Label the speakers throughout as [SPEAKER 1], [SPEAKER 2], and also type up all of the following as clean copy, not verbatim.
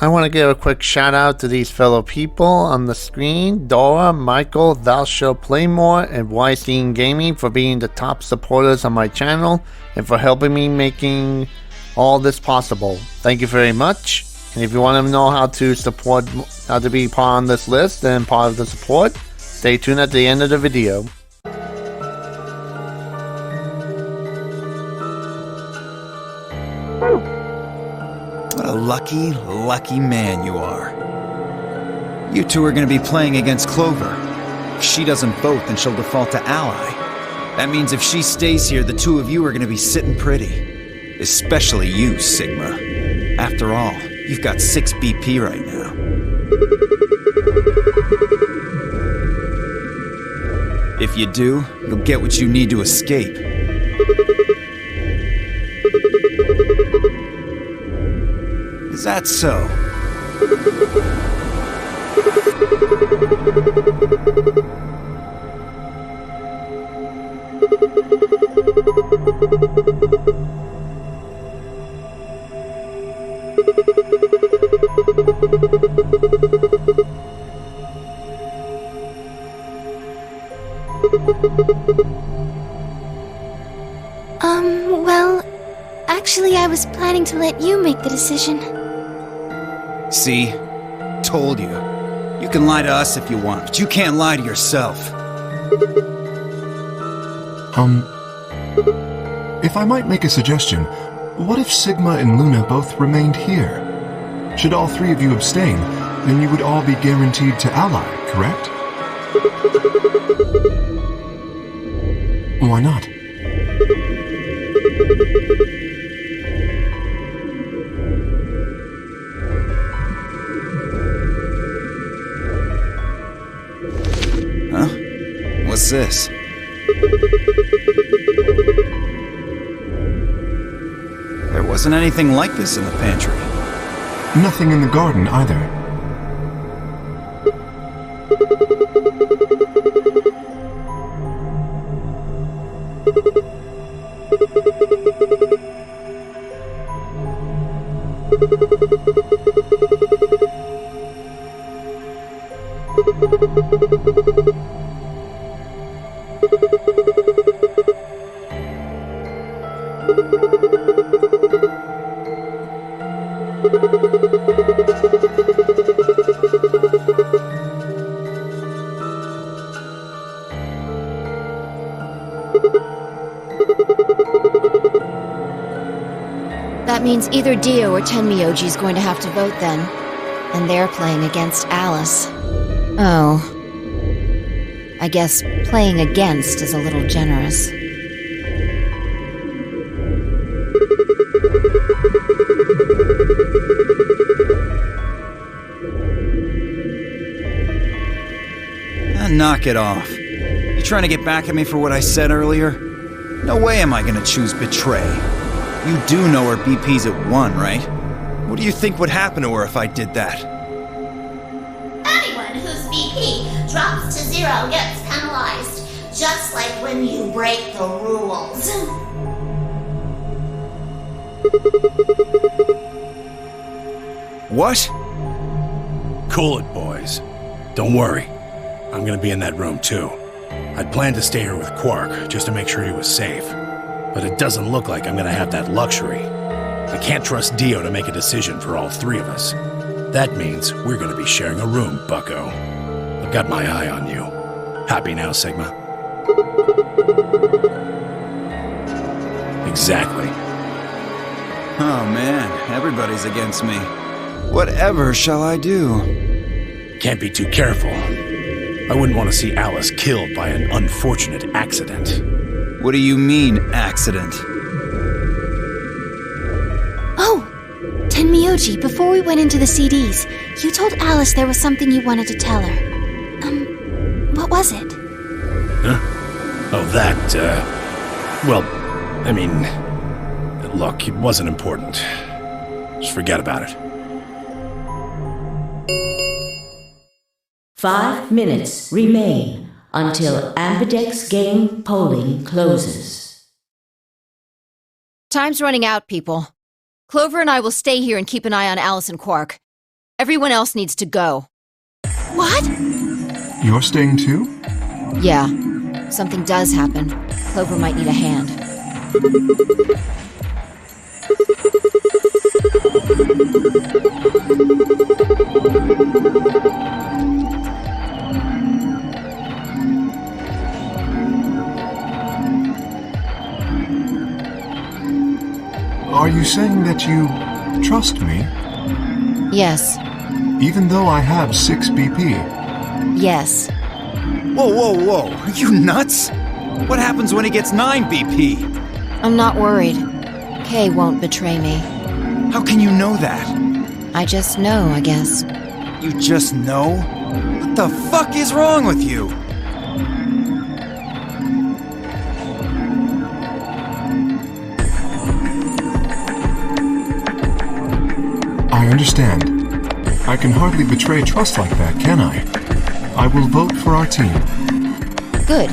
[SPEAKER 1] I want to give a quick shout out to these fellow people on the screen: Dora, Michael, Thou Shalt Play More, and Weinstein Gaming for being the top supporters on my channel and for helping me making all this possible. Thank you very much. And if you want to know how to be part on this list and part of the support, stay tuned at the end of the video.
[SPEAKER 2] What a lucky, lucky man you are. You two are going to be playing against Clover. If she doesn't vote, then she'll default to ally. That means if she stays here, the two of you are going to be sitting pretty. Especially you, Sigma. After all, you've got 6 BP right now. If you do, you'll get what you need to escape. Is that so?
[SPEAKER 3] Well, actually I was planning to let you make the decision.
[SPEAKER 2] See? Told you. You can lie to us if you want, but you can't lie to yourself.
[SPEAKER 4] If I might make a suggestion, what if Sigma and Luna both remained here? Should all 3 of you abstain, then you would all be guaranteed to ally, correct? Why not?
[SPEAKER 2] Huh? What's this? There wasn't anything like this in the pantry.
[SPEAKER 4] Nothing in the garden either.
[SPEAKER 3] That means either Dio or Tenmyoji is going to have to vote then. And they're playing against Alice. Oh. I guess playing against is a little generous.
[SPEAKER 2] Knock it off. You trying to get back at me for what I said earlier? No way am I gonna choose betray. You do know her BP's at 1, right? What do you think would happen to her if I did that?
[SPEAKER 5] Anyone whose BP drops to 0 gets penalized, just like when you break the rules.
[SPEAKER 2] What?
[SPEAKER 6] Cool it, boys. Don't worry. I'm gonna be in that room too. I'd planned to stay here with Quark, just to make sure he was safe. But it doesn't look like I'm gonna have that luxury. I can't trust Dio to make a decision for all 3 of us. That means we're gonna be sharing a room, bucko. I've got my eye on you. Happy now, Sigma? Exactly.
[SPEAKER 2] Oh man, everybody's against me. Whatever shall I do?
[SPEAKER 6] Can't be too careful. I wouldn't want to see Alice killed by an unfortunate accident.
[SPEAKER 2] What do you mean, accident?
[SPEAKER 3] Oh! Tenmyoji, before we went into the CDs, you told Alice there was something you wanted to tell her. What was it?
[SPEAKER 6] Huh? Oh, that, well, I mean, look, it wasn't important. Just forget about it.
[SPEAKER 7] 5 minutes remain until Ambidex game polling closes.
[SPEAKER 3] Time's running out, people. Clover and I will stay here and keep an eye on Alice and Quark. Everyone else needs to go.
[SPEAKER 5] What?
[SPEAKER 4] You're staying too?
[SPEAKER 3] Yeah. Something does happen. Clover might need a hand.
[SPEAKER 4] Are you saying that you trust me?
[SPEAKER 3] Yes.
[SPEAKER 4] Even though I have 6 BP?
[SPEAKER 3] Yes.
[SPEAKER 2] Whoa, whoa, whoa. Are you nuts? What happens when he gets 9 BP?
[SPEAKER 3] I'm not worried. Kay won't betray me.
[SPEAKER 2] How can you know that?
[SPEAKER 3] I just know, I guess.
[SPEAKER 2] You just know? What the fuck is wrong with you?
[SPEAKER 4] I understand. I can hardly betray trust like that, can I? I will vote for our team.
[SPEAKER 3] Good.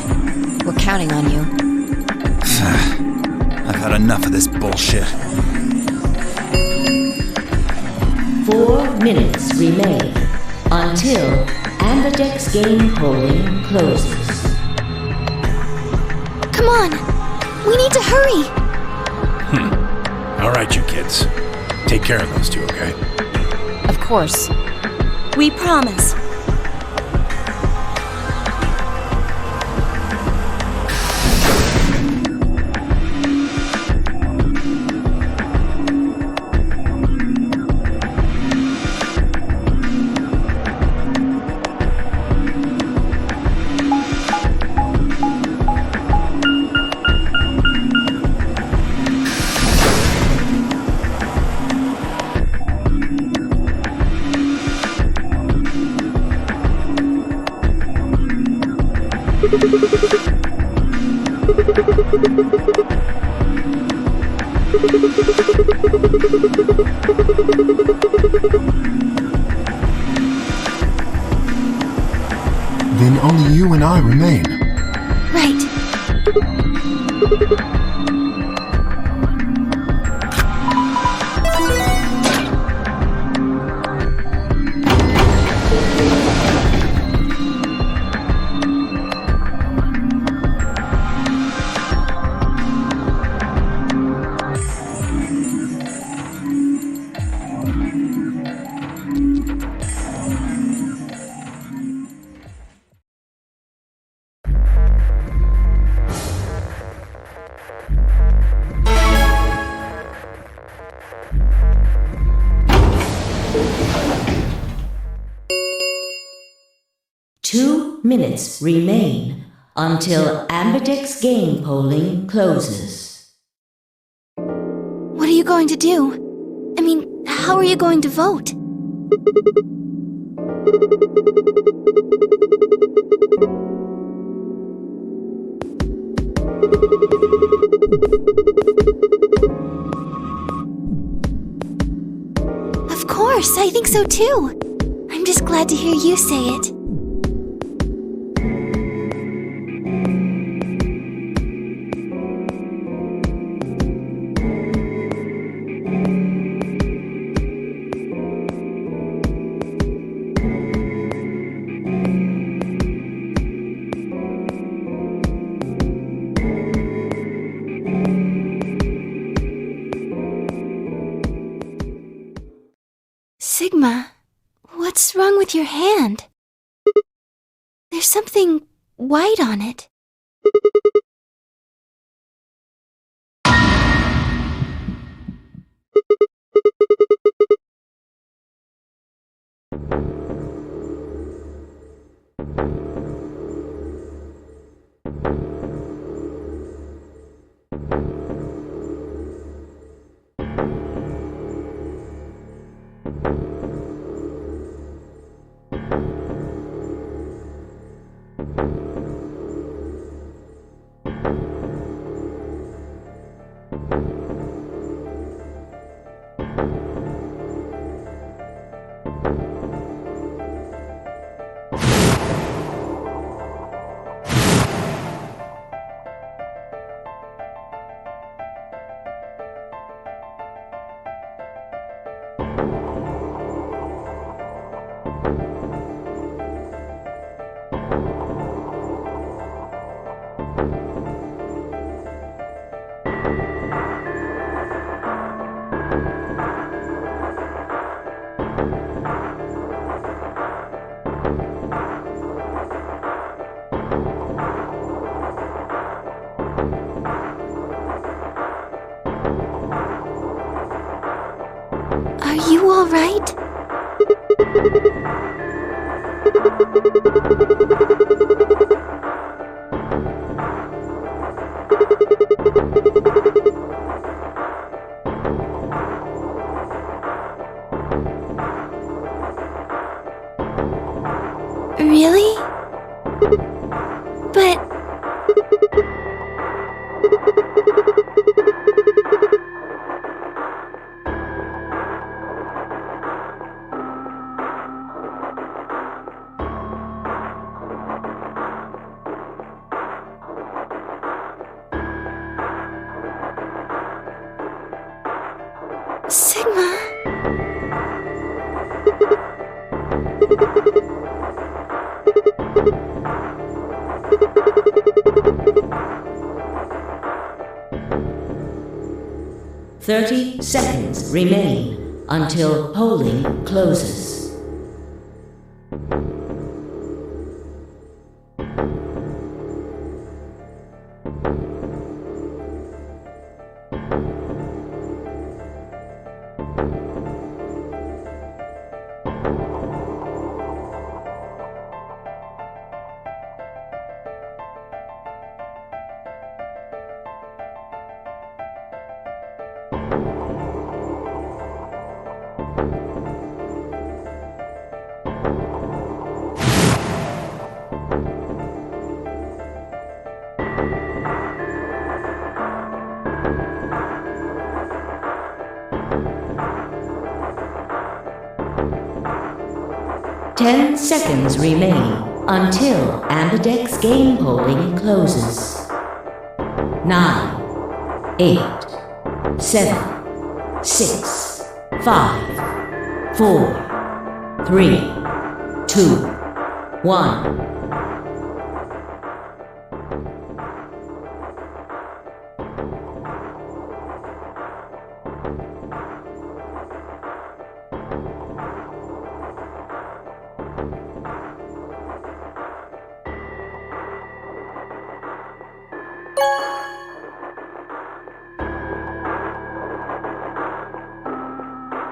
[SPEAKER 3] We're counting on you.
[SPEAKER 2] I've had enough of this bullshit.
[SPEAKER 7] 4 minutes remain until Amberdex game polling closes.
[SPEAKER 5] Come on! We need to hurry!
[SPEAKER 6] All right, you kids. Take care of those two, okay?
[SPEAKER 3] Of course.
[SPEAKER 5] We promise.
[SPEAKER 4] Then only you and I remain.
[SPEAKER 5] Right.
[SPEAKER 7] Two minutes remain until Amberdex game polling closes.
[SPEAKER 5] What are you going to do? I mean, how are you going to vote? Of course, I think so too. I'm just glad to hear you say it. Sigma, what's wrong with your hand? There's something white on it. Are you all right? Really? But... Sigma?
[SPEAKER 7] 30 seconds remain until polling closes. Ten seconds remain until Ambidex game polling closes. 9, 8, 7, 6, 5, 4, 3, 2, 1.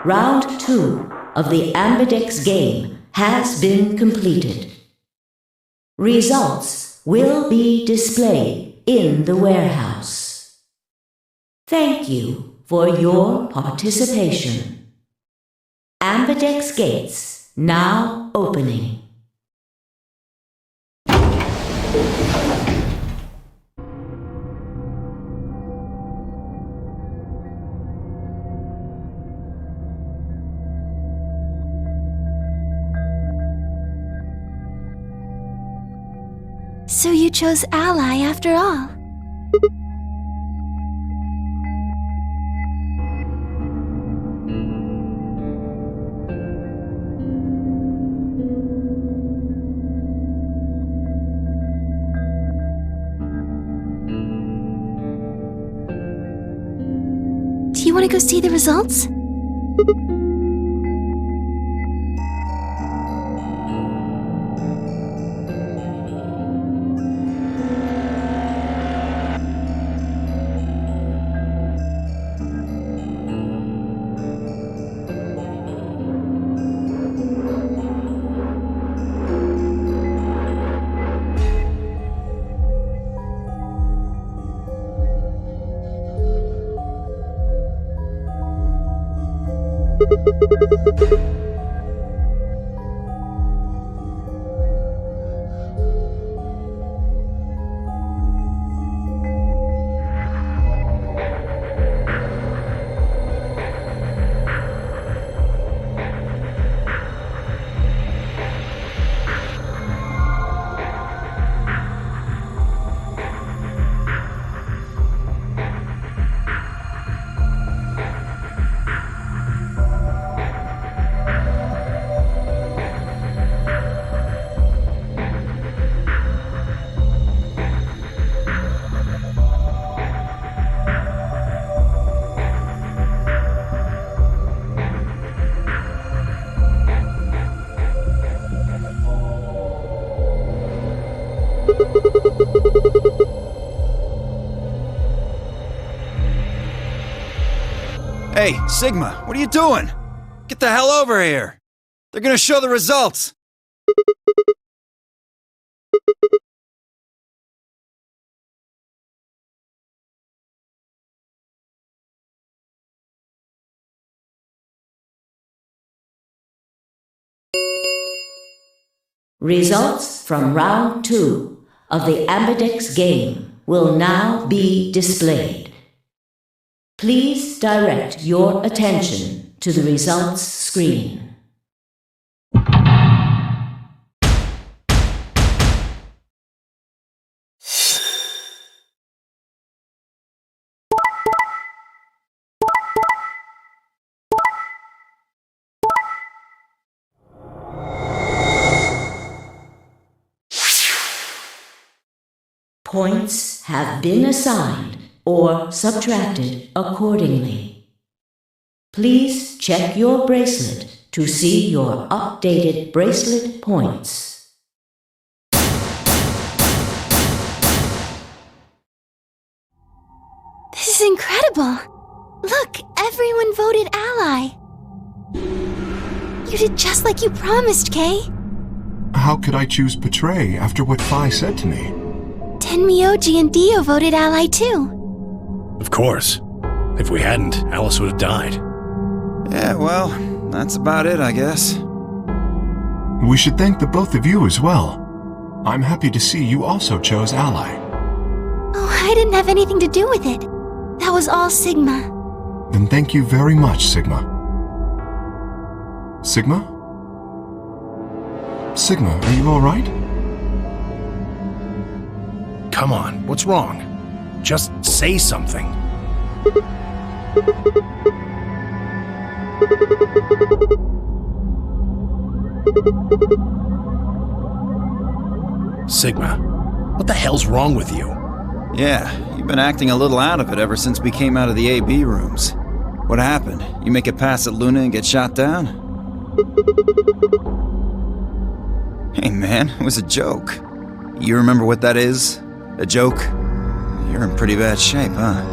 [SPEAKER 7] Round 2 of the Ambidex game has been completed. Results will be displayed in the warehouse. Thank you for your participation. Ambidex gates now opening.
[SPEAKER 5] So you chose Ally after all. Do you want to go see the results?
[SPEAKER 2] Hey, Sigma, what are you doing? Get the hell over here! They're gonna show the results!
[SPEAKER 7] Results from round 2 of the Ambidex game will now be displayed. Please direct your attention to the results screen. Points have been assigned or subtracted accordingly. Please check your bracelet to see your updated bracelet points.
[SPEAKER 5] This is incredible! Look, everyone voted ally! You did just like you promised, Kay!
[SPEAKER 4] How could I choose betray after what Phi said to me?
[SPEAKER 5] Tenmyoji and Dio voted ally too.
[SPEAKER 6] Of course. If we hadn't, Alice would have died.
[SPEAKER 2] Yeah, well, that's about it, I guess.
[SPEAKER 4] We should thank the both of you as well. I'm happy to see you also chose ally.
[SPEAKER 5] Oh, I didn't have anything to do with it. That was all Sigma.
[SPEAKER 4] Then thank you very much, Sigma. Sigma? Sigma, are you alright?
[SPEAKER 6] Come on, what's wrong? Just say something. Sigma, what the hell's wrong with you?
[SPEAKER 2] Yeah, you've been acting a little out of it ever since we came out of the AB rooms. What happened? You make it past at Luna and get shot down? Hey man, it was a joke. You remember what that is? A joke? You're in pretty bad shape, huh?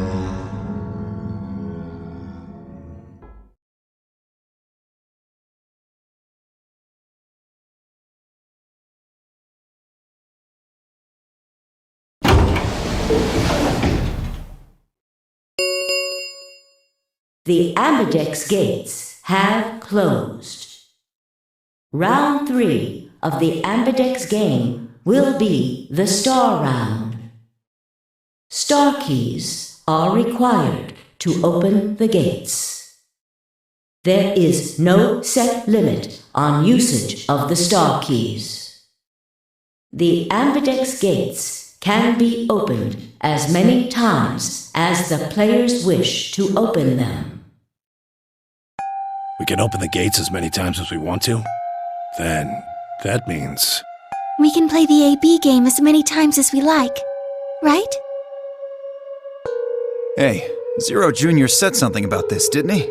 [SPEAKER 7] The Ambidex gates have closed. Round 3 of the Ambidex game will be the Star Round. Star keys are required to open the gates. There is no set limit on usage of the Star keys. The Ambidex gates can be opened as many times as the players wish to open them.
[SPEAKER 6] We can open the gates as many times as we want to? Then, that means...
[SPEAKER 5] We can play the AB game as many times as we like, right?
[SPEAKER 2] Hey, Zero Jr. said something about this, didn't he?
[SPEAKER 8] As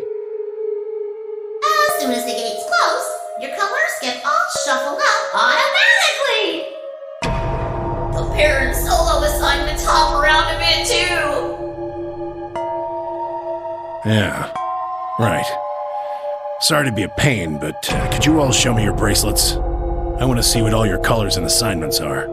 [SPEAKER 8] soon as the gates close, your colors get all shuffled up automatically! The pair and solo assignments hop around a bit too!
[SPEAKER 6] Yeah, right. Sorry to be a pain, but could you all show me your bracelets? I want to see what all your colors and assignments are.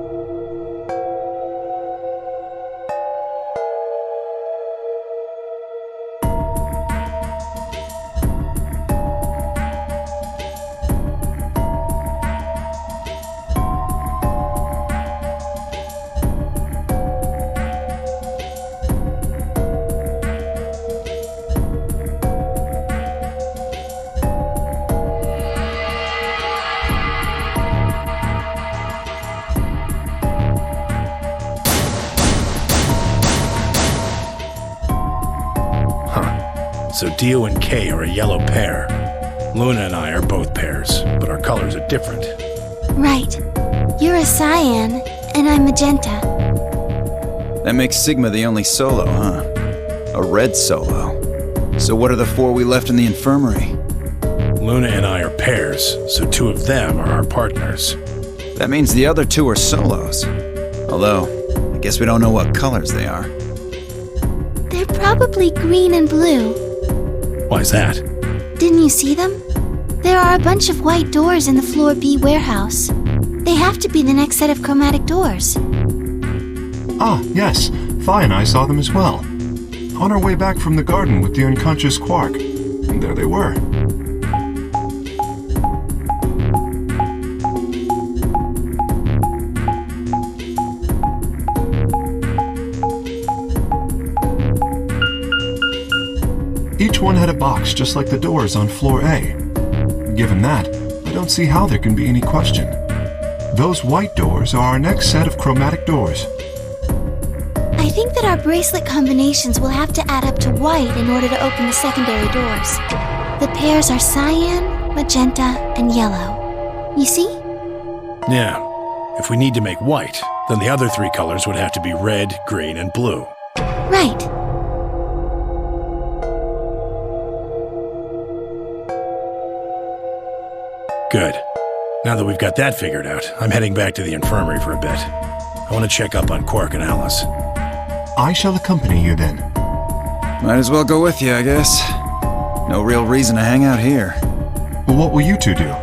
[SPEAKER 6] So Dio and Kay are a yellow pair. Luna and I are both pairs, but our colors are different.
[SPEAKER 5] Right. You're a cyan, and I'm magenta.
[SPEAKER 2] That makes Sigma the only solo, huh? A red solo. So what are the 4 we left in the infirmary?
[SPEAKER 6] Luna and I are pairs, so 2 of them are our partners.
[SPEAKER 2] That means the other 2 are solos. Although, I guess we don't know what colors they are.
[SPEAKER 5] They're probably green and blue.
[SPEAKER 6] Why's that?
[SPEAKER 5] Didn't you see them? There are a bunch of white doors in the Floor B warehouse. They have to be the next set of chromatic doors.
[SPEAKER 4] Ah, yes. Fi and I saw them as well. On our way back from the garden with the unconscious Quark. And there they were. Each one had a box just like the doors on floor A. Given that, I don't see how there can be any question. Those white doors are our next set of chromatic doors.
[SPEAKER 5] I think that our bracelet combinations will have to add up to white in order to open the secondary doors. The pairs are cyan, magenta, and yellow. You see?
[SPEAKER 6] Yeah. If we need to make white, then the other 3 colors would have to be red, green, and blue.
[SPEAKER 5] Right.
[SPEAKER 6] Good. Now that we've got that figured out, I'm heading back to the infirmary for a bit. I want to check up on Quark and Alice.
[SPEAKER 4] I shall accompany you then.
[SPEAKER 2] Might as well go with you, I guess. No real reason to hang out here.
[SPEAKER 4] What will you two do?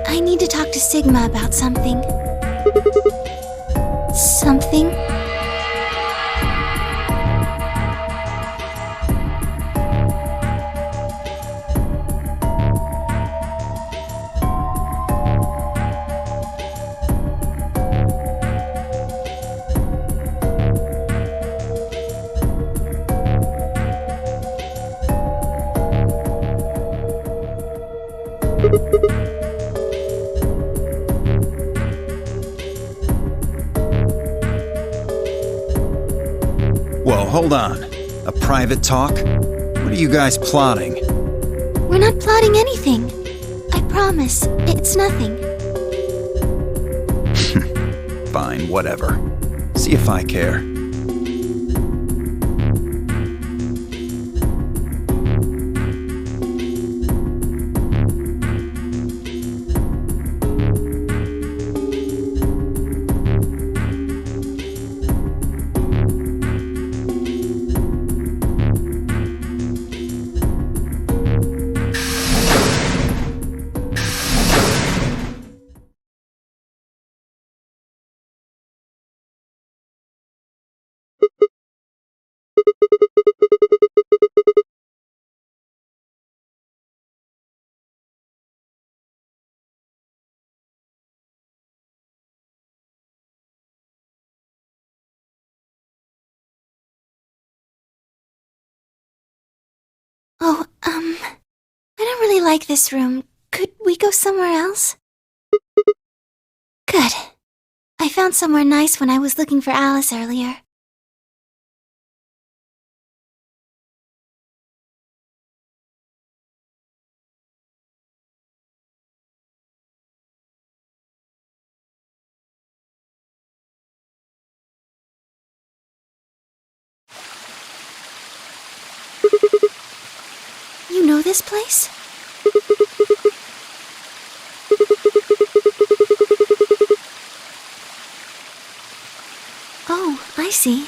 [SPEAKER 5] I need to talk to Sigma about something. Something?
[SPEAKER 2] Whoa, hold on. A private talk? What are you guys plotting?
[SPEAKER 5] We're not plotting anything. I promise. It's nothing.
[SPEAKER 2] Fine, whatever. See if I care.
[SPEAKER 5] Oh, I don't really like this room. Could we go somewhere else? Good. I found somewhere nice when I was looking for Alice earlier. You know this place? Oh, I see.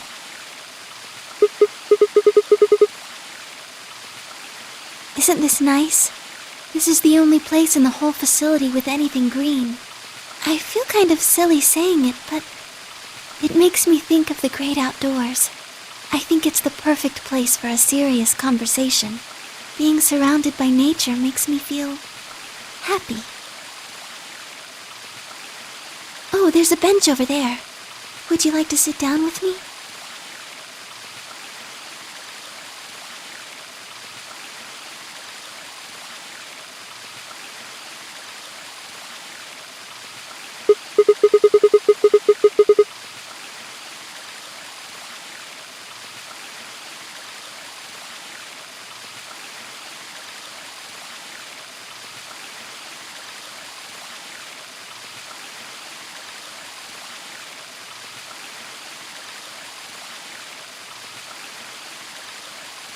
[SPEAKER 5] Isn't this nice? This is the only place in the whole facility with anything green. I feel kind of silly saying it, but it makes me think of the great outdoors. I think it's the perfect place for a serious conversation. Being surrounded by nature makes me feel happy. Oh, there's a bench over there. Would you like to sit down with me?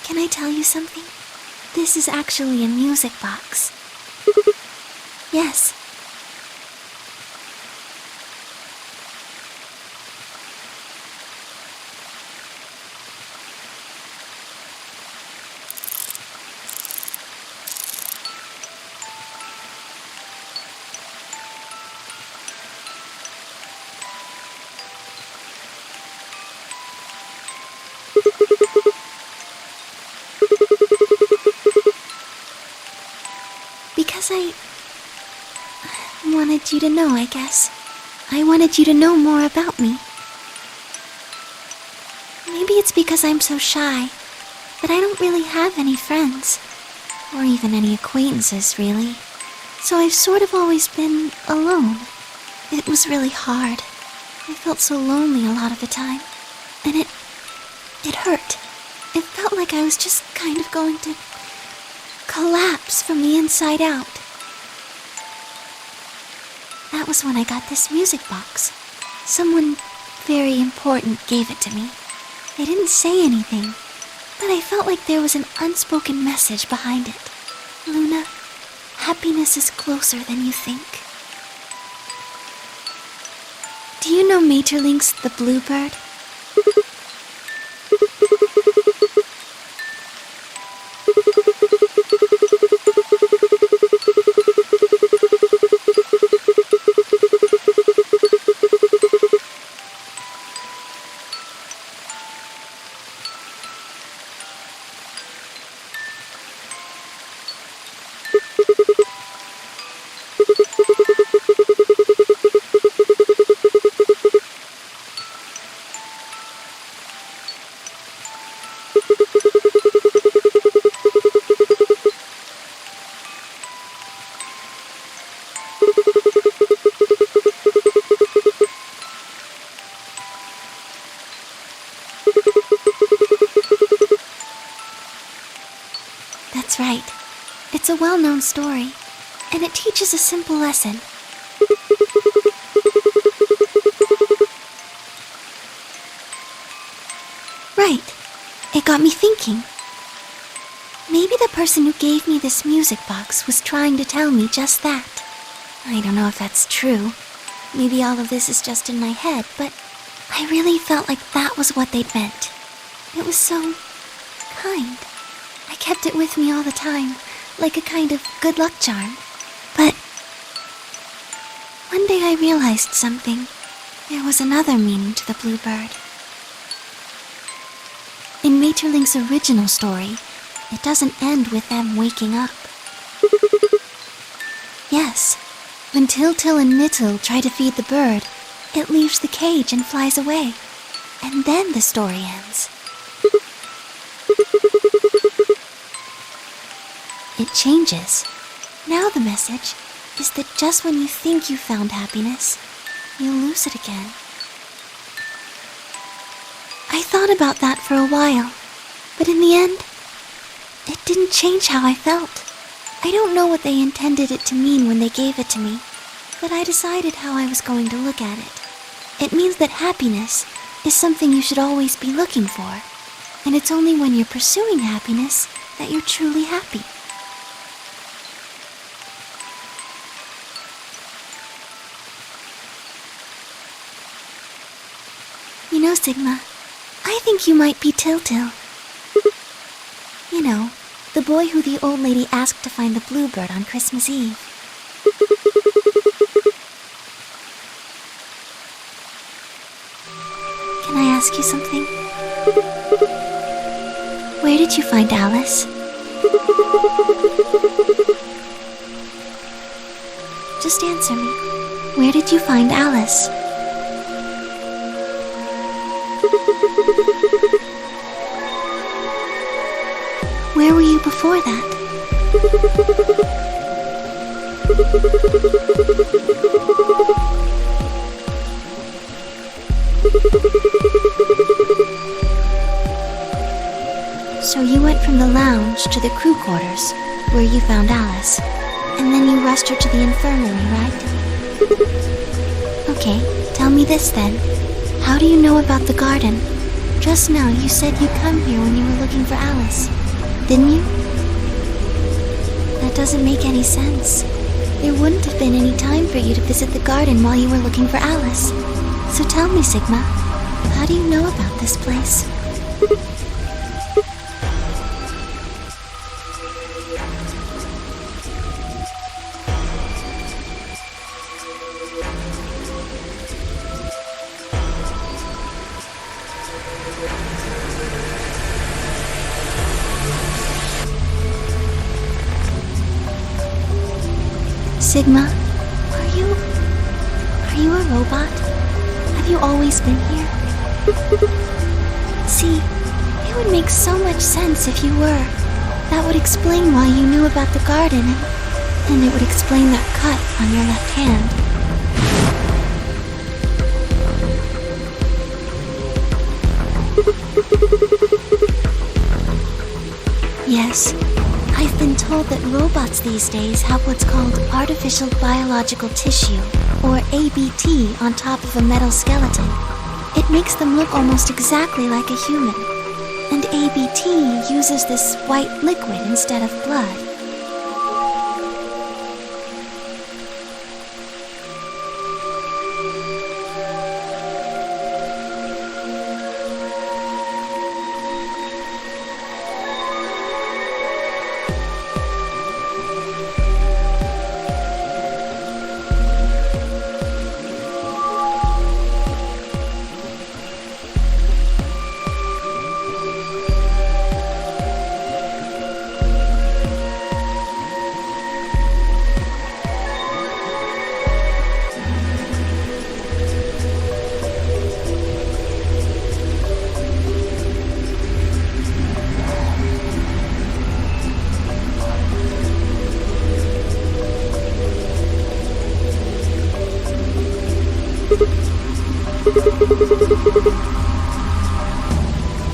[SPEAKER 5] Can I tell you something? This is actually a music box. Yes. you to know, I guess. I wanted you to know more about me. Maybe it's because I'm so shy that I don't really have any friends, or even any acquaintances, really. So I've sort of always been alone. It was really hard. I felt so lonely a lot of the time, and it hurt. It felt like I was just kind of going to collapse from the inside out. That was when I got this music box. Someone very important gave it to me. They didn't say anything, but I felt like there was an unspoken message behind it. Luna, happiness is closer than you think. Do you know Maeterlinck's The Bluebird? That's right. It's a well-known story, and it teaches a simple lesson. Right. It got me thinking. Maybe the person who gave me this music box was trying to tell me just that. I don't know if that's true. Maybe all of this is just in my head, but I really felt like that was what they'd meant. It was so kind. I kept it with me all the time, like a kind of good luck charm. But one day I realized something. There was another meaning to the bluebird. In Maeterlinck's original story, it doesn't end with them waking up. Yes, when Til and Nittil try to feed the bird, it leaves the cage and flies away. And then the story ends. It changes. Now the message is that just when you think you found happiness, you'll lose it again. I thought about that for a while, but in the end, it didn't change how I felt. I don't know what they intended it to mean when they gave it to me, but I decided how I was going to look at it. It means that happiness is something you should always be looking for, and it's only when you're pursuing happiness that you're truly happy. You know, Sigma, I think you might be Til. You know, the boy who the old lady asked to find the bluebird on Christmas Eve. Can I ask you something? Where did you find Alice? Just answer me. Where did you find Alice? Where were you before that? So you went from the lounge to the crew quarters, where you found Alice, and then you rushed her to the infirmary, right? Okay, tell me this then. How do you know about the garden? Just now you said you'd come here when you were looking for Alice, didn't you? That doesn't make any sense. There wouldn't have been any time for you to visit the garden while you were looking for Alice. So tell me, Sigma, how do you know about this place? Sigma, are you Are you a robot? Have you always been here? See, it would make so much sense if you were. That would explain why you knew about the garden, and it would explain that cut on your left hand. Yes, I've been told that robots these days have what's called artificial biological tissue, or ABT, on top of a metal skeleton. It makes them look almost exactly like a human. And ABT uses this white liquid instead of blood.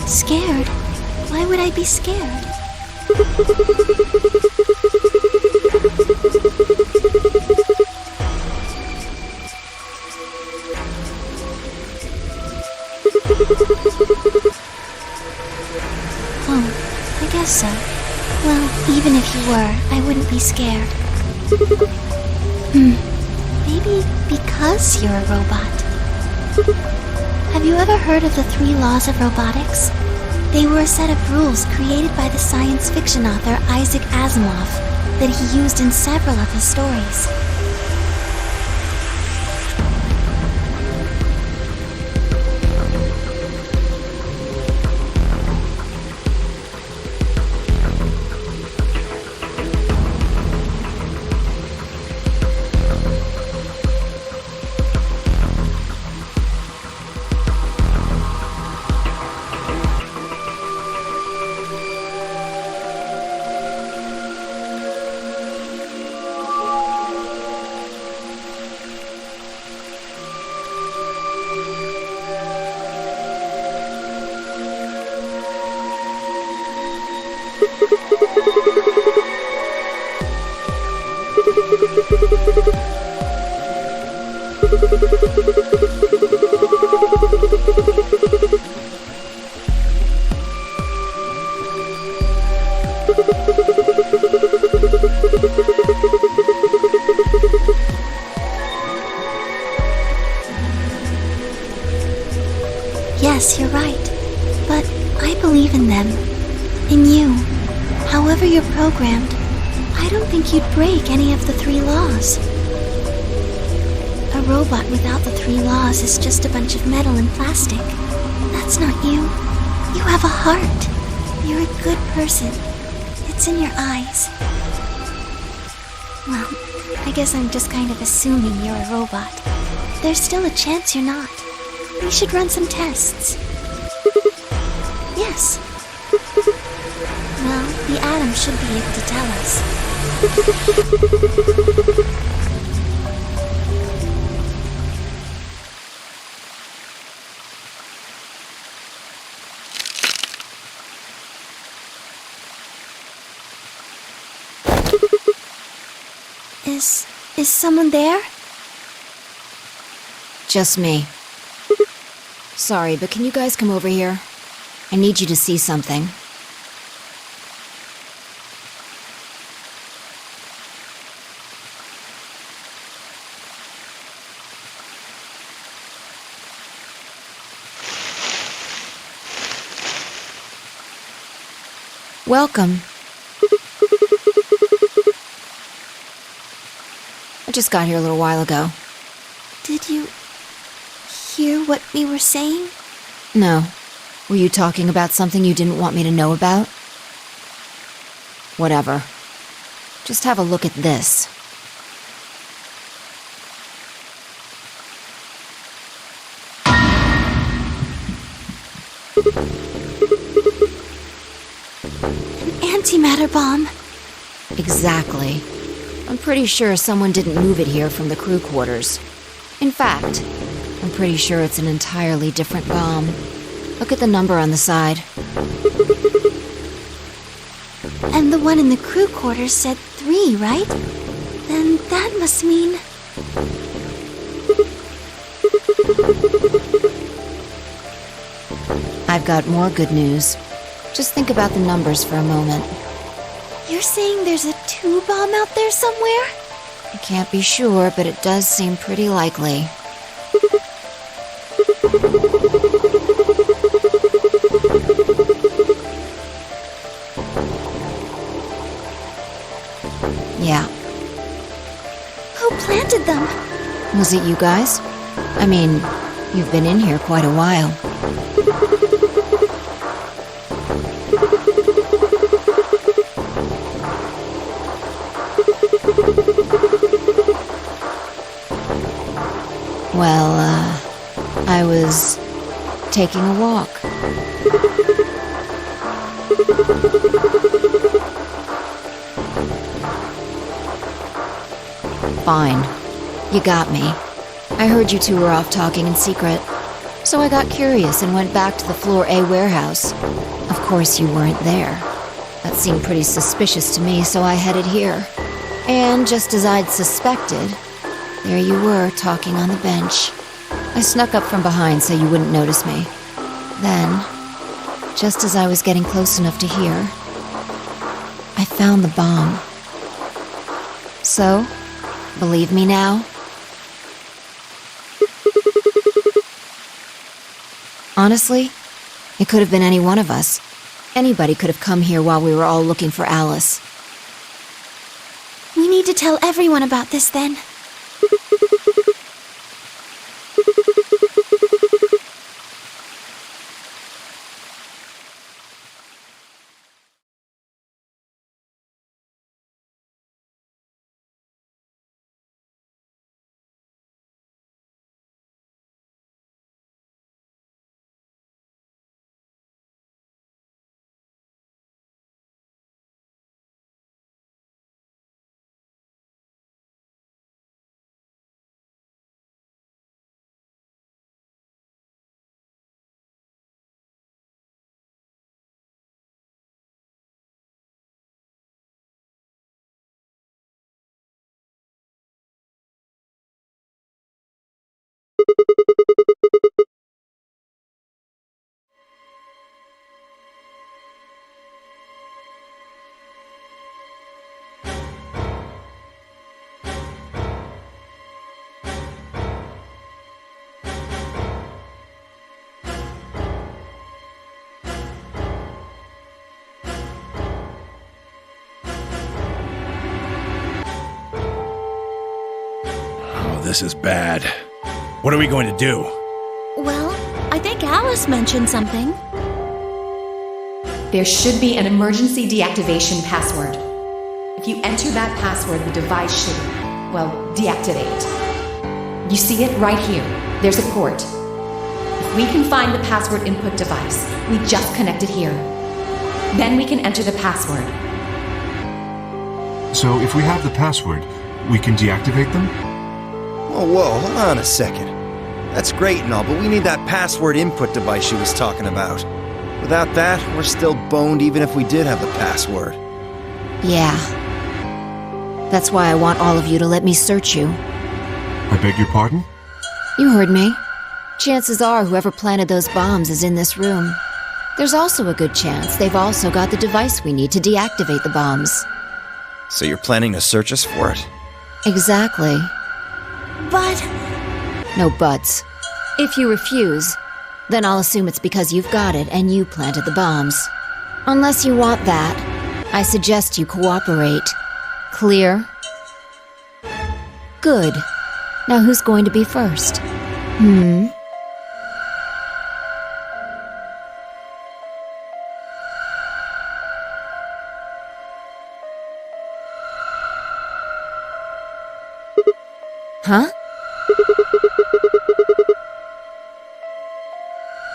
[SPEAKER 5] Scared? Why would I be scared? Oh, I guess so. Well, even if you were, I wouldn't be scared. Maybe because you're a robot. Have you ever heard of the 3 laws of robotics? They were a set of rules created by the science fiction author Isaac Asimov that he used in several of his stories. Yes, you're right. But I believe in them. In you. However you're programmed, I don't think you'd break any of the 3 laws. A robot without the 3 laws is just a bunch of metal and plastic. That's not you. You have a heart. You're a good person. It's in your eyes. Well, I guess I'm just kind of assuming you're a robot. There's still a chance you're not. We should run some tests. Yes. Well, the atom should be able to tell us. Is someone there?
[SPEAKER 3] Just me. Sorry, but can you guys come over here? I need you to see something. Welcome. I just got here a little while ago.
[SPEAKER 5] Did you hear what we were saying?
[SPEAKER 3] No. Were you talking about something you didn't want me to know about? Whatever. Just have a look at this.
[SPEAKER 5] Antimatter bomb.
[SPEAKER 3] Exactly. I'm pretty sure someone didn't move it here from the crew quarters. In fact, I'm pretty sure it's an entirely different bomb. Look at the number on the side.
[SPEAKER 5] And the one in the crew quarters said 3, right? Then that must mean...
[SPEAKER 3] I've got more good news. Just think about the numbers for a moment.
[SPEAKER 5] You're saying there's a 2 bomb out there somewhere?
[SPEAKER 3] I can't be sure, but it does seem pretty likely. Yeah.
[SPEAKER 5] Who planted them?
[SPEAKER 3] Was it you guys? I mean, you've been in here quite a while. Well, I was taking a walk. Fine. You got me. I heard you two were off talking in secret. So I got curious and went back to the Floor A warehouse. Of course you weren't there. That seemed pretty suspicious to me, so I headed here. And just as I'd suspected, there you were, talking on the bench. I snuck up from behind so you wouldn't notice me. Then, just as I was getting close enough to hear, I found the bomb. So, believe me now? Honestly, it could have been any one of us. Anybody could have come here while we were all looking for Alice.
[SPEAKER 5] We need to tell everyone about this then.
[SPEAKER 6] This is bad. What are we going to do?
[SPEAKER 5] Well, I think Alice mentioned something.
[SPEAKER 9] There should be an emergency deactivation password. If you enter that password, the device should, well, deactivate. You see it right here. There's a port. If we can find the password input device, we just connect it here. Then we can enter the password.
[SPEAKER 4] So if we have the password, we can deactivate them?
[SPEAKER 2] Oh, whoa, hold on a second. That's great and all, but we need that password input device she was talking about. Without that, we're still boned even if we did have the password.
[SPEAKER 3] Yeah. That's why I want all of you to let me search you.
[SPEAKER 4] I beg your pardon?
[SPEAKER 3] You heard me. Chances are whoever planted those bombs is in this room. There's also a good chance they've also got the device we need to deactivate the bombs.
[SPEAKER 2] So you're planning to search us for it?
[SPEAKER 3] Exactly.
[SPEAKER 5] But...
[SPEAKER 3] No buts. If you refuse, then I'll assume it's because you've got it and you planted the bombs. Unless you want that, I suggest you cooperate. Clear? Good. Now who's going to be first? Huh?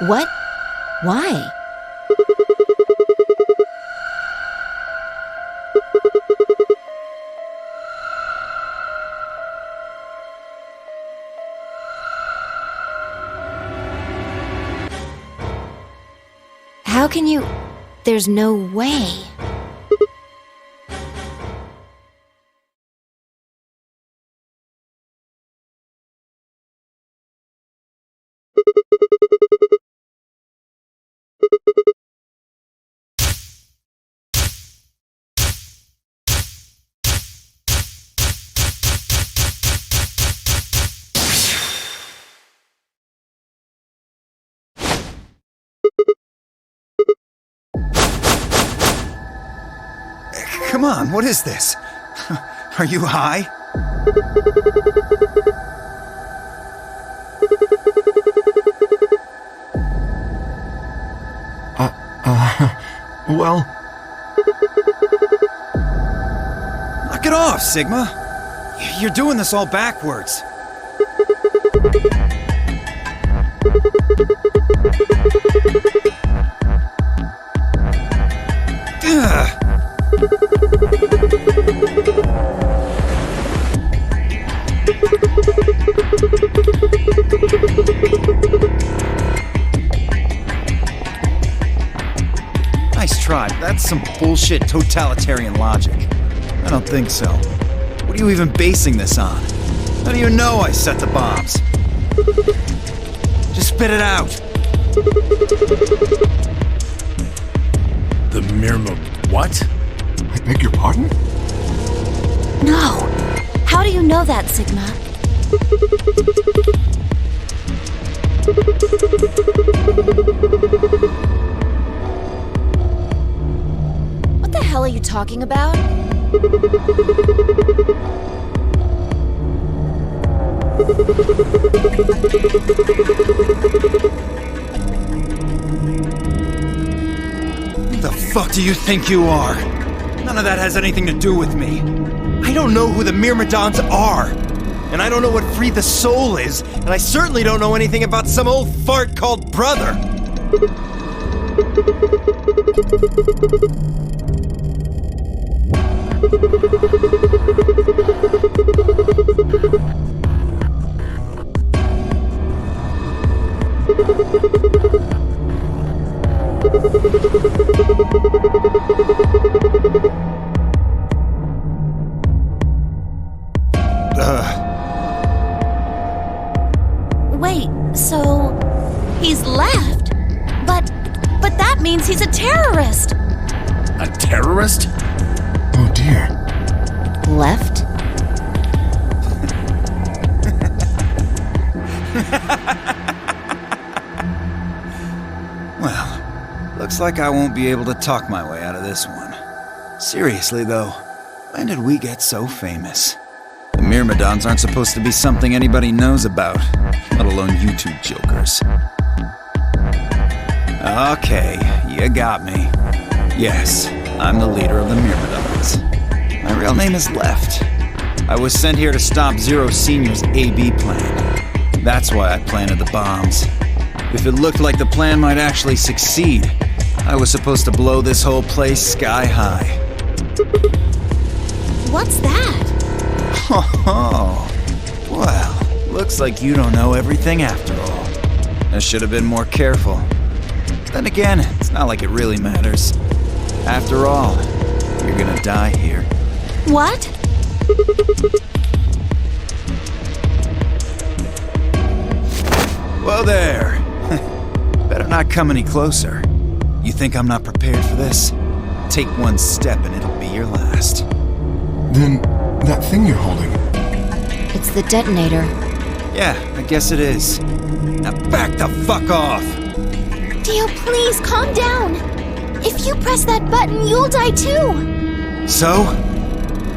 [SPEAKER 3] What? Why? How can you... There's no way.
[SPEAKER 2] Come on, what is this? Are you high?
[SPEAKER 4] Well,
[SPEAKER 2] Knock it off, Sigma. You're doing this all backwards. Ugh. Nice try, but that's some bullshit totalitarian logic. I don't think so. What are you even basing this on? How do you know I set the bombs? Just spit it out.
[SPEAKER 6] The what?
[SPEAKER 4] I beg your pardon?
[SPEAKER 5] No. How do you know that, Sigma?
[SPEAKER 3] What the hell are you talking about?
[SPEAKER 2] Who the fuck do you think you are? None of that has anything to do with me. I don't know who the Myrmidons are. And I don't know what Free the Soul is, and I certainly don't know anything about some old fart called Brother.
[SPEAKER 5] Wait, so he's left? But that means he's a terrorist.
[SPEAKER 6] A terrorist?
[SPEAKER 4] Oh dear.
[SPEAKER 3] Left?
[SPEAKER 2] Well, looks like I won't be able to talk my way out of this one. Seriously though, when did we get so famous? The Myrmidons aren't supposed to be something anybody knows about, let alone you two jokers. Okay, you got me. Yes, I'm the leader of the Myrmidons. My real name is Left. I was sent here to stop Zero Senior's AB plan. That's why I planted the bombs. If it looked like the plan might actually succeed, I was supposed to blow this whole place sky high.
[SPEAKER 5] What's that?
[SPEAKER 2] Oh, well, looks like you don't know everything after all. I should have been more careful. Then again, it's not like it really matters. After all, you're gonna die here.
[SPEAKER 5] What?
[SPEAKER 2] Whoa there! Better not come any closer. You think I'm not prepared for this? Take one step and it'll be your last.
[SPEAKER 4] Then, that thing you're holding.
[SPEAKER 3] It's the detonator.
[SPEAKER 2] Yeah, I guess it is. Now back the fuck off!
[SPEAKER 5] Dio, please calm down. If you press that button, you'll die too.
[SPEAKER 2] So?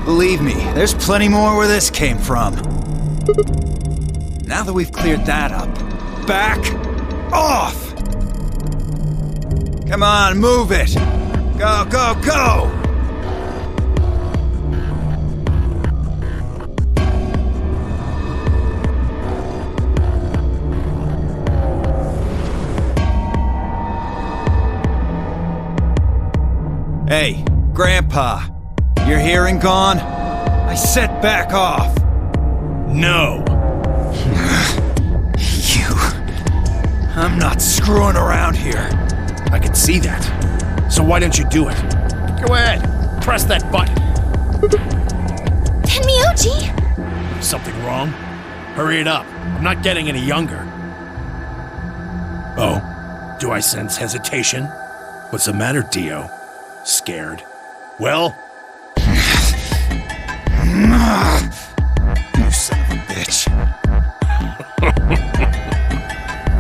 [SPEAKER 2] Believe me, there's plenty more where this came from. Now that we've cleared that up, back off! Come on, move it! Go, go, go! Hey, Grandpa. Your hearing gone? I said back off.
[SPEAKER 6] No.
[SPEAKER 2] You... I'm not screwing around here.
[SPEAKER 6] I can see that. So why don't you do it? Go ahead. Press that button.
[SPEAKER 5] Tenmyoji!
[SPEAKER 6] Something wrong? Hurry it up. I'm not getting any younger. Oh, do I sense hesitation? What's the matter, Dio? Scared? Well?
[SPEAKER 2] You son of a bitch.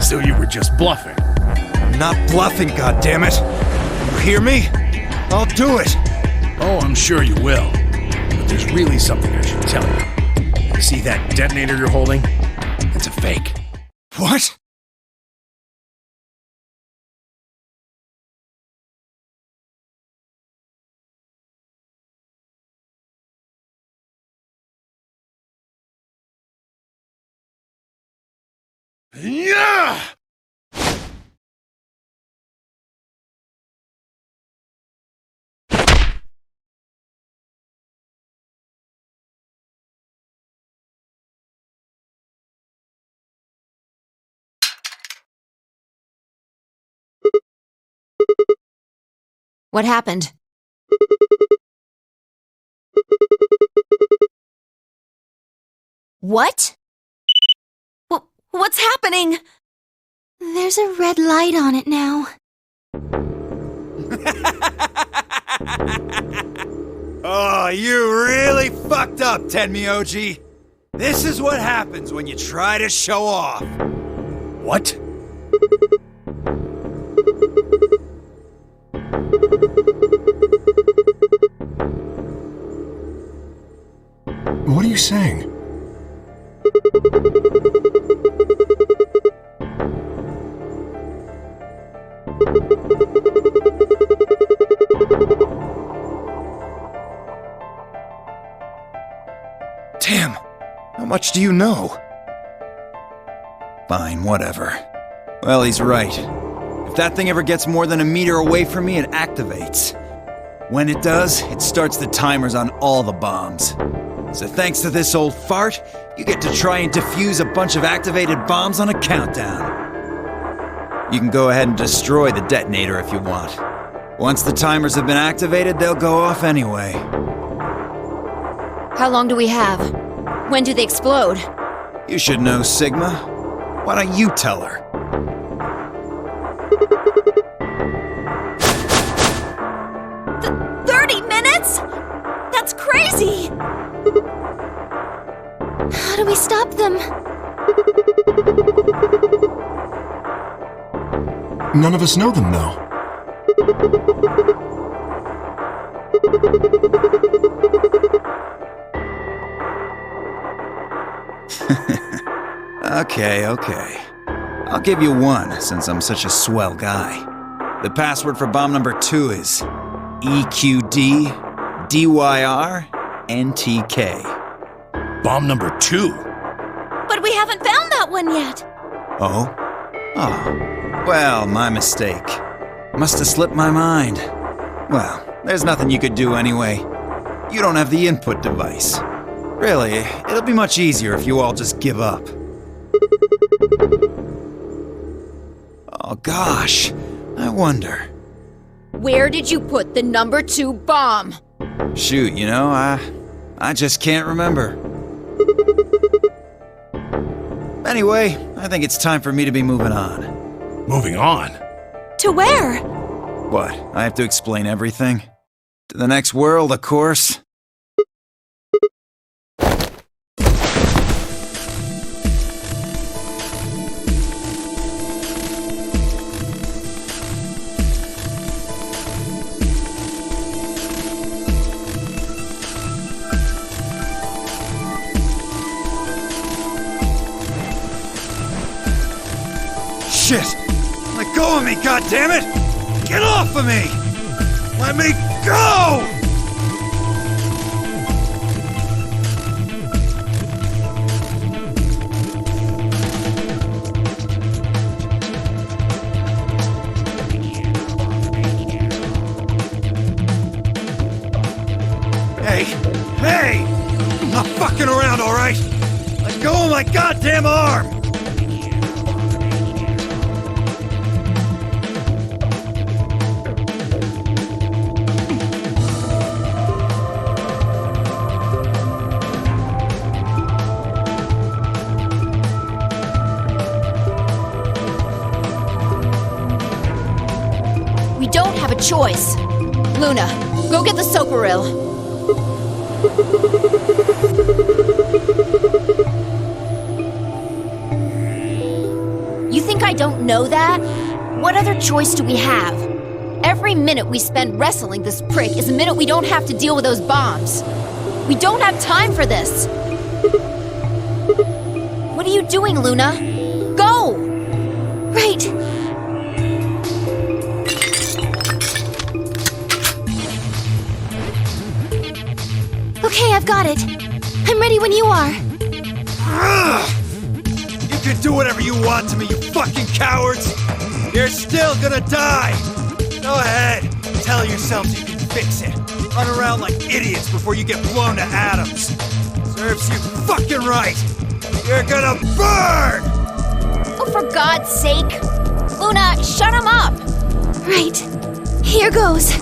[SPEAKER 6] So you were just bluffing?
[SPEAKER 2] I'm not bluffing, goddammit. You hear me? I'll do it.
[SPEAKER 6] Oh, I'm sure you will. But there's really something I should tell you. You see that detonator you're holding? It's a fake.
[SPEAKER 2] What?
[SPEAKER 6] Yeah!
[SPEAKER 3] What happened? What? What's happening?
[SPEAKER 5] There's a red light on it now.
[SPEAKER 2] Oh, you really fucked up, Tenmyoji. This is what happens when you try to show off.
[SPEAKER 6] What?
[SPEAKER 4] What are you saying?
[SPEAKER 2] Damn, how much do you know? Fine, whatever. Well, he's right. If that thing ever gets more than a meter away from me, it activates. When it does, it starts the timers on all the bombs. So thanks to this old fart, you get to try and defuse a bunch of activated bombs on a countdown. You can go ahead and destroy the detonator if you want. Once the timers have been activated, they'll go off anyway.
[SPEAKER 3] How long do we have? When do they explode?
[SPEAKER 2] You should know, Sigma. Why don't you tell her?
[SPEAKER 3] Th 30 minutes? That's crazy!
[SPEAKER 5] How do we stop them?
[SPEAKER 4] None of us know them, though.
[SPEAKER 2] Okay. I'll give you one, since I'm such a swell guy. The password for bomb number 2 is EQDDYRNTK.
[SPEAKER 6] Bomb number 2?
[SPEAKER 3] But we haven't found that one yet!
[SPEAKER 2] Oh? Well, my mistake. Must have slipped my mind. Well, there's nothing you could do anyway. You don't have the input device. Really, it'll be much easier if you all just give up. Oh gosh, I wonder.
[SPEAKER 3] Where did you put the number 2 bomb?
[SPEAKER 2] Shoot, you know, I just can't remember. Anyway, I think it's time for me to be moving on.
[SPEAKER 6] Moving on?
[SPEAKER 3] To where?
[SPEAKER 2] What, I have to explain everything? To the next world, of course. Shit! Let go of me, goddammit! Get off of me! Let me go! damn arm!
[SPEAKER 3] We don't have a choice. Luna, go get the soparil. You think I don't know that? What other choice do we have? Every minute we spend wrestling this prick is a minute we don't have to deal with those bombs. We don't have time for this. What are you doing, Luna? Go!
[SPEAKER 5] Right. Okay, I've got it. I'm ready when you are.
[SPEAKER 2] You can do whatever you want to me, you fucking cowards! You're still gonna die! Go ahead, tell yourselves you can fix it. Run around like idiots before you get blown to atoms. Serves you fucking right! You're gonna burn!
[SPEAKER 3] Oh, for God's sake! Luna, shut him up!
[SPEAKER 5] Right. Here goes.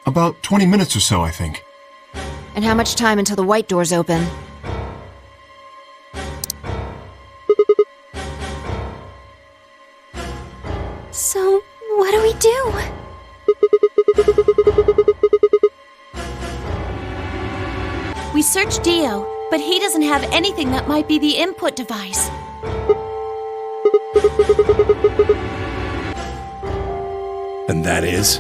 [SPEAKER 4] About 20 minutes or so, I think.
[SPEAKER 3] And how much time until the white doors open?
[SPEAKER 5] So, what do we do?
[SPEAKER 10] We searched Dio, but he doesn't have anything that might be the input device.
[SPEAKER 6] And that is?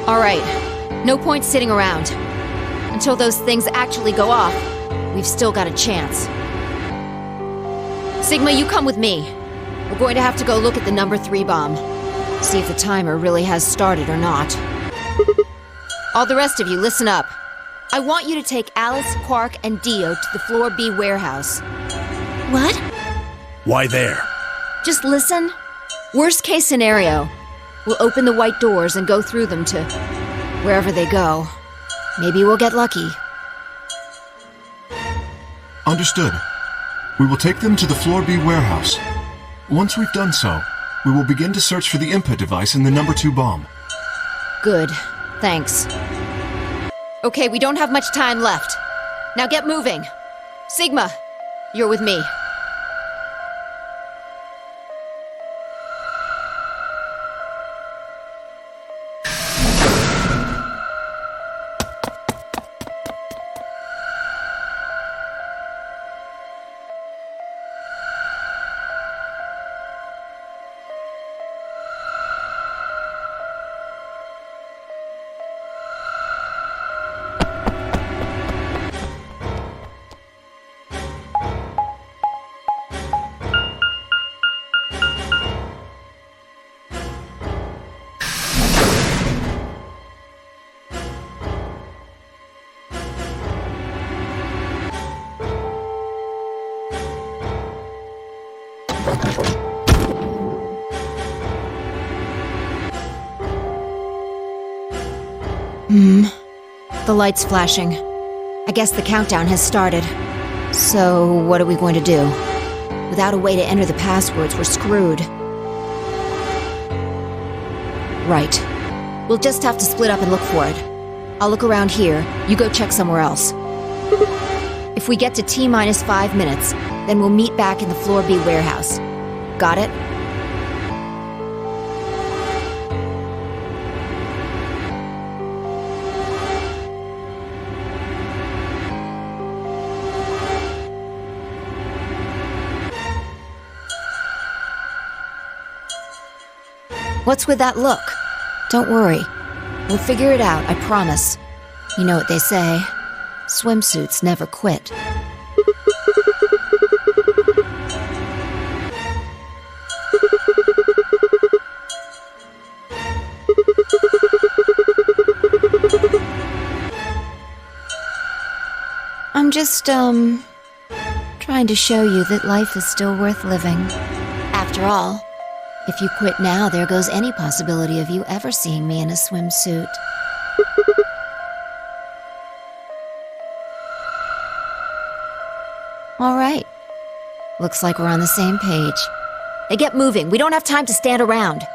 [SPEAKER 3] All right, no point sitting around. Until those things actually go off, we've still got a chance. Sigma, you come with me. We're going to have to go look at the number 3 bomb. See if the timer really has started or not. All the rest of you, listen up. I want you to take Alice, Quark, and Dio to the Floor B warehouse.
[SPEAKER 5] What?
[SPEAKER 6] Why there?
[SPEAKER 3] Just listen. Worst case scenario, we'll open the white doors and go through them to wherever they go. Maybe we'll get lucky.
[SPEAKER 4] Understood. We will take them to the Floor B warehouse. Once we've done so, we will begin to search for the input device in the number 2 bomb.
[SPEAKER 3] Good. Thanks. Okay, we don't have much time left. Now get moving. Sigma, you're with me. The light's flashing. I guess the countdown has started. So, what are we going to do? Without a way to enter the passwords, we're screwed. Right. We'll just have to split up and look for it. I'll look around here, you go check somewhere else. If we get to T-minus 5 minutes, then we'll meet back in the Floor B warehouse. Got it? What's with that look? Don't worry. We'll figure it out, I promise. You know what they say. Swimsuits never quit. I'm just, trying to show you that life is still worth living. After all, if you quit now, there goes any possibility of you ever seeing me in a swimsuit. All right. Looks like we're on the same page. Hey, get moving. We don't have time to stand around.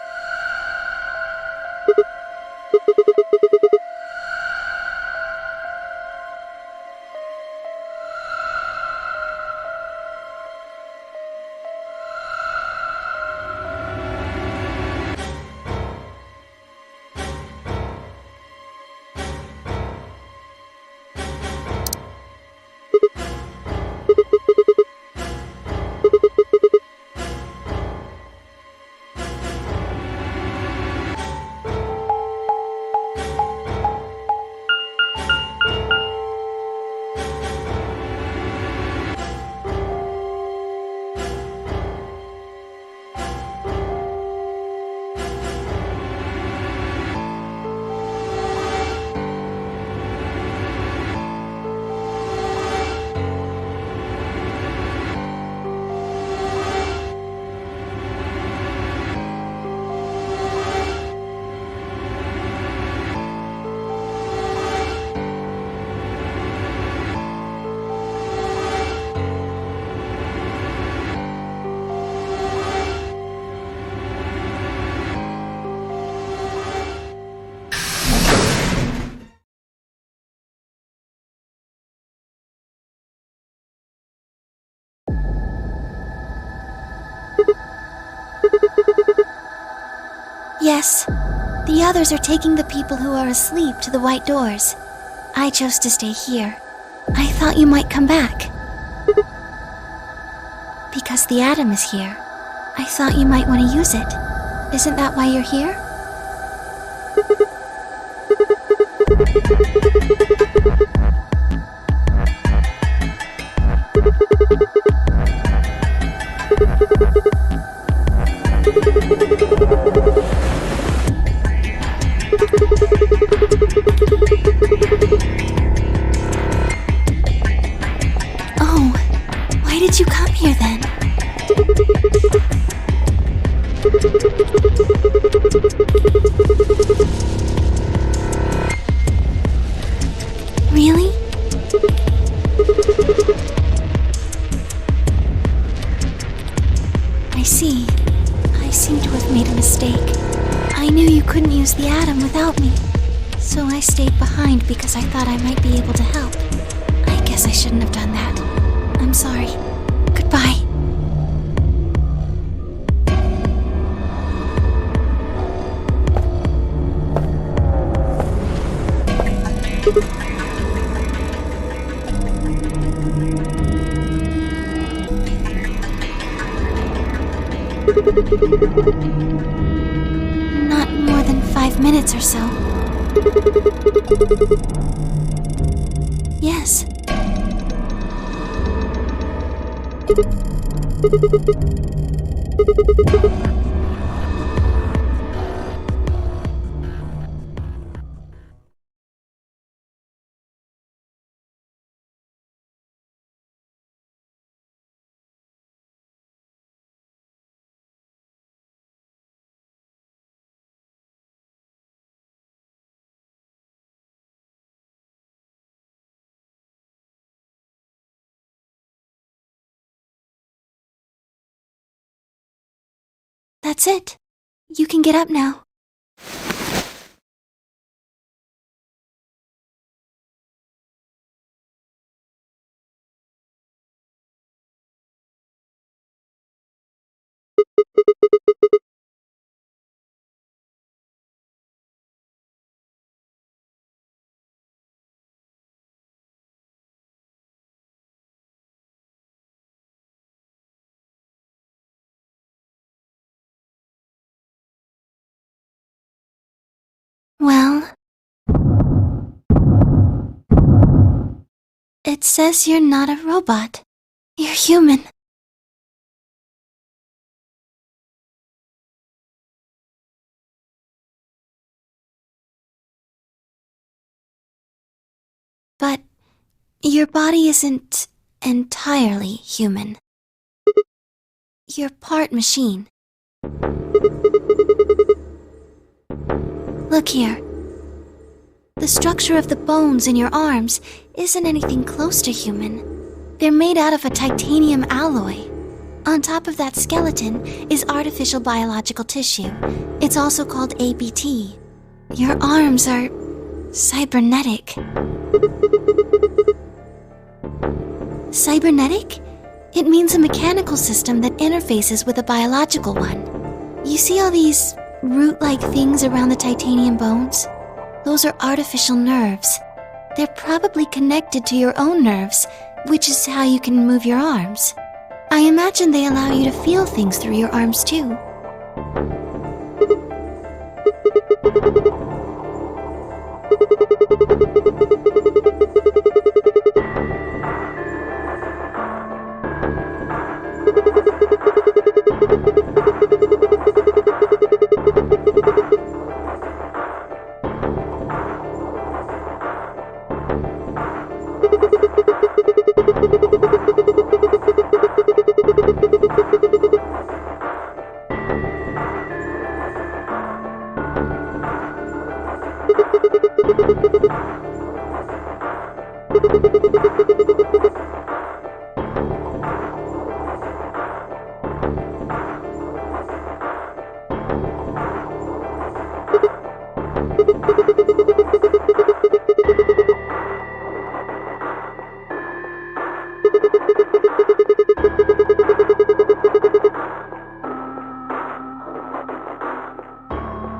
[SPEAKER 5] Yes. The others are taking the people who are asleep to the white doors. I chose to stay here. I thought you might come back. Because the atom is here. I thought you might want to use it. Isn't that why you're here? Oh, why did you come here then? Really? I see. I seem to have made a mistake. I knew you couldn't use the atom without me. So I stayed behind because I thought I might be able to help. I guess I shouldn't have done that. I'm sorry. Goodbye. Not more than 5 minutes or so. Yes. That's it. You can get up now. Well, it says you're not a robot. You're human. But your body isn't entirely human. You're part machine. Look here. The structure of the bones in your arms isn't anything close to human. They're made out of a titanium alloy. On top of that skeleton is artificial biological tissue. It's also called ABT. Your arms are cybernetic. Cybernetic? It means a mechanical system that interfaces with a biological one. You see all these root-like things around the titanium bones? Those are artificial nerves. They're probably connected to your own nerves, which is how you can move your arms. I imagine they allow you to feel things through your arms too.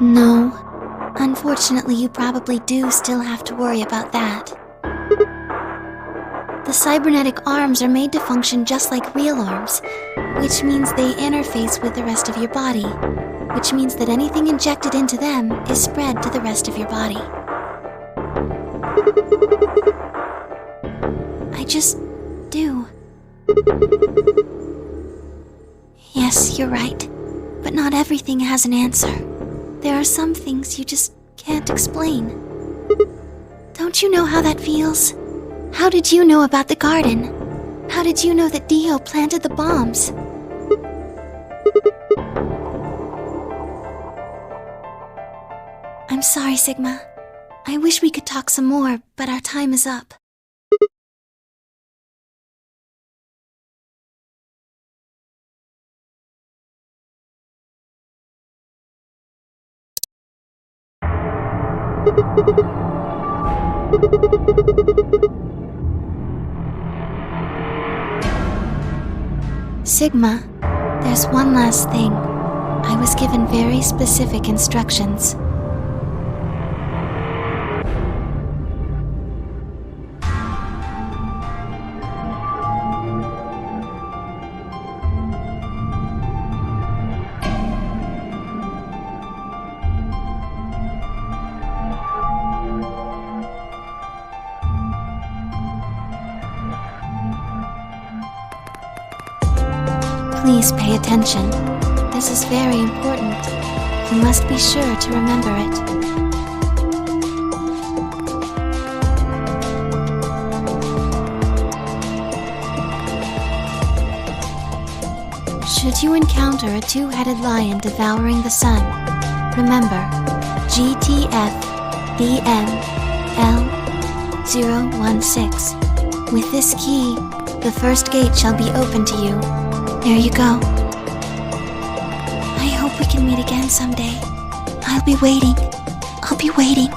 [SPEAKER 5] No. Unfortunately, you probably do still have to worry about that. The cybernetic arms are made to function just like real arms, which means they interface with the rest of your body, which means that anything injected into them is spread to the rest of your body. I just do. Yes, you're right, but not everything has an answer. There are some things you just can't explain. Don't you know how that feels? How did you know about the garden? How did you know that Dio planted the bombs? I'm sorry, Sigma. I wish we could talk some more, but our time is up. Sigma, there's one last thing. I was given very specific instructions. Please pay attention. This is very important. You must be sure to remember it. Should you encounter a two-headed lion devouring the sun, remember GTF BML016. With this key, the first gate shall be open to you. There you go. I hope we can meet again someday. I'll be waiting. I'll be waiting.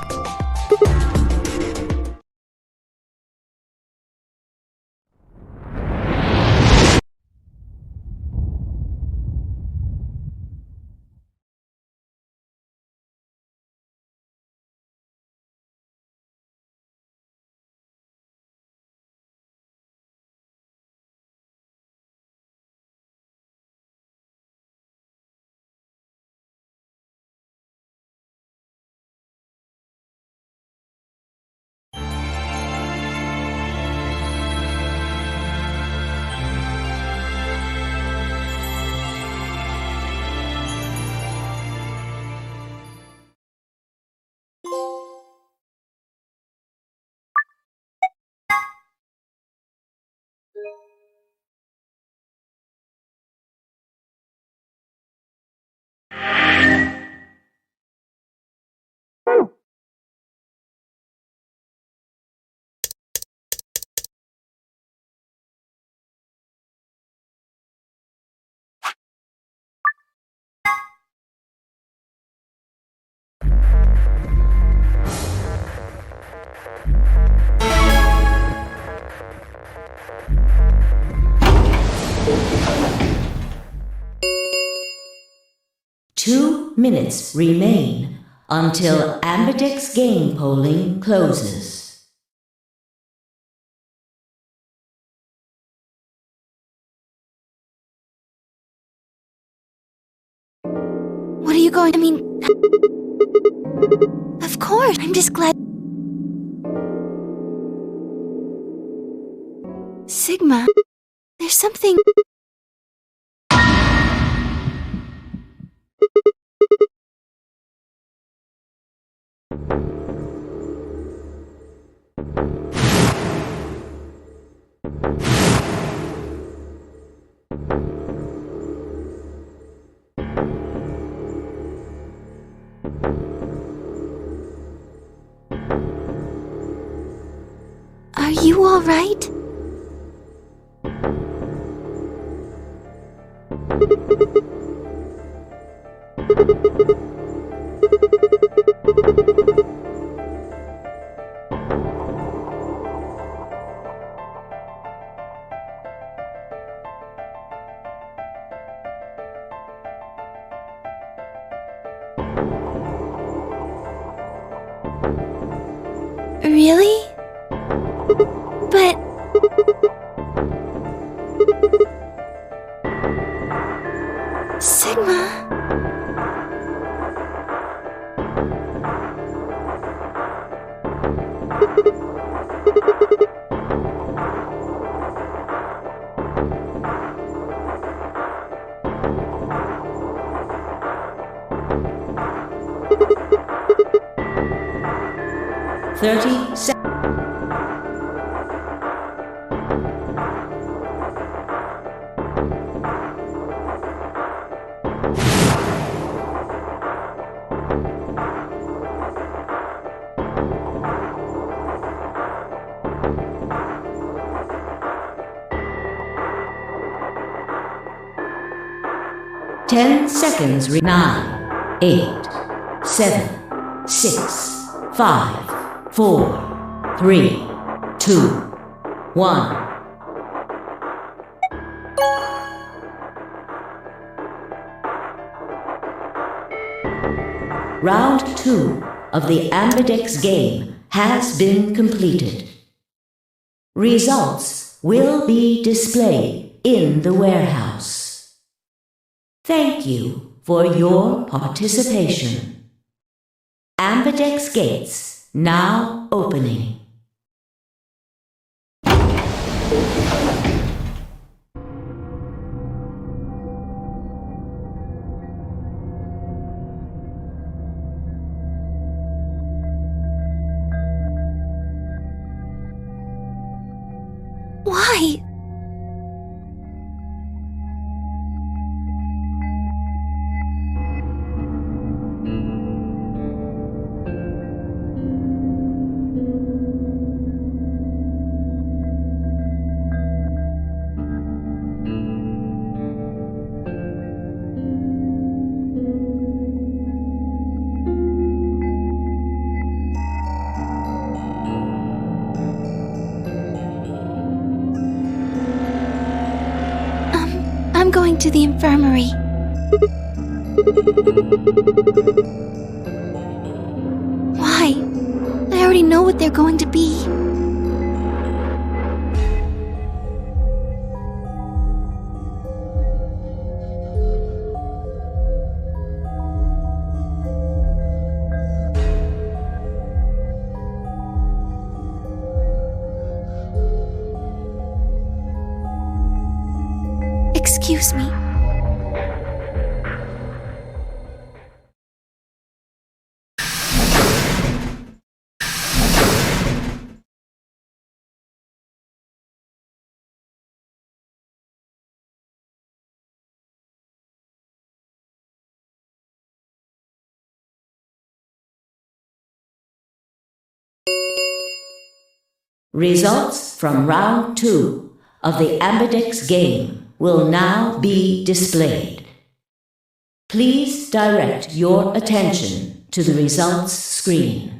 [SPEAKER 7] Two minutes remain until Ambidex game polling closes.
[SPEAKER 5] What are you going... Of course, I'm just glad... Sigma, there's something... Are you all right? Really? But... Sigma...
[SPEAKER 7] Ten seconds. 9, 8, 7, 6, 5, 4, 3, 2, 1. Round 2 of the Ambidex game has been completed. Results will be displayed in the warehouse. Thank you for your participation. Ambidex gates now opening.
[SPEAKER 5] Why? going to the infirmary. Why? I already know what they're going to be. Excuse me.
[SPEAKER 7] Results from round 2 of the Ambidex game will now be displayed. Please direct your attention to the results screen.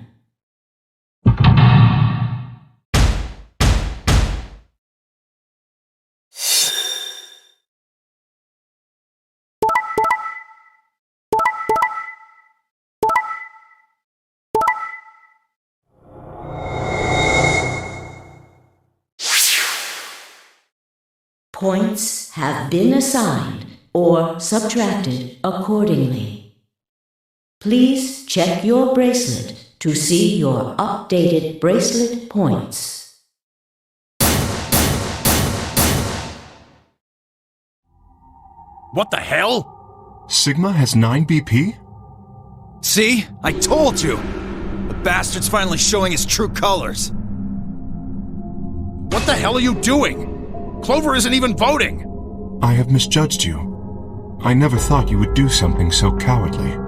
[SPEAKER 7] Points have been assigned or subtracted accordingly. Please check your bracelet to see your updated bracelet points.
[SPEAKER 6] What the hell?
[SPEAKER 4] Sigma has 9 BP?
[SPEAKER 2] See? I told you! The bastard's finally showing his true colors.
[SPEAKER 6] What the hell are you doing? Clover isn't even voting!
[SPEAKER 4] I have misjudged you. I never thought you would do something so cowardly.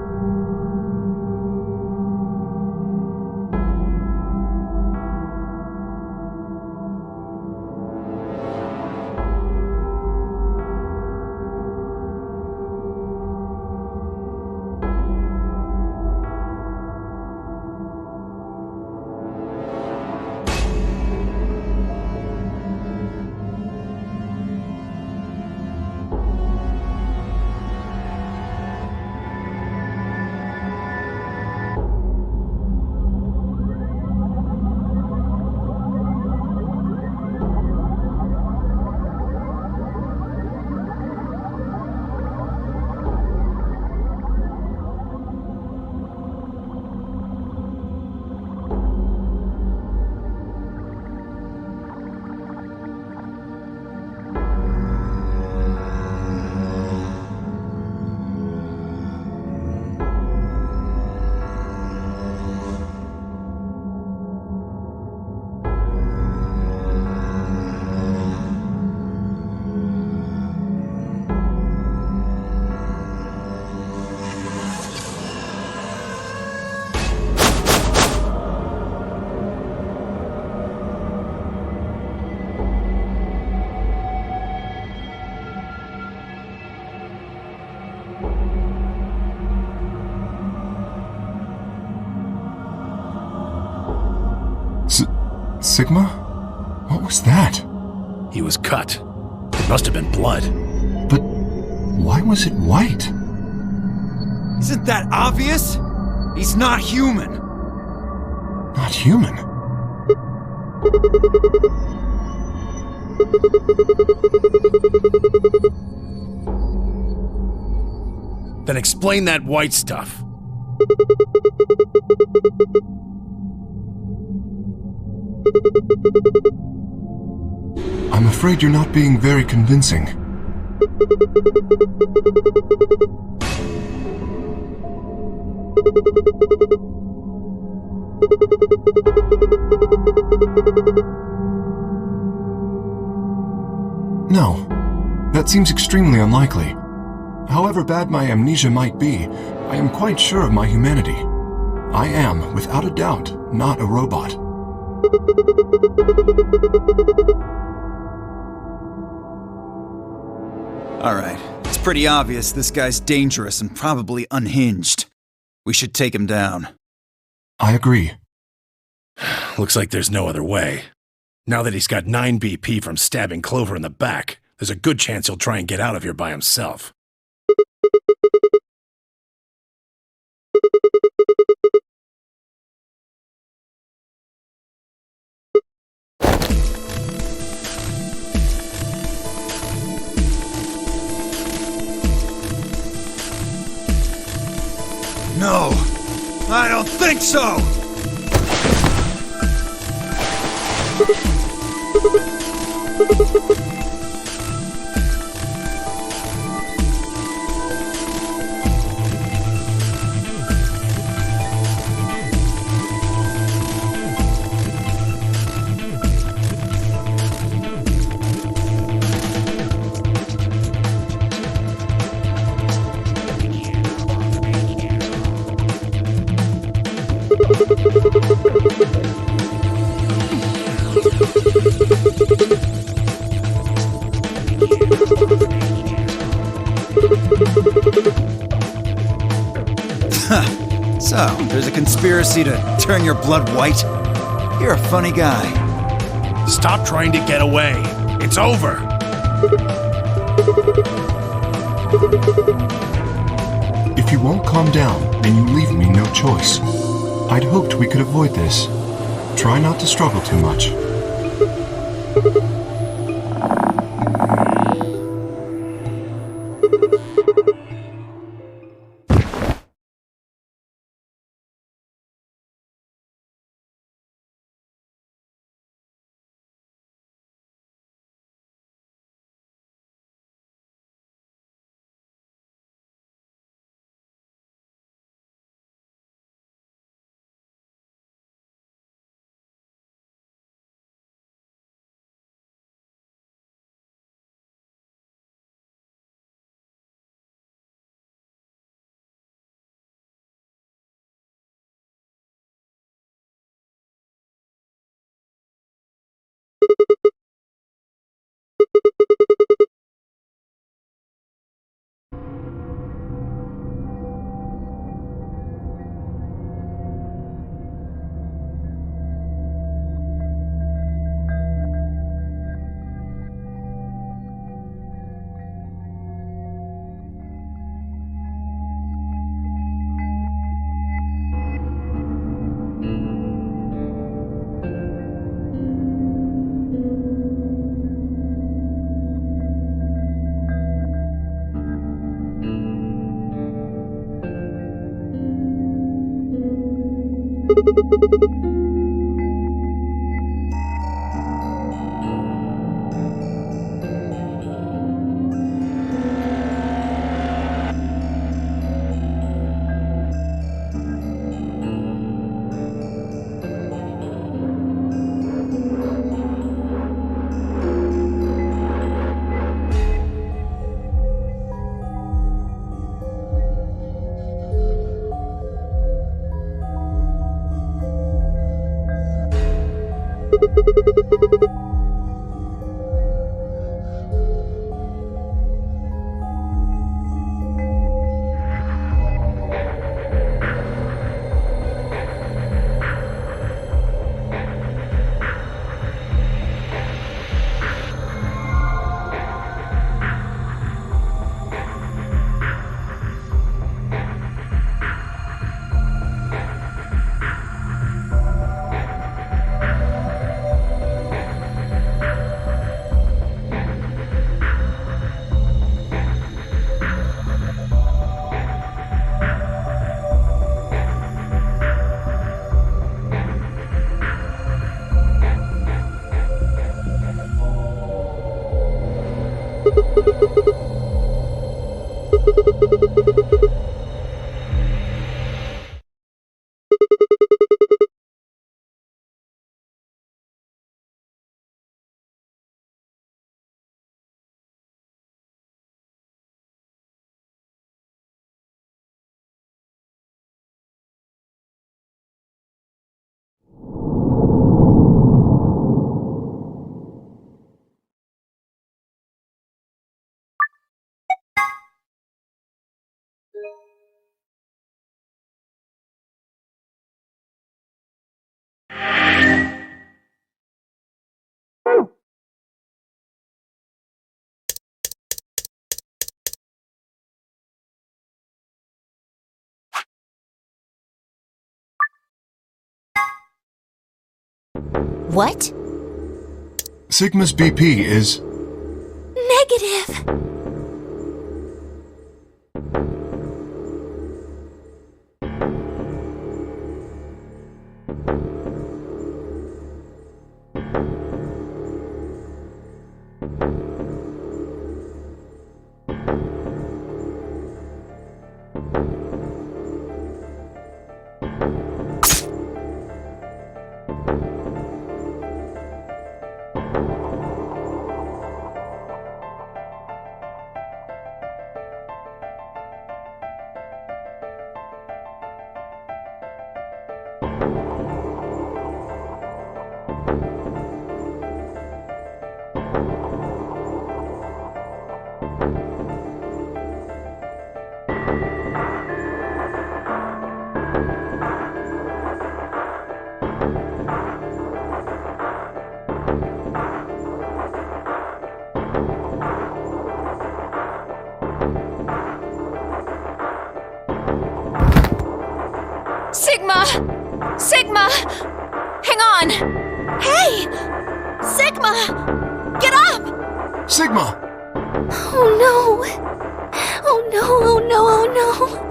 [SPEAKER 4] Sigma? What was that?
[SPEAKER 6] He was cut. It must have been blood.
[SPEAKER 4] But why was it white?
[SPEAKER 2] Isn't that obvious? He's not human.
[SPEAKER 4] Not human?
[SPEAKER 6] Then explain that white stuff.
[SPEAKER 4] I'm afraid you're not being very convincing. No, that seems extremely unlikely. However bad my amnesia might be, I am quite sure of my humanity. I am, without a doubt, not a robot.
[SPEAKER 2] Alright, it's pretty obvious this guy's dangerous and probably unhinged. We should take him down.
[SPEAKER 4] I agree.
[SPEAKER 6] Looks like there's no other way. Now that he's got 9 BP from stabbing Clover in the back, There's a good chance he'll try and get out of here by himself.
[SPEAKER 2] No, I don't think so! So, there's a conspiracy to turn your blood white? You're a funny guy.
[SPEAKER 6] Stop trying to get away. It's over.
[SPEAKER 4] If you won't calm down, then you leave me no choice. I'd hoped we could avoid this. Try not to struggle too much.
[SPEAKER 3] What?
[SPEAKER 4] Sigma's BP is...
[SPEAKER 5] Negative.
[SPEAKER 10] Sigma! Sigma! Hang on! Hey! Sigma! Get up!
[SPEAKER 4] Sigma!
[SPEAKER 5] Oh no! Oh no, oh no, oh no!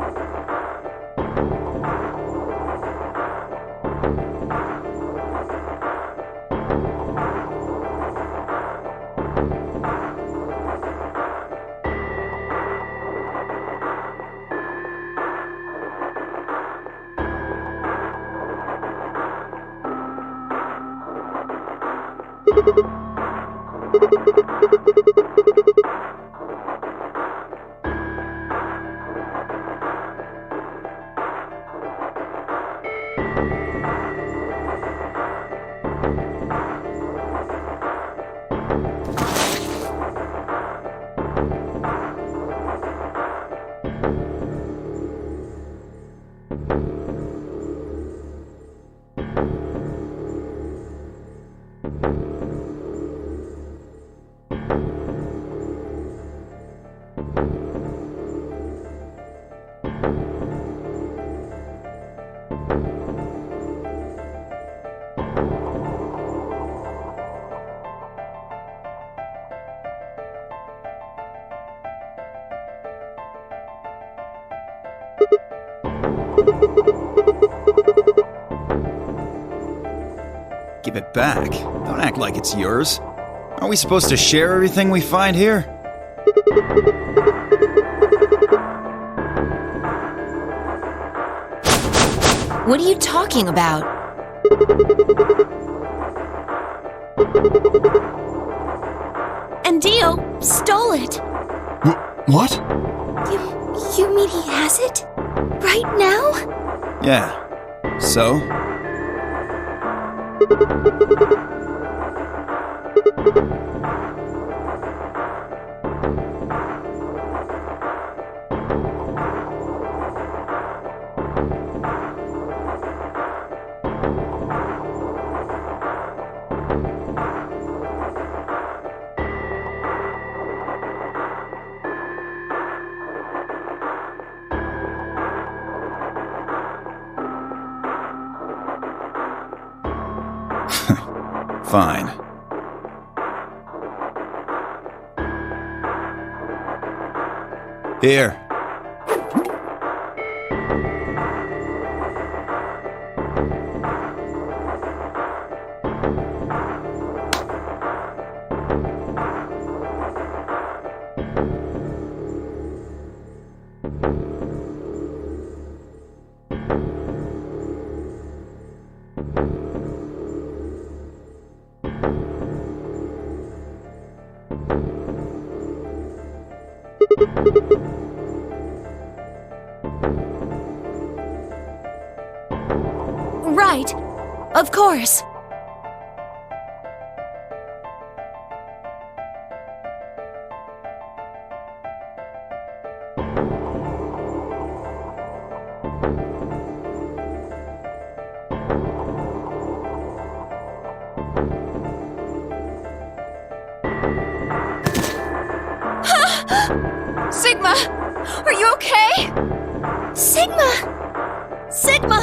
[SPEAKER 2] Give it back. Don't act like it's yours. Aren't we supposed to share everything we find here?
[SPEAKER 3] What are you talking about?
[SPEAKER 10] And Dio stole it.
[SPEAKER 4] What?
[SPEAKER 5] You mean he has it? Right now?
[SPEAKER 2] Yeah. So? Fine. Here.
[SPEAKER 10] Right. Of course. Sigma! Are you okay? Sigma! Sigma!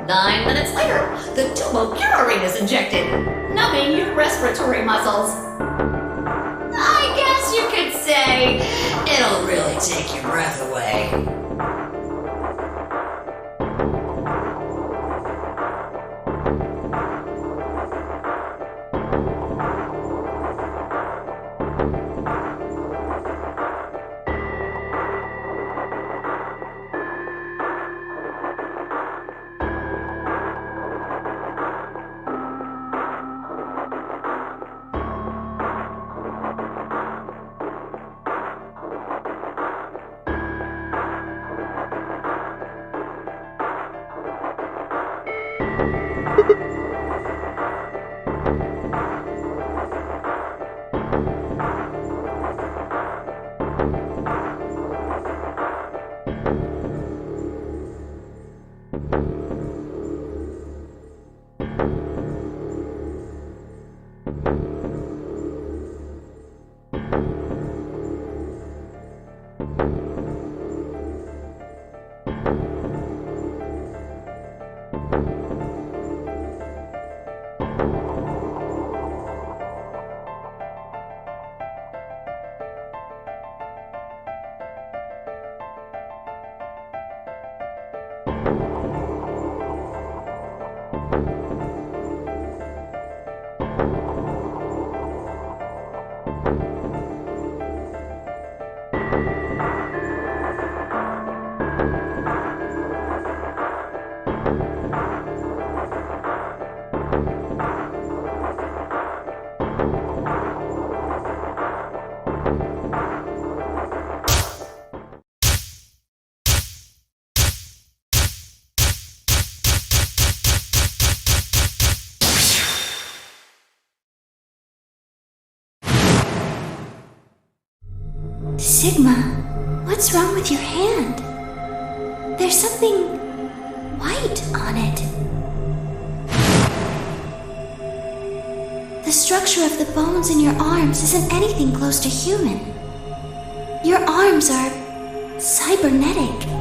[SPEAKER 8] 9 minutes later, the turbocarine is injected, numbing your respiratory muscles. I guess you could say it'll really take your breath away.
[SPEAKER 5] Sigma, what's wrong with your hand? There's something white on it. The structure of the bones in your arms isn't anything close to human. Your arms are cybernetic.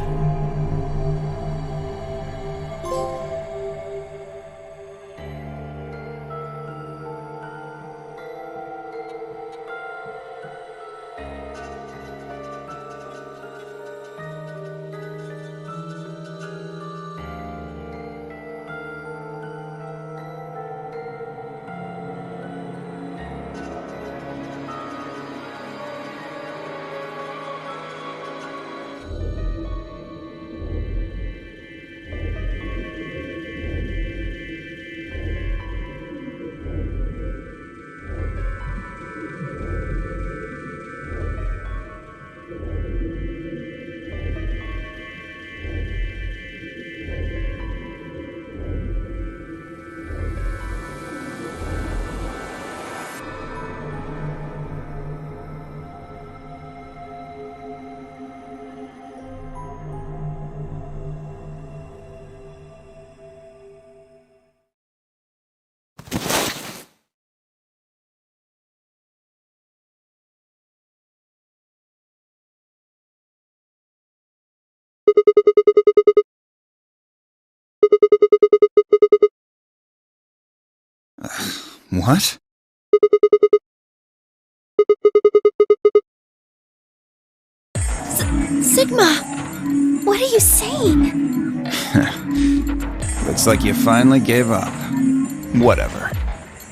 [SPEAKER 2] What?
[SPEAKER 5] Sigma! What are you saying?
[SPEAKER 2] Looks like you finally gave up. Whatever.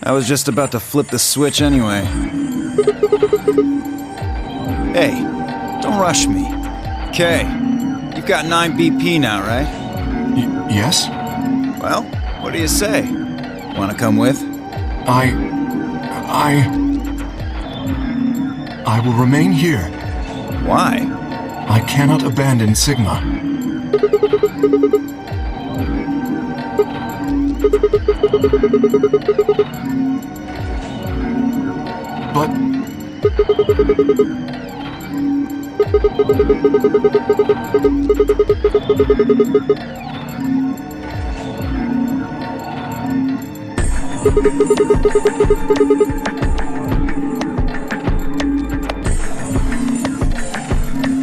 [SPEAKER 2] I was just about to flip the switch anyway. Hey, don't rush me. Kay, you've got 9 BP now, right?
[SPEAKER 4] Yes?
[SPEAKER 2] Well, what do you say? Wanna come with?
[SPEAKER 4] I will remain here.
[SPEAKER 2] Why?
[SPEAKER 4] I cannot abandon Sigma. But...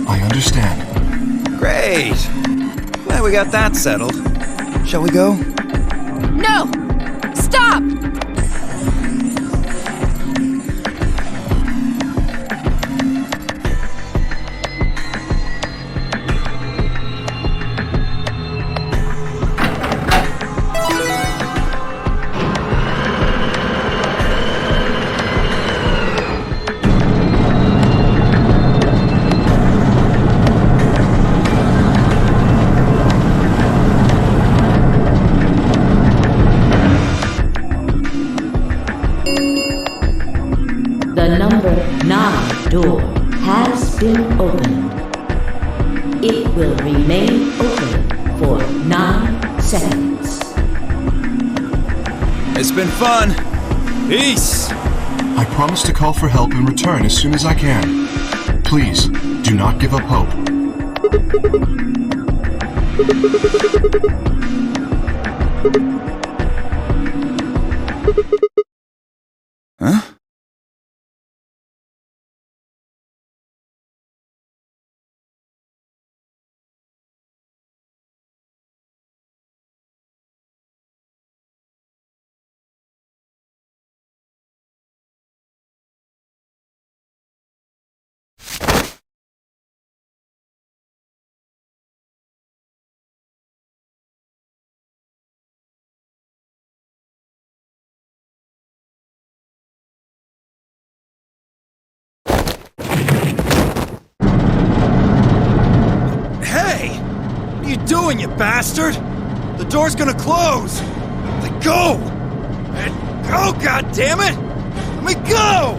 [SPEAKER 4] I understand.
[SPEAKER 2] Great! Glad we got that settled. Shall we go?
[SPEAKER 10] No! Stop!
[SPEAKER 7] The number 9 door has been opened. It will remain open for 9 seconds.
[SPEAKER 2] It's been fun. Peace.
[SPEAKER 4] I promise to call for help and return as soon as I can. Please, do not give up hope.
[SPEAKER 2] Huh? Hey! What are you doing, you bastard? The door's gonna close! Let go! Let go, goddammit! Let me go!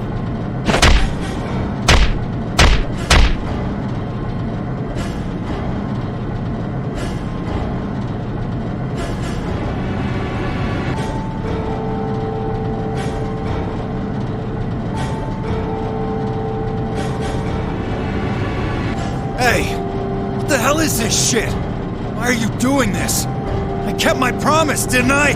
[SPEAKER 2] Hey! What the hell is this shit? Why are you doing this? I kept my promise, didn't I?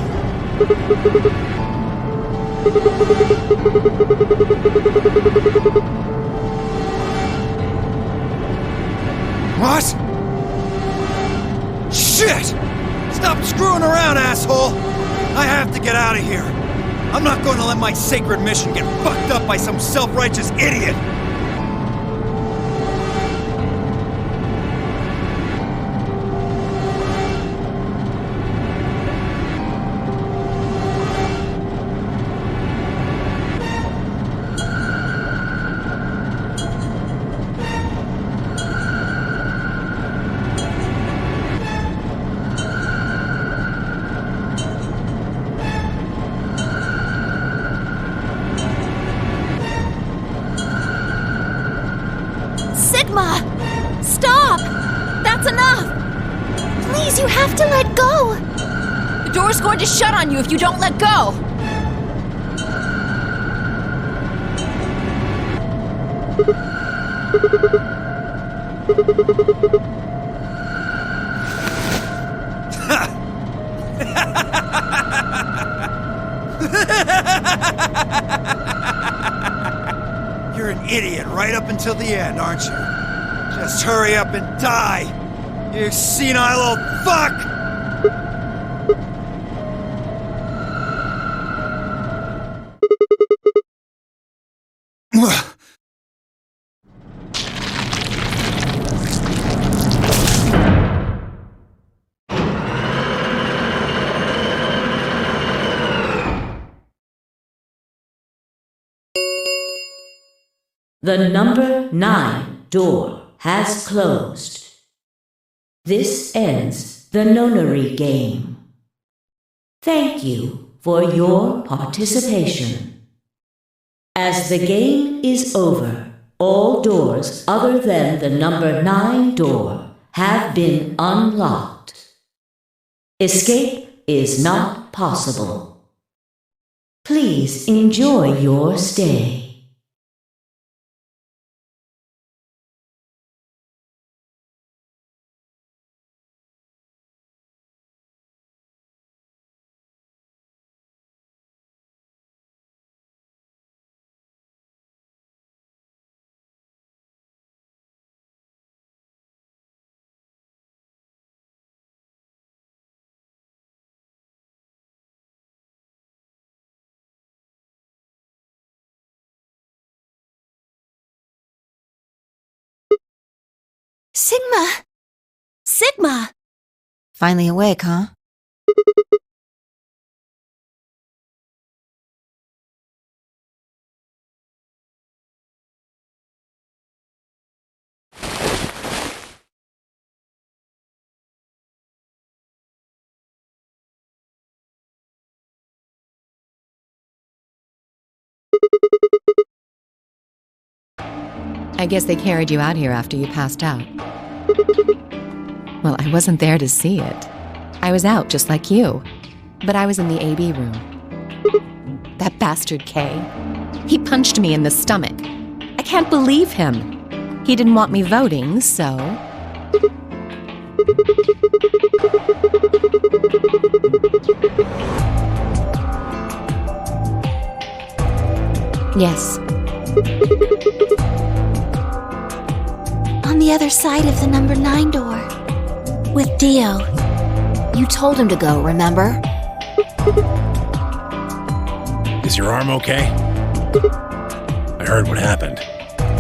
[SPEAKER 2] What? Shit! Stop screwing around, asshole! I have to get out of here. I'm not going to let my sacred mission get fucked up by some self-righteous idiot!
[SPEAKER 10] Sigma! Stop! That's enough!
[SPEAKER 5] Please, you have to let go!
[SPEAKER 10] The door's going to shut on you if you don't let go!
[SPEAKER 6] You're an idiot right up until the end, aren't you? Just hurry up and die! You senile old fuck!
[SPEAKER 7] The number 9 door has closed. This ends the Nonary Game. Thank you for your participation. As the game is over, all doors other than the number 9 door have been unlocked. Escape is not possible. Please enjoy your stay.
[SPEAKER 5] Sigma!
[SPEAKER 10] Sigma!
[SPEAKER 3] Finally awake, huh?
[SPEAKER 9] I guess they carried you out here after you passed out. Well, I wasn't there to see it. I was out just like you. But I was in the AB room. That bastard Kay. He punched me in the stomach. I can't believe him. He didn't want me voting, so... Yes.
[SPEAKER 5] On the other side of the number 9 door. With Dio.
[SPEAKER 3] You told him to go, remember?
[SPEAKER 6] Is your arm okay? I heard what happened.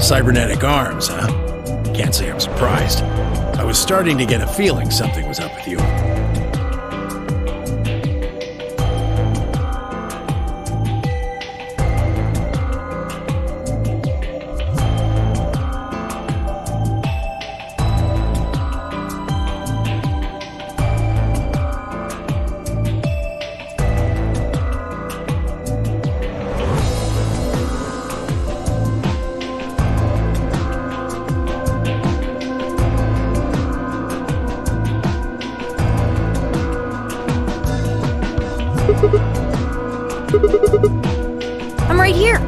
[SPEAKER 6] Cybernetic arms, huh? Can't say I'm surprised. I was starting to get a feeling something was up with you.
[SPEAKER 10] I'm right here.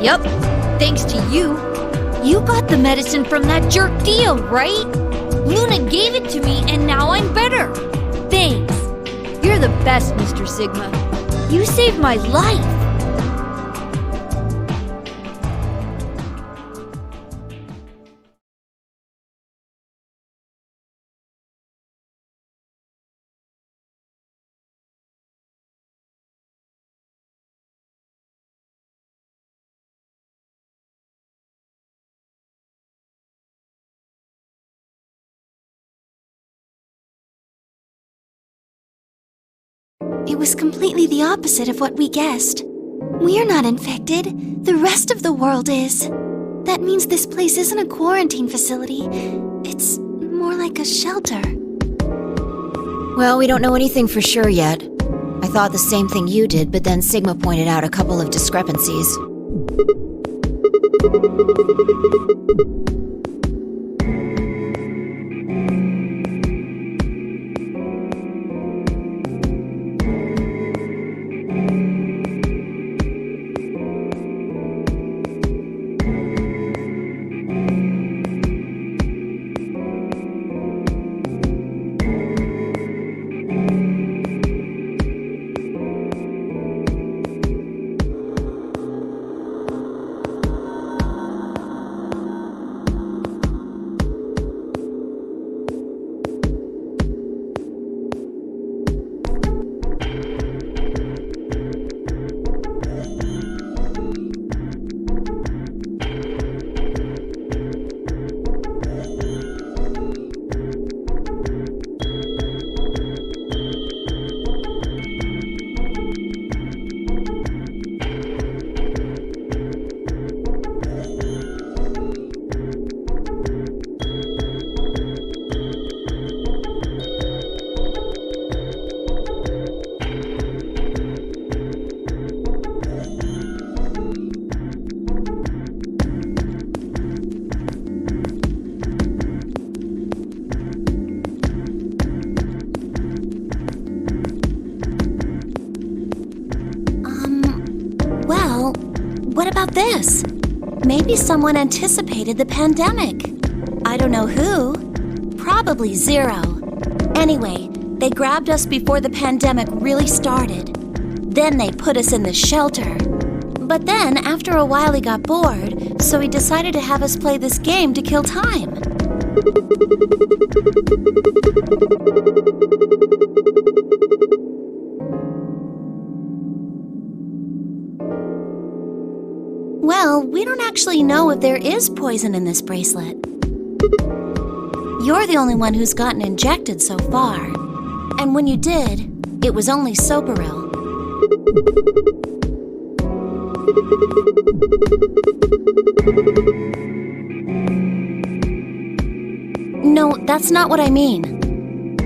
[SPEAKER 11] Yup, thanks to you. You got the medicine from that jerk Dio, right? Luna gave it to me and now I'm better. Thanks. You're the best, Mr. Sigma. You saved my life.
[SPEAKER 5] It was completely the opposite of what we guessed. We're not infected. The rest of the world is. That means this place isn't a quarantine facility. It's more like a shelter.
[SPEAKER 3] Well, we don't know anything for sure yet. I thought the same thing you did, but then Sigma pointed out a couple of discrepancies.
[SPEAKER 10] What about this? Maybe someone anticipated the pandemic. I don't know who. Probably Zero. Anyway, they grabbed us before the pandemic really started. Then they put us in the shelter. But then, after a while, he got bored, so he decided to have us play this game to kill time. Well, we don't actually know if there is poison in this bracelet. You're the only one who's gotten injected so far. And when you did, it was only Soparil. No, that's not what I mean.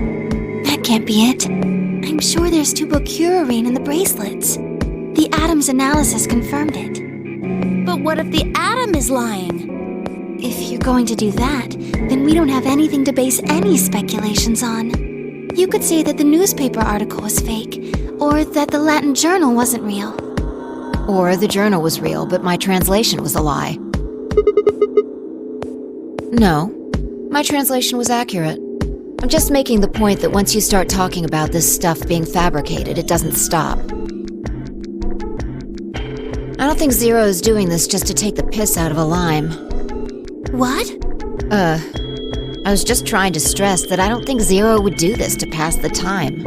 [SPEAKER 5] That can't be it. I'm sure there's tubocurarine in the bracelets. The Atom's analysis confirmed it.
[SPEAKER 10] But what if the Atom is lying?
[SPEAKER 5] If you're going to do that, then we don't have anything to base any speculations on. You could say that the newspaper article was fake, or that the Latin journal wasn't real.
[SPEAKER 3] Or the journal was real, but my translation was a lie. No, my translation was accurate. I'm just making the point that once you start talking about this stuff being fabricated, it doesn't stop. I don't think Zero is doing this just to take the piss out of a lime.
[SPEAKER 10] What?
[SPEAKER 3] I was just trying to stress that I don't think Zero would do this to pass the time.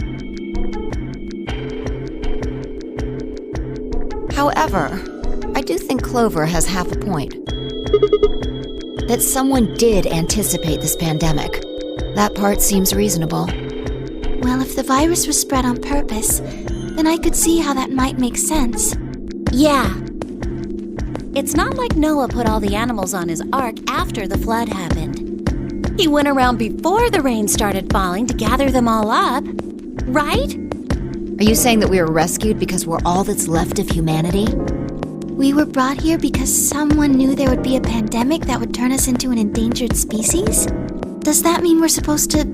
[SPEAKER 3] However, I do think Clover has half a point. That someone did anticipate this pandemic. That part seems reasonable.
[SPEAKER 5] Well, if the virus was spread on purpose, then I could see how that might make sense.
[SPEAKER 10] Yeah. It's not like Noah put all the animals on his ark after the flood happened. He went around before the rain started falling to gather them all up, right?
[SPEAKER 3] Are you saying that we were rescued because we're all that's left of humanity?
[SPEAKER 5] We were brought here because someone knew there would be a pandemic that would turn us into an endangered species? Does that mean we're supposed to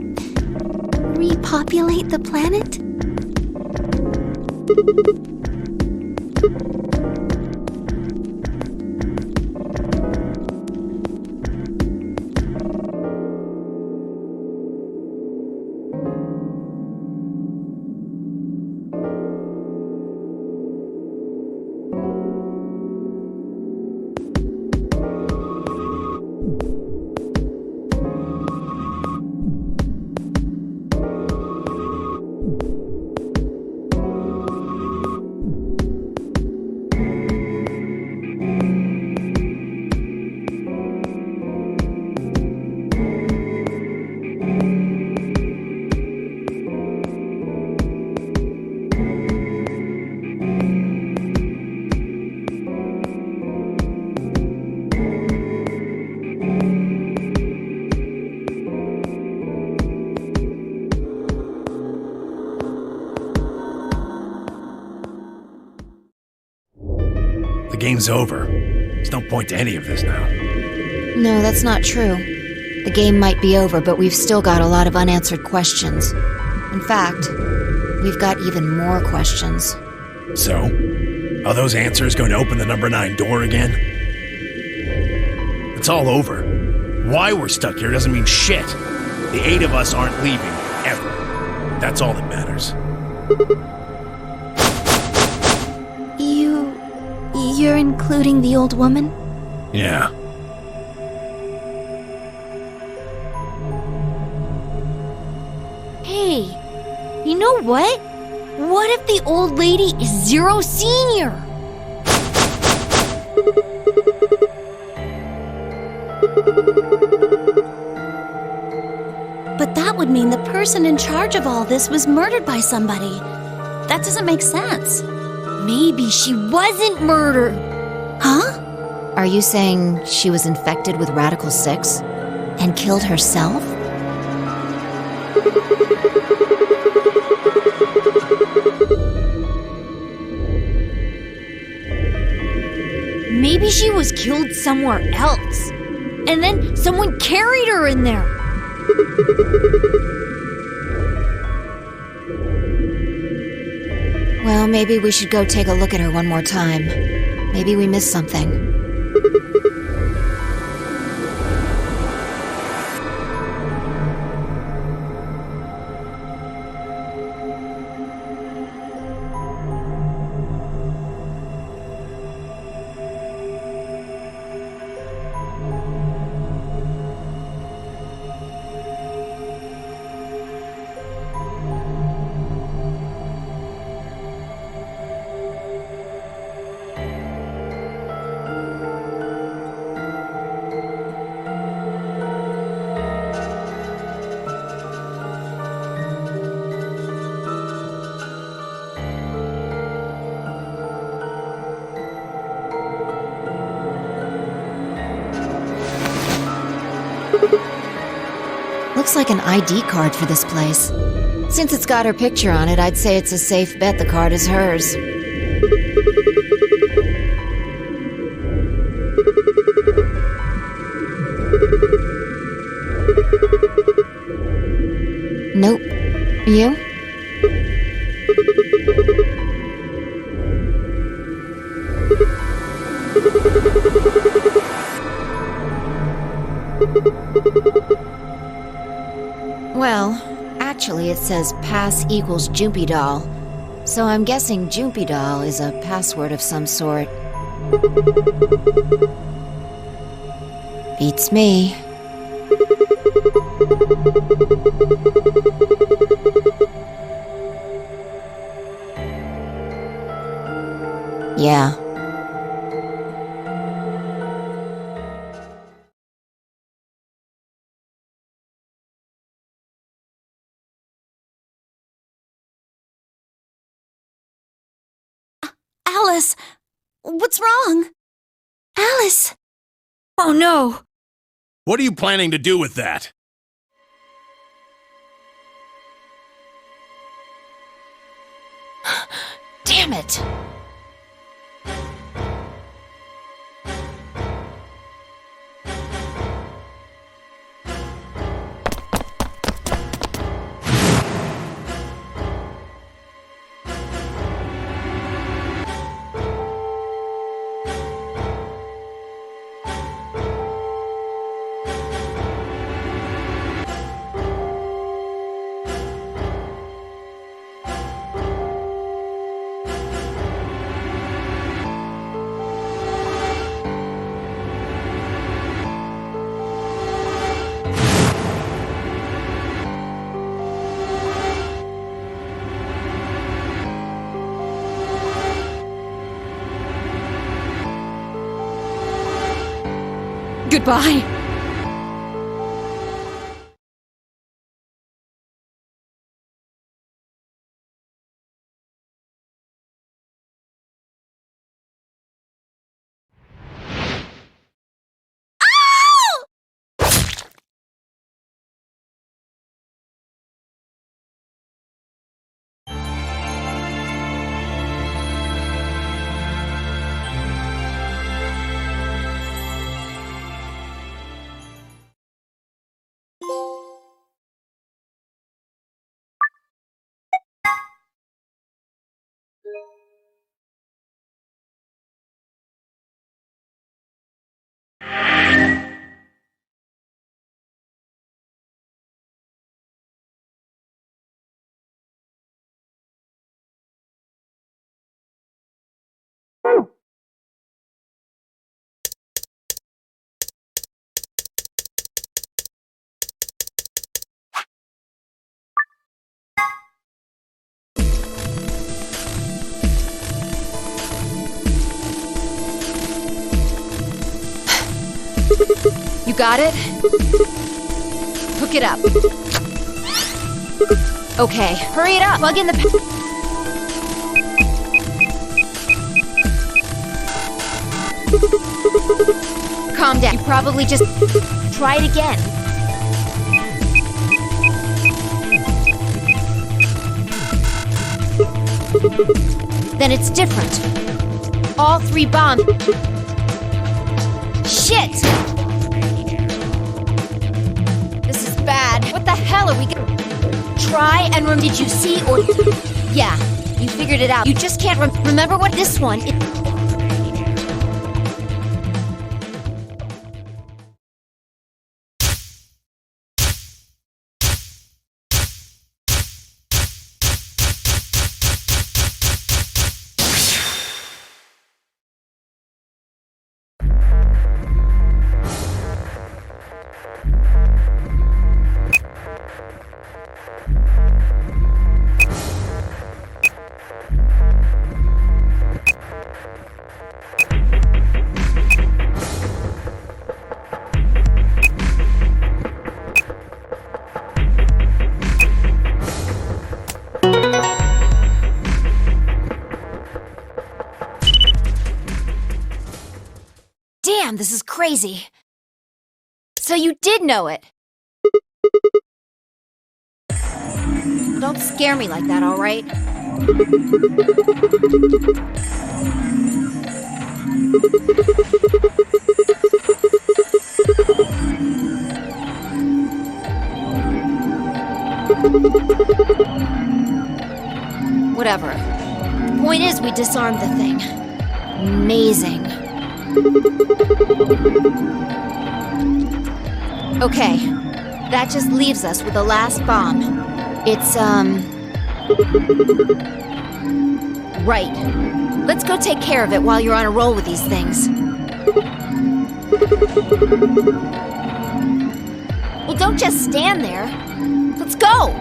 [SPEAKER 5] repopulate the planet?
[SPEAKER 6] The game's over. There's no point to any of this now.
[SPEAKER 3] No, that's not true. The game might be over, but we've still got a lot of unanswered questions. In fact, we've got even more questions.
[SPEAKER 6] So, are those answers going to open the number 9 door again? It's all over. Why we're stuck here doesn't mean shit. The 8 of us aren't leaving, ever. That's all that matters.
[SPEAKER 5] You're including the old woman?
[SPEAKER 6] Yeah.
[SPEAKER 11] Hey, you know what? What if the old lady is Zero Senior?
[SPEAKER 10] But that would mean the person in charge of all this was murdered by somebody. That doesn't make sense.
[SPEAKER 11] Maybe she wasn't murdered.
[SPEAKER 10] Huh?
[SPEAKER 3] Are you saying she was infected with Radical 6 and killed herself?
[SPEAKER 11] Maybe she was killed somewhere else. And then someone carried her in there.
[SPEAKER 3] Well, maybe we should go take a look at her one more time. Maybe we missed something. Looks like an ID card for this place. Since it's got her picture on it, I'd say it's a safe bet the card is hers. Nope. You? Well, actually it says pass equals Jumpy Doll, so I'm guessing Jumpy Doll is a password of some sort. Beats me. Yeah.
[SPEAKER 10] Alice! What's wrong? Alice!
[SPEAKER 11] Oh no!
[SPEAKER 6] What are you planning to do with that?
[SPEAKER 3] Damn it!
[SPEAKER 11] Goodbye! You got it? Hook it up. Okay, hurry it up! Plug in the Calm down. You probably just... Try it again. Then it's different. All 3 bombs... Shit! This is bad. What the hell are we gonna... Try and did you see or... Yeah, you figured it out. You just can't remember what this one... Damn, this is crazy.
[SPEAKER 3] So you did know it! Don't scare me like that, alright? Whatever. The point is, we disarmed the thing. Amazing. Okay, that just leaves us with the last bomb. It's, right. Let's go take care of it while you're on a roll with these things. Well, don't just stand there. Let's go!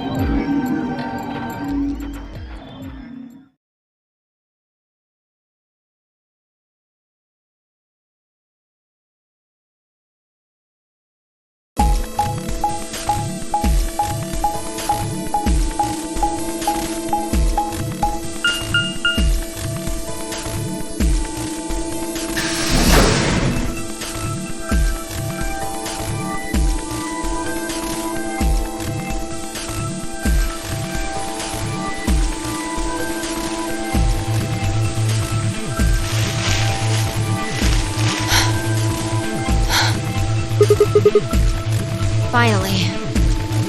[SPEAKER 3] Finally.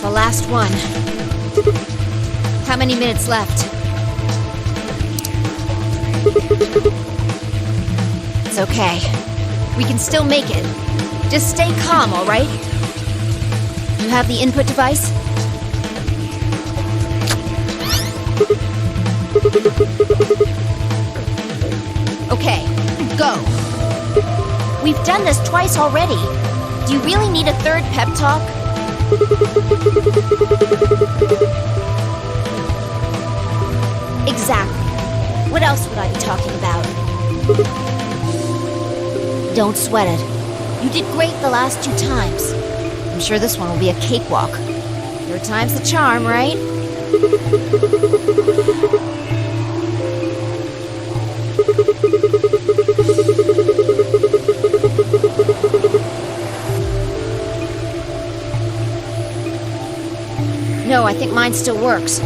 [SPEAKER 3] The last one. How many minutes left? It's okay. We can still make it. Just stay calm, alright? You have the input device? Okay, go. We've done this twice already. Do you really need a third pep talk? Exactly. What else would I be talking about? Don't sweat it. You did great the last 2 times. I'm sure this one will be a cakewalk. 3rd time's the charm, right? No, I think mine still works.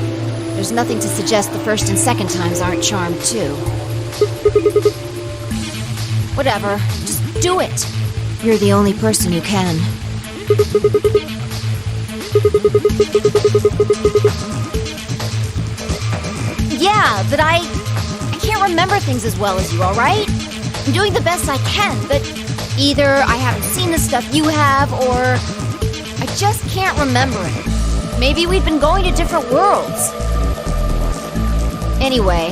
[SPEAKER 3] There's nothing to suggest the 1st and 2nd times aren't charmed, too. Whatever, just do it! You're the only person who can. Yeah, but I can't remember things as well as you, alright? I'm doing the best I can, but either I haven't seen the stuff you have, or I just can't remember it. Maybe we've been going to different worlds. Anyway,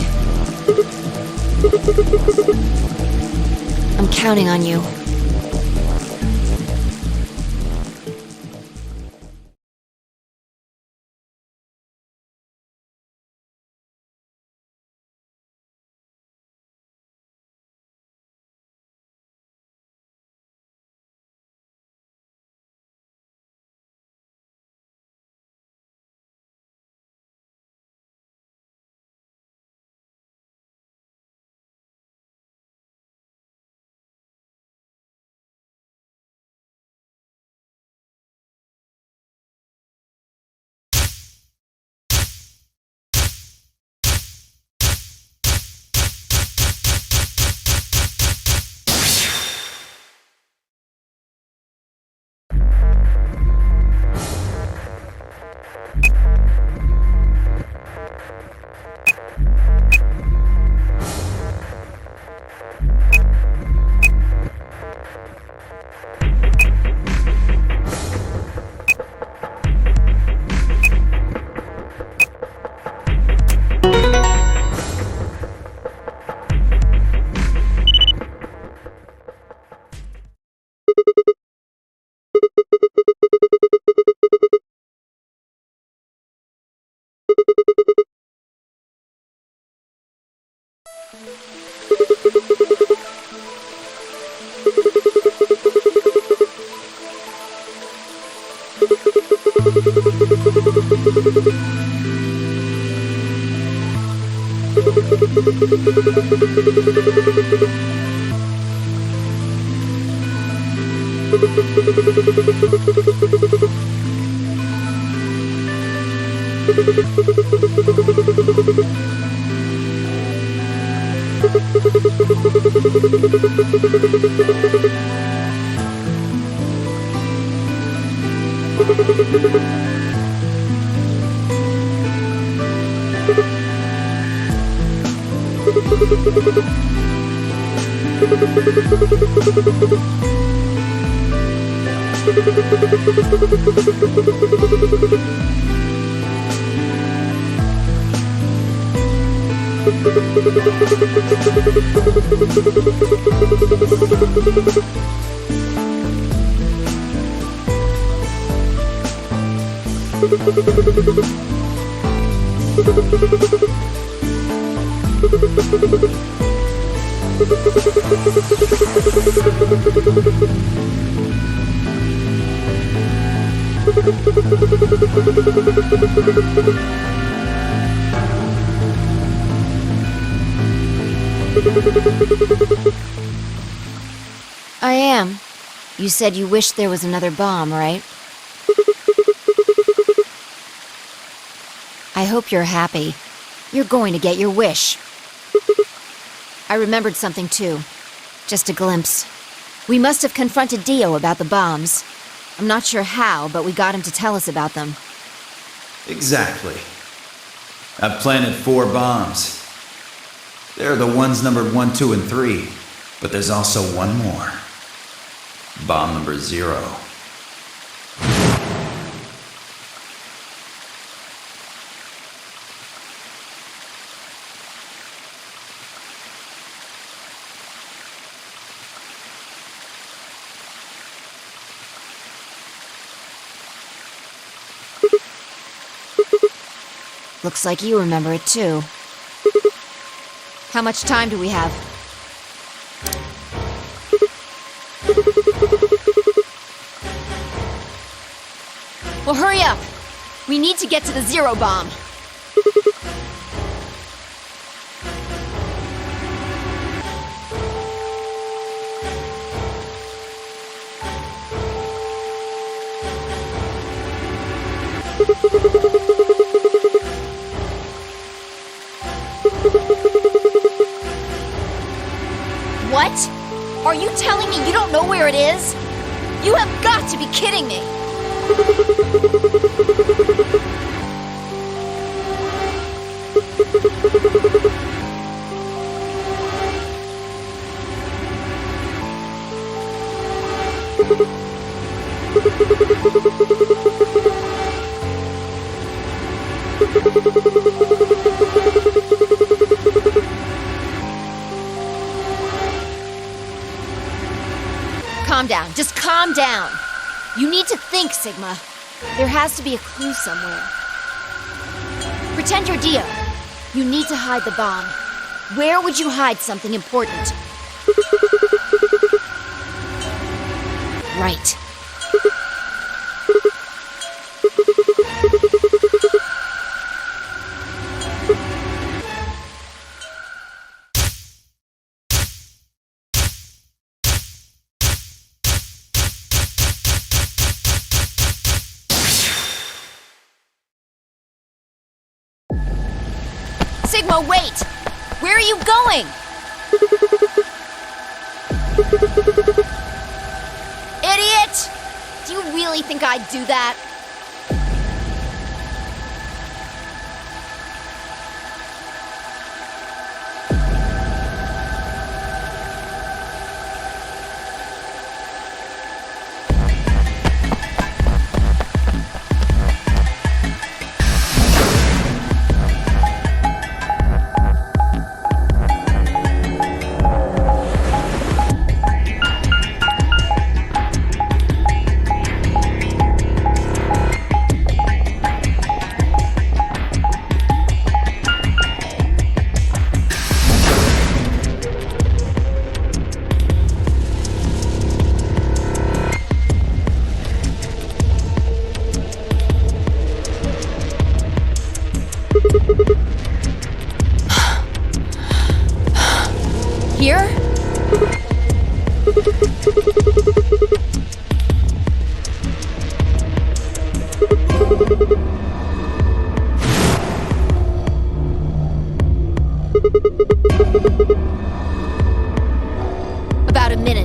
[SPEAKER 3] I'm counting on you. I am. You said you wished there was another bomb, right? I hope you're happy. You're going to get your wish. I remembered something too. Just a glimpse. We must have confronted Dio about the bombs. I'm not sure how, but we got him to tell us about them.
[SPEAKER 2] Exactly. I've planted 4 bombs. They're the ones numbered 1, 2, and 3. But there's also one more. Bomb number 0.
[SPEAKER 3] Looks like you remember it too. How much time do we have? Well, hurry up! We need to get to the Zero Bomb. What? Are you telling me you don't know where it is? You have got to be kidding me! Calm down. Just calm down. You need to think, Sigma. There has to be a clue somewhere. Pretend you're Dio. You need to hide the bomb. Where would you hide something important? Right. Sigma, wait! Where are you going? Idiot! Do you really think I'd do that? Here?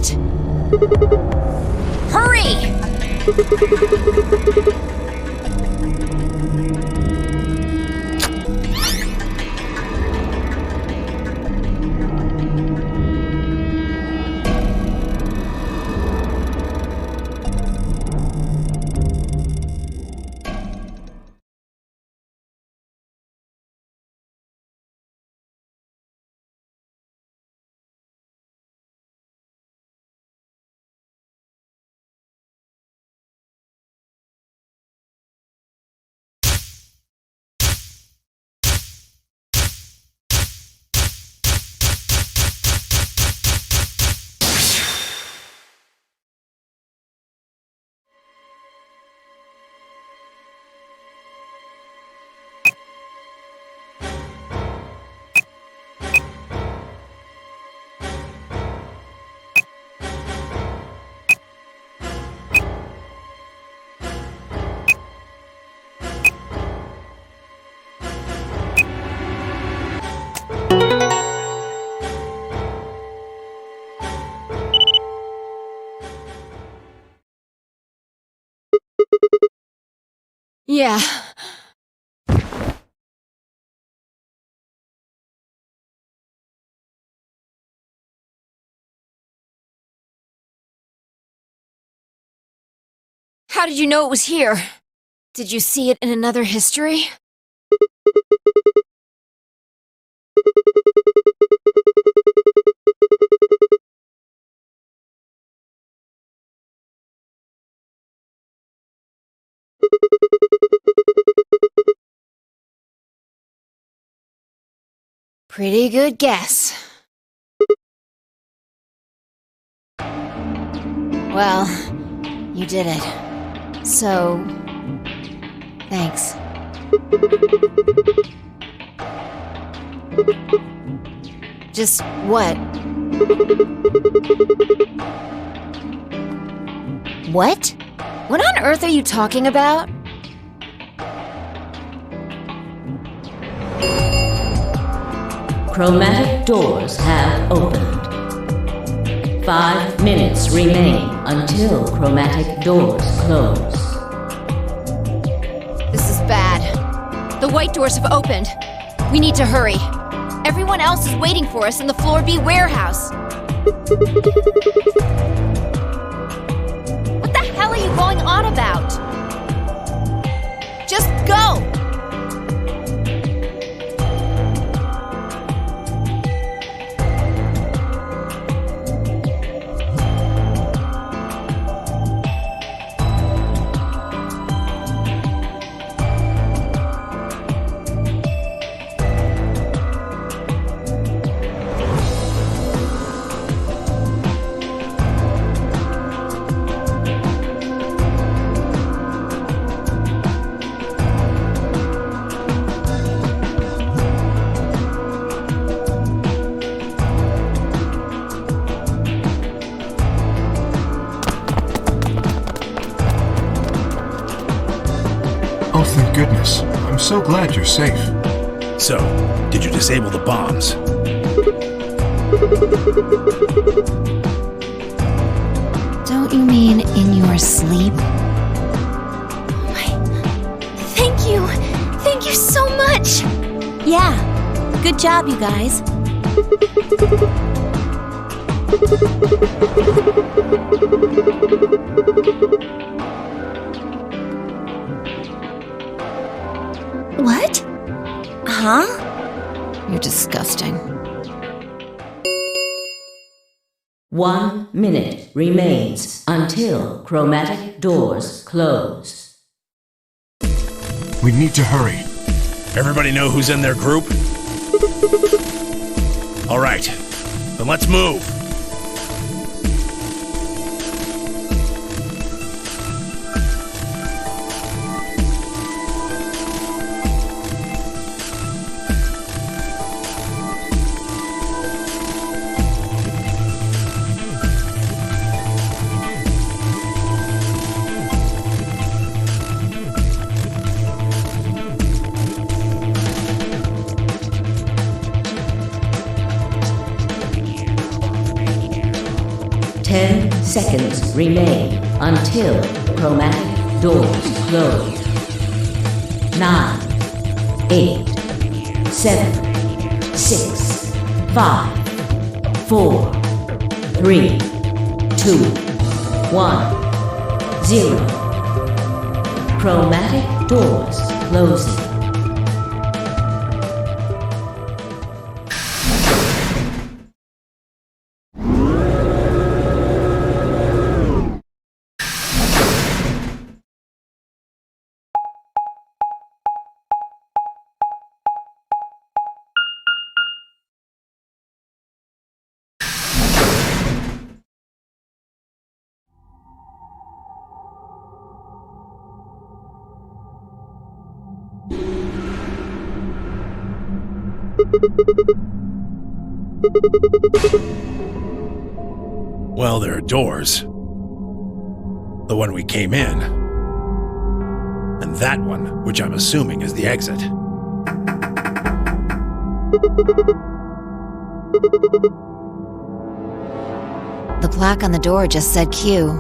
[SPEAKER 3] it! Hurry! Yeah. How did you know it was here? Did you see it in another history? Pretty good guess. Well, you did it. So, thanks. Just what? What? What on earth are you talking about?
[SPEAKER 7] Chromatic doors have opened. 5 minutes remain until chromatic doors close.
[SPEAKER 3] This is bad. The white doors have opened. We need to hurry. Everyone else is waiting for us in the Floor B warehouse. What the hell are you going on about? Just go!
[SPEAKER 4] Oh, thank goodness. I'm so glad you're safe.
[SPEAKER 6] So, did you disable the bombs?
[SPEAKER 3] Don't you mean in your sleep?
[SPEAKER 5] Thank you! Thank you so much!
[SPEAKER 10] Yeah. Good job, you guys.
[SPEAKER 5] What?
[SPEAKER 10] Huh?
[SPEAKER 3] You're disgusting.
[SPEAKER 7] 1 minute remains until chromatic doors close.
[SPEAKER 4] We need to hurry.
[SPEAKER 6] Everybody know who's in their group? All right, then let's move.
[SPEAKER 7] 10 seconds remain until chromatic doors close. 9, 8, 7, 6, 5, 4, 3, 2, 1, 0. Chromatic doors closing.
[SPEAKER 6] Well, there are doors. The one we came in. And that one, which I'm assuming is the exit.
[SPEAKER 3] The plaque on the door just said Q.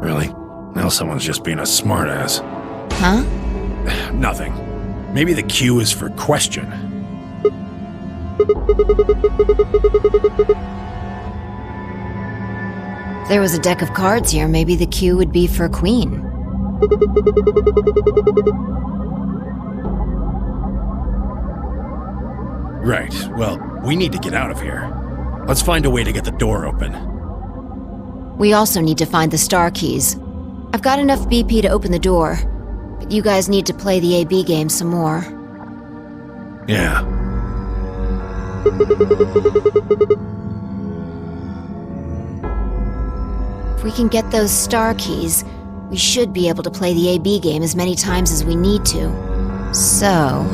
[SPEAKER 6] Really? Now someone's just being a smartass.
[SPEAKER 3] Huh?
[SPEAKER 6] Nothing. Maybe the Q is for question.
[SPEAKER 3] If there was a deck of cards here, maybe the Q would be for Queen.
[SPEAKER 6] Right. Well, we need to get out of here. Let's find a way to get the door open.
[SPEAKER 3] We also need to find the star keys. I've got enough BP to open the door, but you guys need to play the AB game some more.
[SPEAKER 6] Yeah.
[SPEAKER 3] If we can get those star keys, we should be able to play the AB game as many times as we need to. So...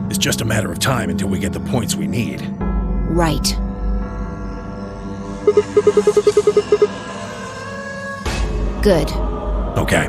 [SPEAKER 6] It's just a matter of time until we get the points we need.
[SPEAKER 3] Right. Good.
[SPEAKER 6] Okay.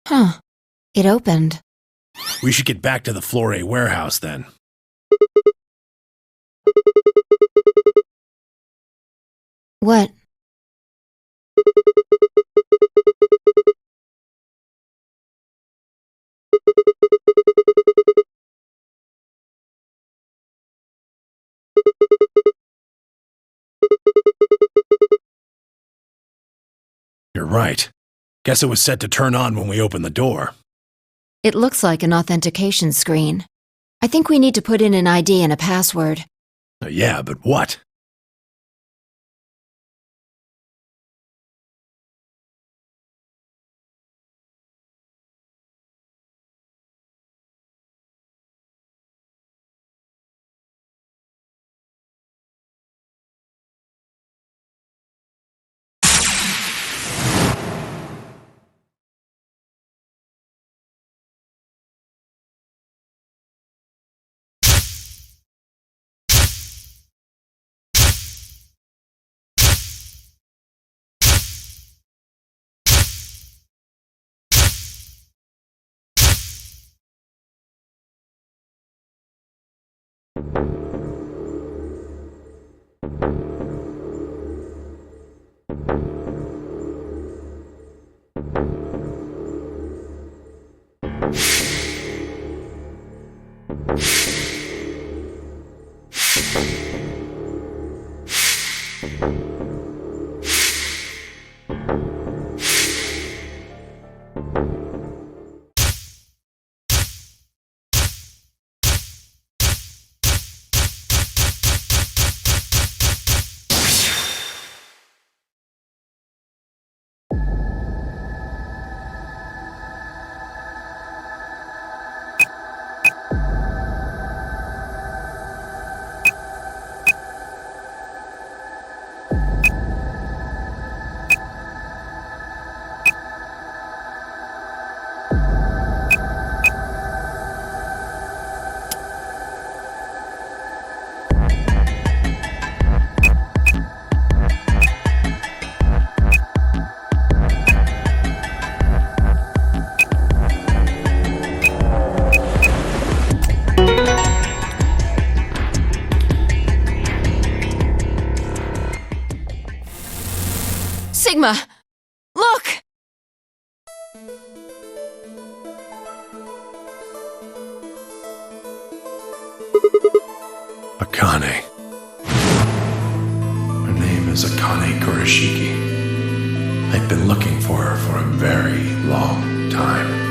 [SPEAKER 3] Huh. It opened.
[SPEAKER 6] We should get back to the Floor A warehouse then.
[SPEAKER 3] What?
[SPEAKER 6] You're right. Guess it was set to turn on when we opened the door.
[SPEAKER 3] It looks like an authentication screen. I think we need to put in an ID and a password.
[SPEAKER 6] Yeah, but what?
[SPEAKER 3] Sigma! Look!
[SPEAKER 6] Akane. Her name is Akane Kurashiki. I'd been looking for her for a very long time.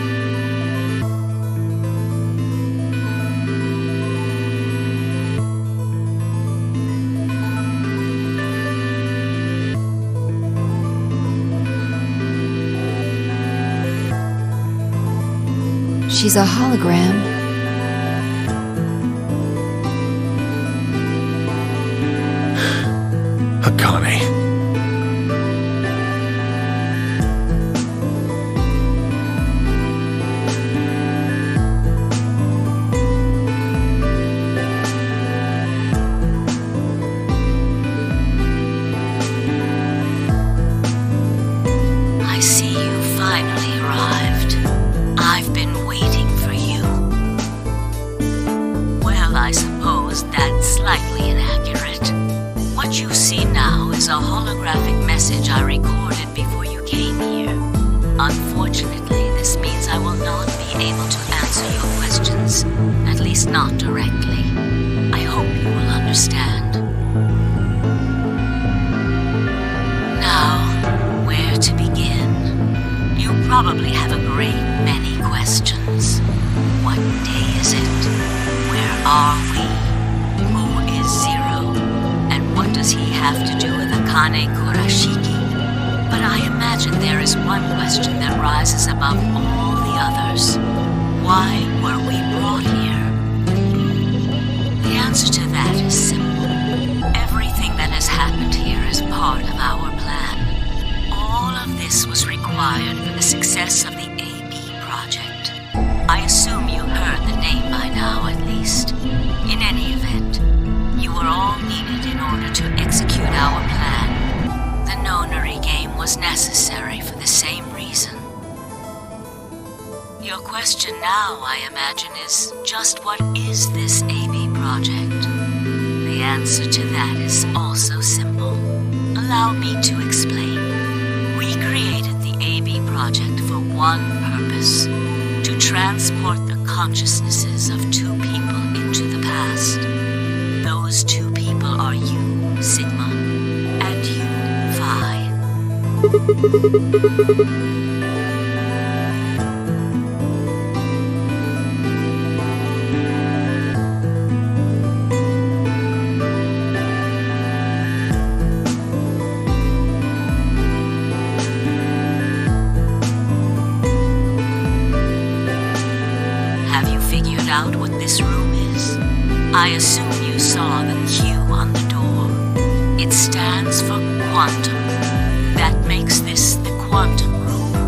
[SPEAKER 3] She's a hologram.
[SPEAKER 6] Akane.
[SPEAKER 7] I see you finally arrived. I've been waiting for you. Well, I suppose that's slightly inaccurate. What you see now is a holographic message I recorded before you came here. Unfortunately, this means I will not be able to answer your questions, at least not directly. I hope you will understand. Now, where to begin? You probably have a great many questions. What day is it? Where are we? Who is Zero? And what does he have to do with Akane Kurashiki? But I imagine there is one question that rises above all the others. Why were we brought here? The answer to that is simple. Everything that has happened here is part of our plan. All of this was required for the success of the AB project. I assume you heard the name by now, at least. In any event, you were all needed in order to execute our plan. The Nonary Game was necessary for the same reason. Your question now, I imagine, is just what is this AB project? The answer to that is also simple. Allow me to explain. We created the AB project for one purpose: to transport the consciousnesses of two people into the past. Those two people are you, Sigma, and you, Phi. Have you figured out what this room is? I assume you saw the Q on the door. It stands for quantum. That makes this the quantum room.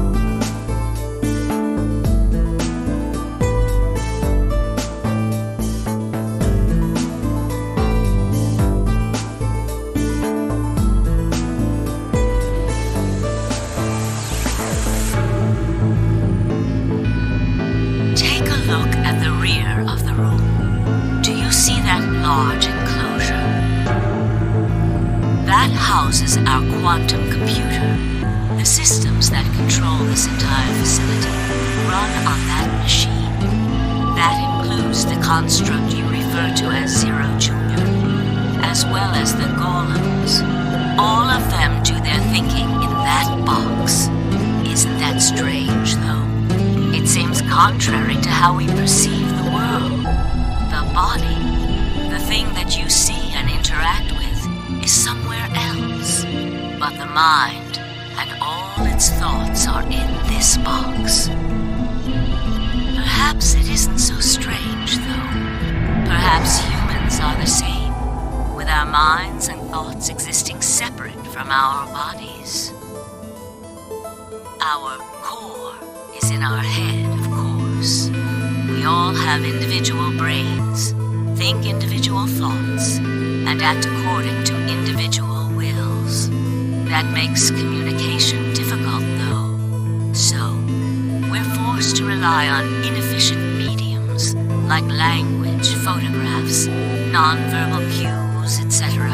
[SPEAKER 7] Take a look at the rear of the room. Do you see that large enclosure? That houses our quantum computer. The systems that control this entire facility run on that machine. That includes the construct you refer to as Zero Jr., as well as the golems. All of them do their thinking in that box. Isn't that strange, though? It seems contrary to how we perceive the world. The body, the thing that you see and interact with, is somewhere else. But the mind and all its thoughts are in this box. Perhaps it isn't so strange, though. Perhaps humans are the same, with our minds and thoughts existing separate from our bodies. Our core is in our head, of course. We all have individual brains, think individual thoughts, and act according to individual wills. That makes communication difficult, though. So, we're forced to rely on inefficient mediums like language, photographs, nonverbal cues, etc.,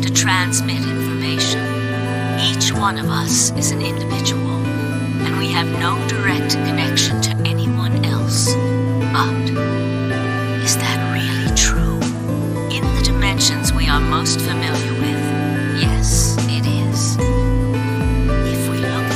[SPEAKER 7] to transmit information. Each one of us is an individual, and we have no direct connection to anyone else. But is that really true? In the dimensions we are most familiar with, yes, it is. If we look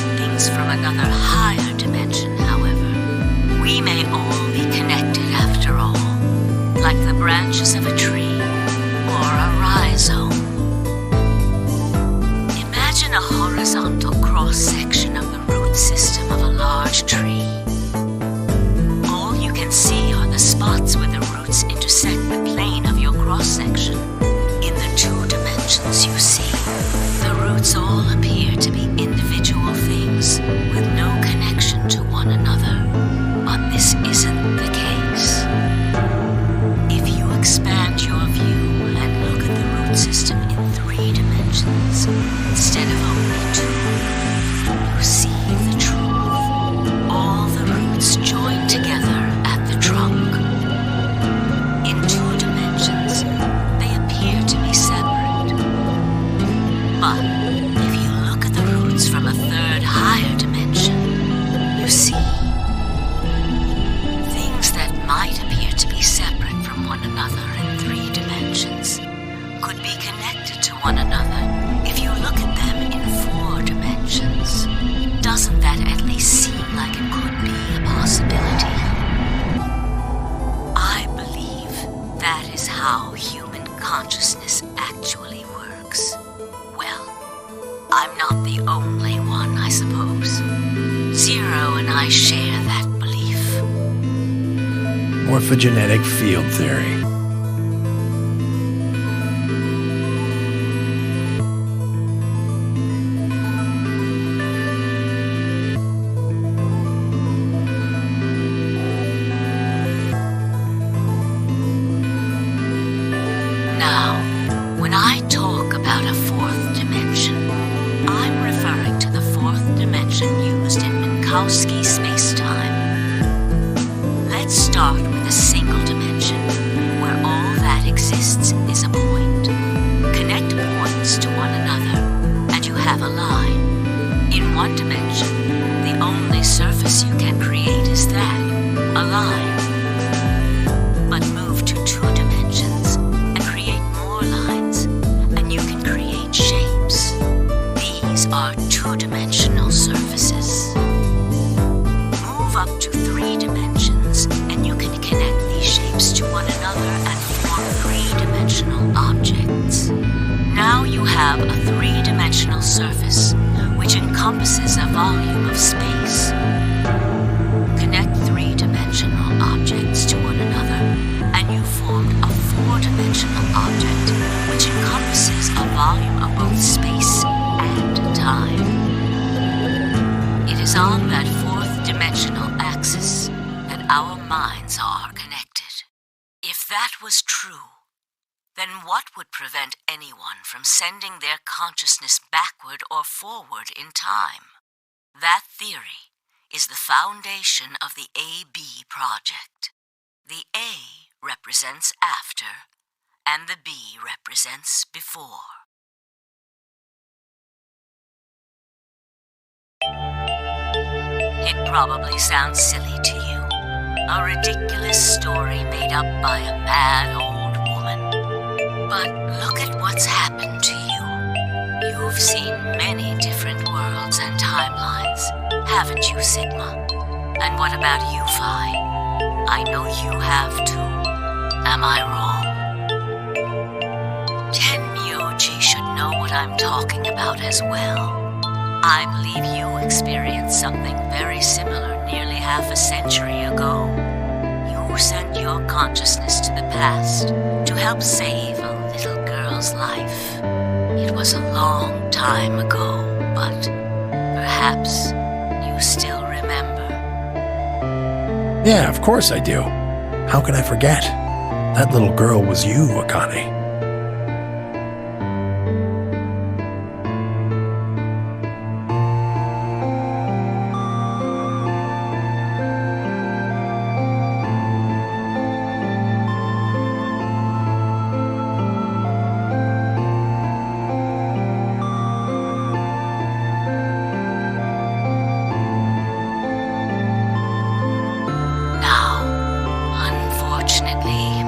[SPEAKER 6] morphogenetic field theory.
[SPEAKER 7] Now, when I talk about a fourth dimension, I'm referring to the fourth dimension used in Minkowski space-time. Let's start with a single dimension, where all that exists is a point. Connect points to one another, and you have a line. In one dimension, the only surface you can create is that, a line. But move to two dimensions, and create more lines, and you can create shapes. These are two-dimensional surfaces. Move up to three dimensions, and you can connect these shapes to one another and form three-dimensional objects. Now you have a three-dimensional surface, which encompasses a volume of space. Connect three-dimensional objects to one another, and you formed a four-dimensional object, which encompasses a volume of both space and time. It is on that fourth dimensional axis that our minds are connected. If that was true, then what would prevent anyone from sending their consciousness backward or forward in time? That theory is the foundation of the AB project. The A represents after, and the B represents before. It probably sounds silly to you. A ridiculous story made up by a mad old woman. But look at what's happened to you. You've seen many different worlds and timelines, haven't you, Sigma? And what about you, Phi? I know you have too. Am I wrong? Tenmyoji should know what I'm talking about as well. I believe you experienced something very similar nearly half a century ago. You sent your consciousness to the past to help save a little girl's life. It was a long time ago, but perhaps you still remember.
[SPEAKER 6] Yeah, of course I do. How could I forget? That little girl was you, Akane.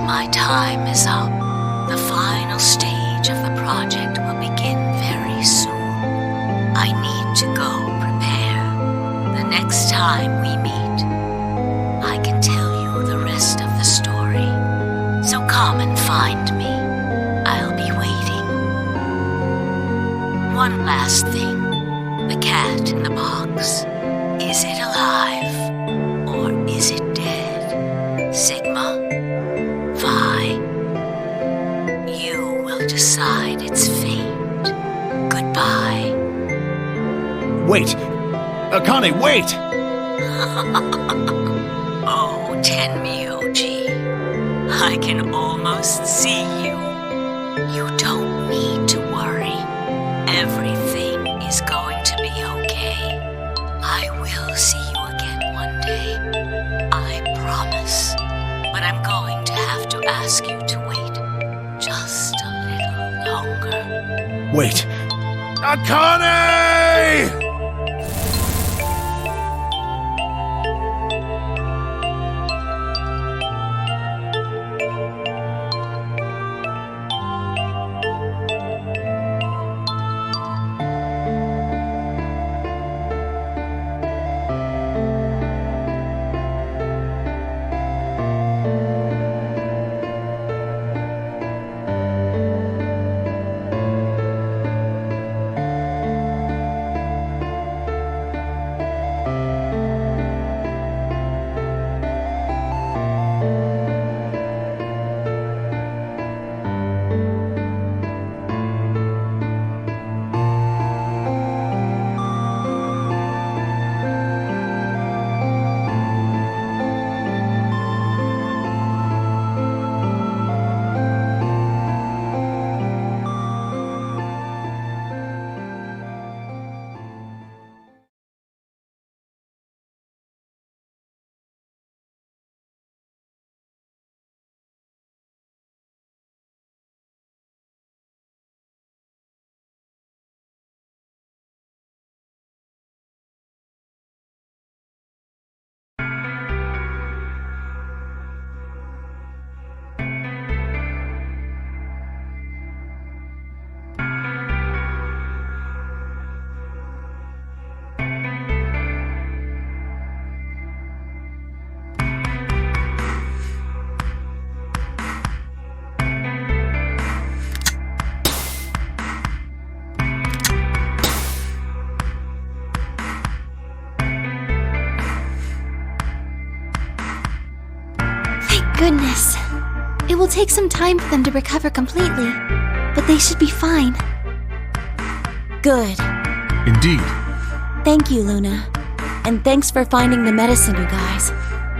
[SPEAKER 7] My time is up. The final stage of the project will begin very soon. I need to go prepare. The next time we meet, I can tell you the rest of the story. So come and find me. I'll be waiting. One last thing. The cat in the box. Is it alive? Or is it dead? Sigma? Phi, you will decide its fate. Goodbye.
[SPEAKER 2] Wait! Akane, wait!
[SPEAKER 7] Oh, Tenmyoji, I can almost see you. You don't need to worry. Everything is going to be okay. I will see you again one day. I promise. But I'm going to have to ask you to wait just a little longer.
[SPEAKER 6] Wait. Akane!
[SPEAKER 5] Goodness. It will take some time for them to recover completely, but they should be fine.
[SPEAKER 10] Good.
[SPEAKER 4] Indeed.
[SPEAKER 10] Thank you, Luna. And thanks for finding the medicine, you guys.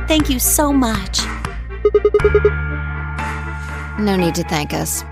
[SPEAKER 10] Thank you so much.
[SPEAKER 3] No need to thank us.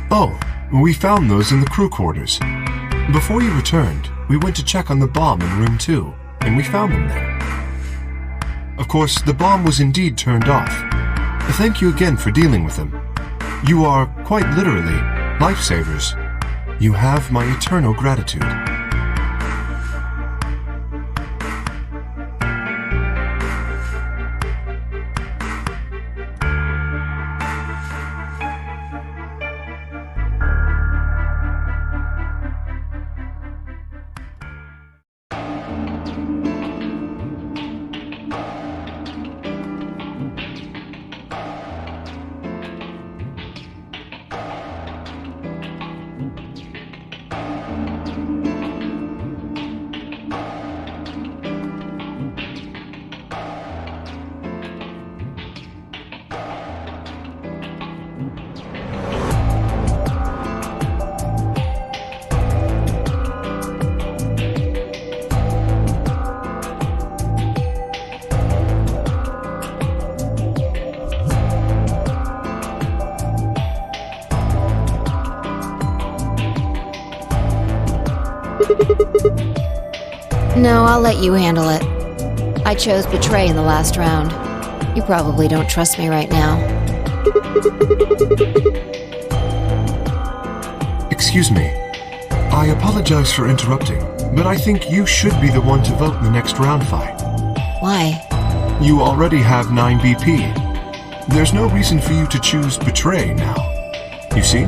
[SPEAKER 4] Oh, we found those in the crew quarters. Before you returned, we went to check on the bomb in room 2, and we found them there. Of course, the bomb was indeed turned off. Thank you again for dealing with them. You are, quite literally, lifesavers. You have my eternal gratitude.
[SPEAKER 3] No, I'll let you handle it. I chose Betray in the last round. You probably don't trust me right now.
[SPEAKER 4] Excuse me. I apologize for interrupting, but I think you should be the one to vote in the next round fight.
[SPEAKER 3] Why?
[SPEAKER 4] You already have 9 BP. There's no reason for you to choose Betray now. You see?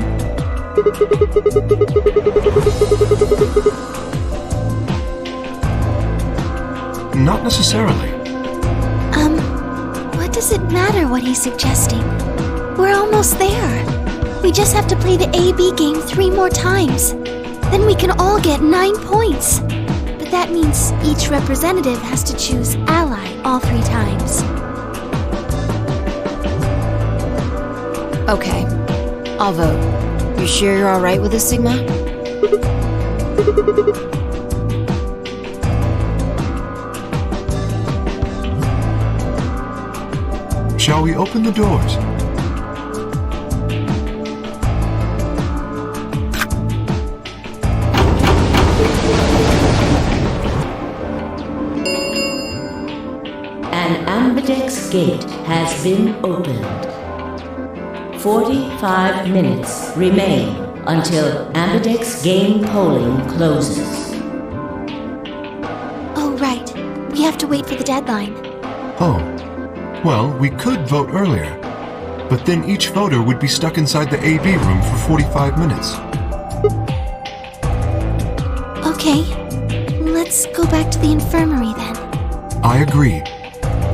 [SPEAKER 4] Not necessarily.
[SPEAKER 5] What does it matter what he's suggesting? We're almost there. We just have to play the AB game 3 more times. Then we can all get 9 points. But that means each representative has to choose ally all 3 times.
[SPEAKER 3] Okay, I'll vote. You sure you're alright with this, Sigma?
[SPEAKER 4] Shall we open the doors?
[SPEAKER 7] An ambidex gate has been opened. 45 minutes remain until ambidex game polling closes.
[SPEAKER 5] Oh, right. We have to wait for the deadline.
[SPEAKER 4] Oh. Well, we could vote earlier, but then each voter would be stuck inside the AB room for 45 minutes.
[SPEAKER 5] Okay, let's go back to the infirmary then.
[SPEAKER 4] I agree.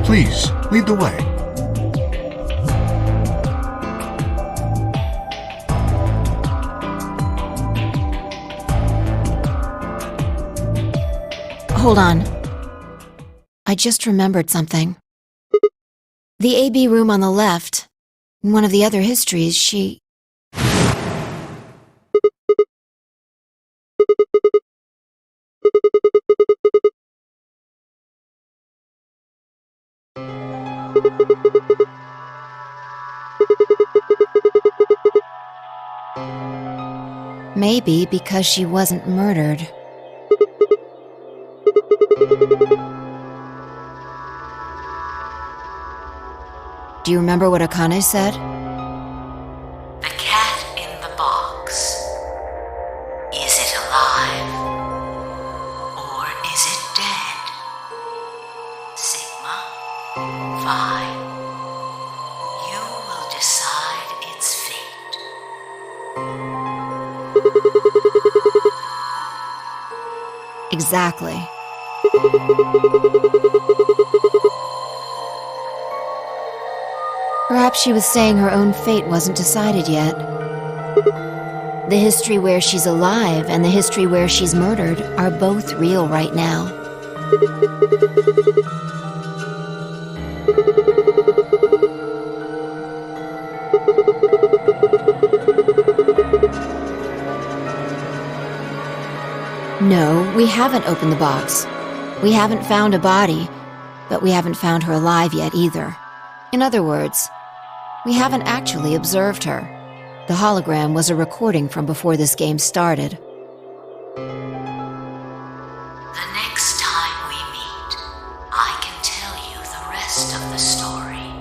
[SPEAKER 4] Please, lead the way.
[SPEAKER 3] Hold on. I just remembered something. The AB room on the left, in one of the other histories, she... Maybe because she wasn't murdered. Do you remember what Akane said?
[SPEAKER 7] The cat in the box. Is it alive? Or is it dead? Sigma, Phi. You will decide its fate.
[SPEAKER 3] Exactly. Perhaps she was saying her own fate wasn't decided yet. The history where she's alive and the history where she's murdered are both real right now. No, we haven't opened the box. We haven't found a body, but we haven't found her alive yet either. In other words, we haven't actually observed her. The hologram was a recording from before this game started.
[SPEAKER 7] The next time we meet, I can tell you the rest of the story.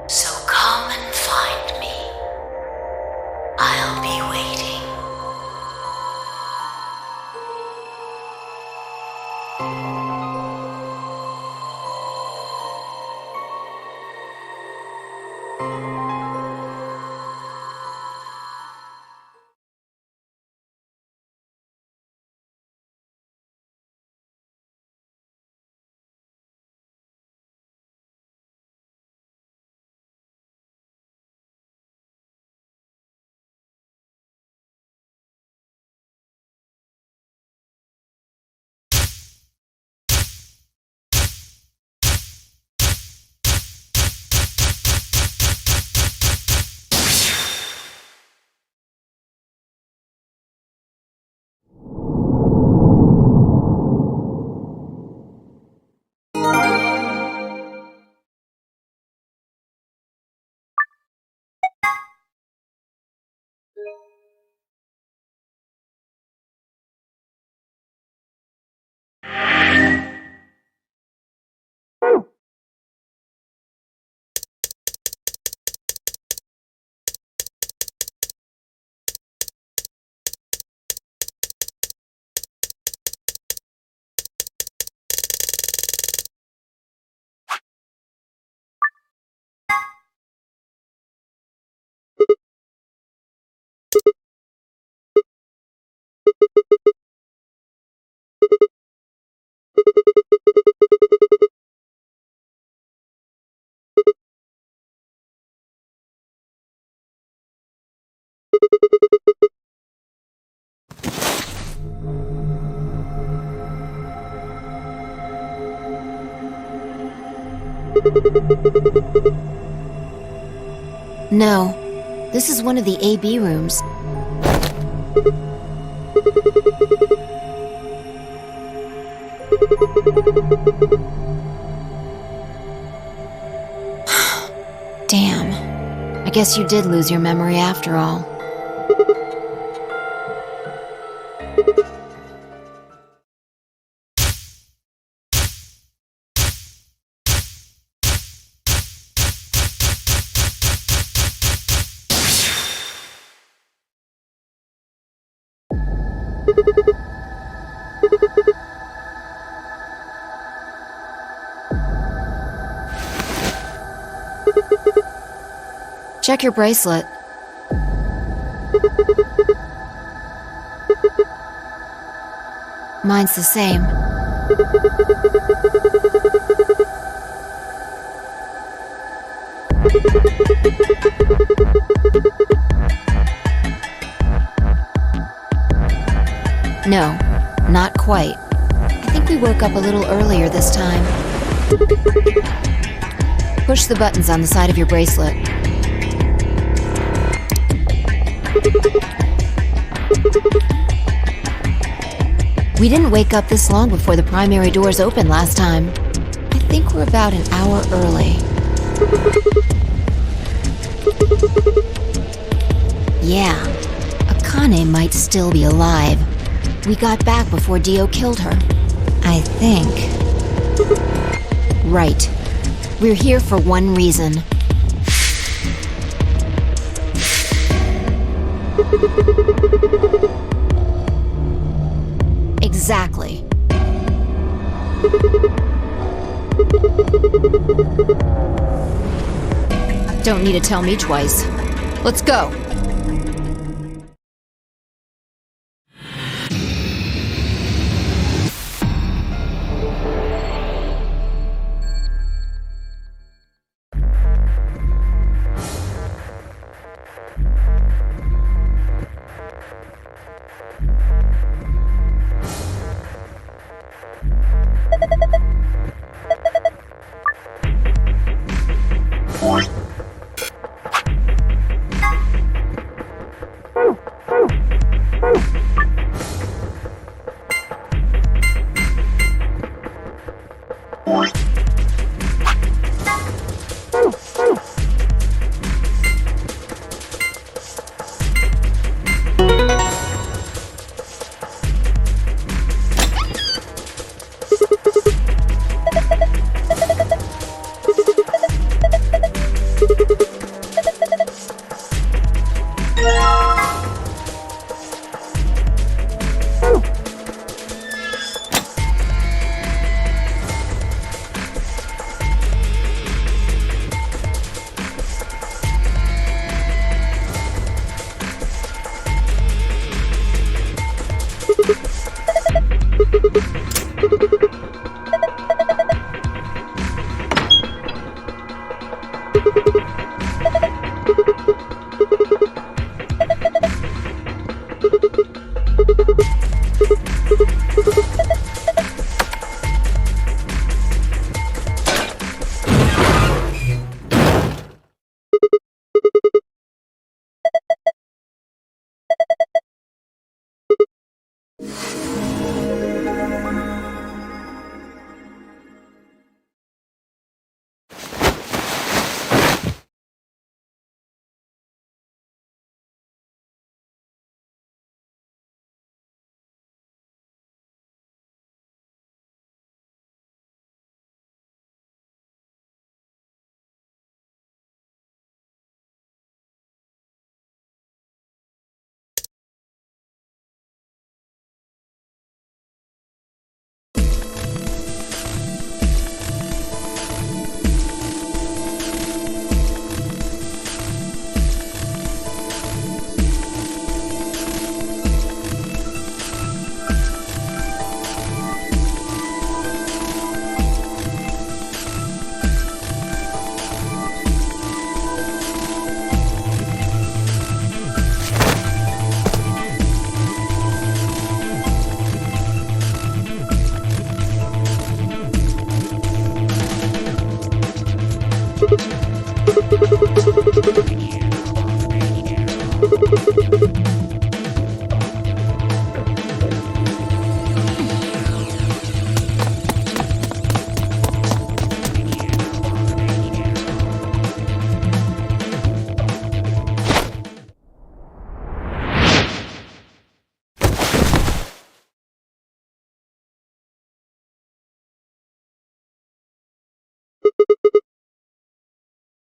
[SPEAKER 7] So come and find me. I'll be waiting.
[SPEAKER 3] No, this is one of the AB rooms. Damn. I guess you did lose your memory after all. Check your bracelet. Mine's the same. No, not quite. I think we woke up a little earlier this time. Push the buttons on the side of your bracelet. We didn't wake up this long before the primary doors opened last time. I think we're about an hour early. Yeah, Akane might still be alive. We got back before Dio killed her. I think... Right. We're here for one reason. Exactly. Don't need to tell me twice. Let's go!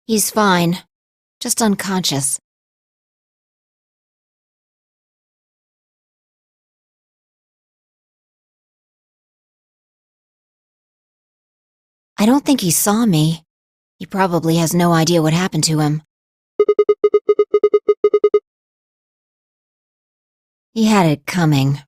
[SPEAKER 3] He's fine. Just unconscious. I don't think he saw me. He probably has no idea what happened to him. He had it coming.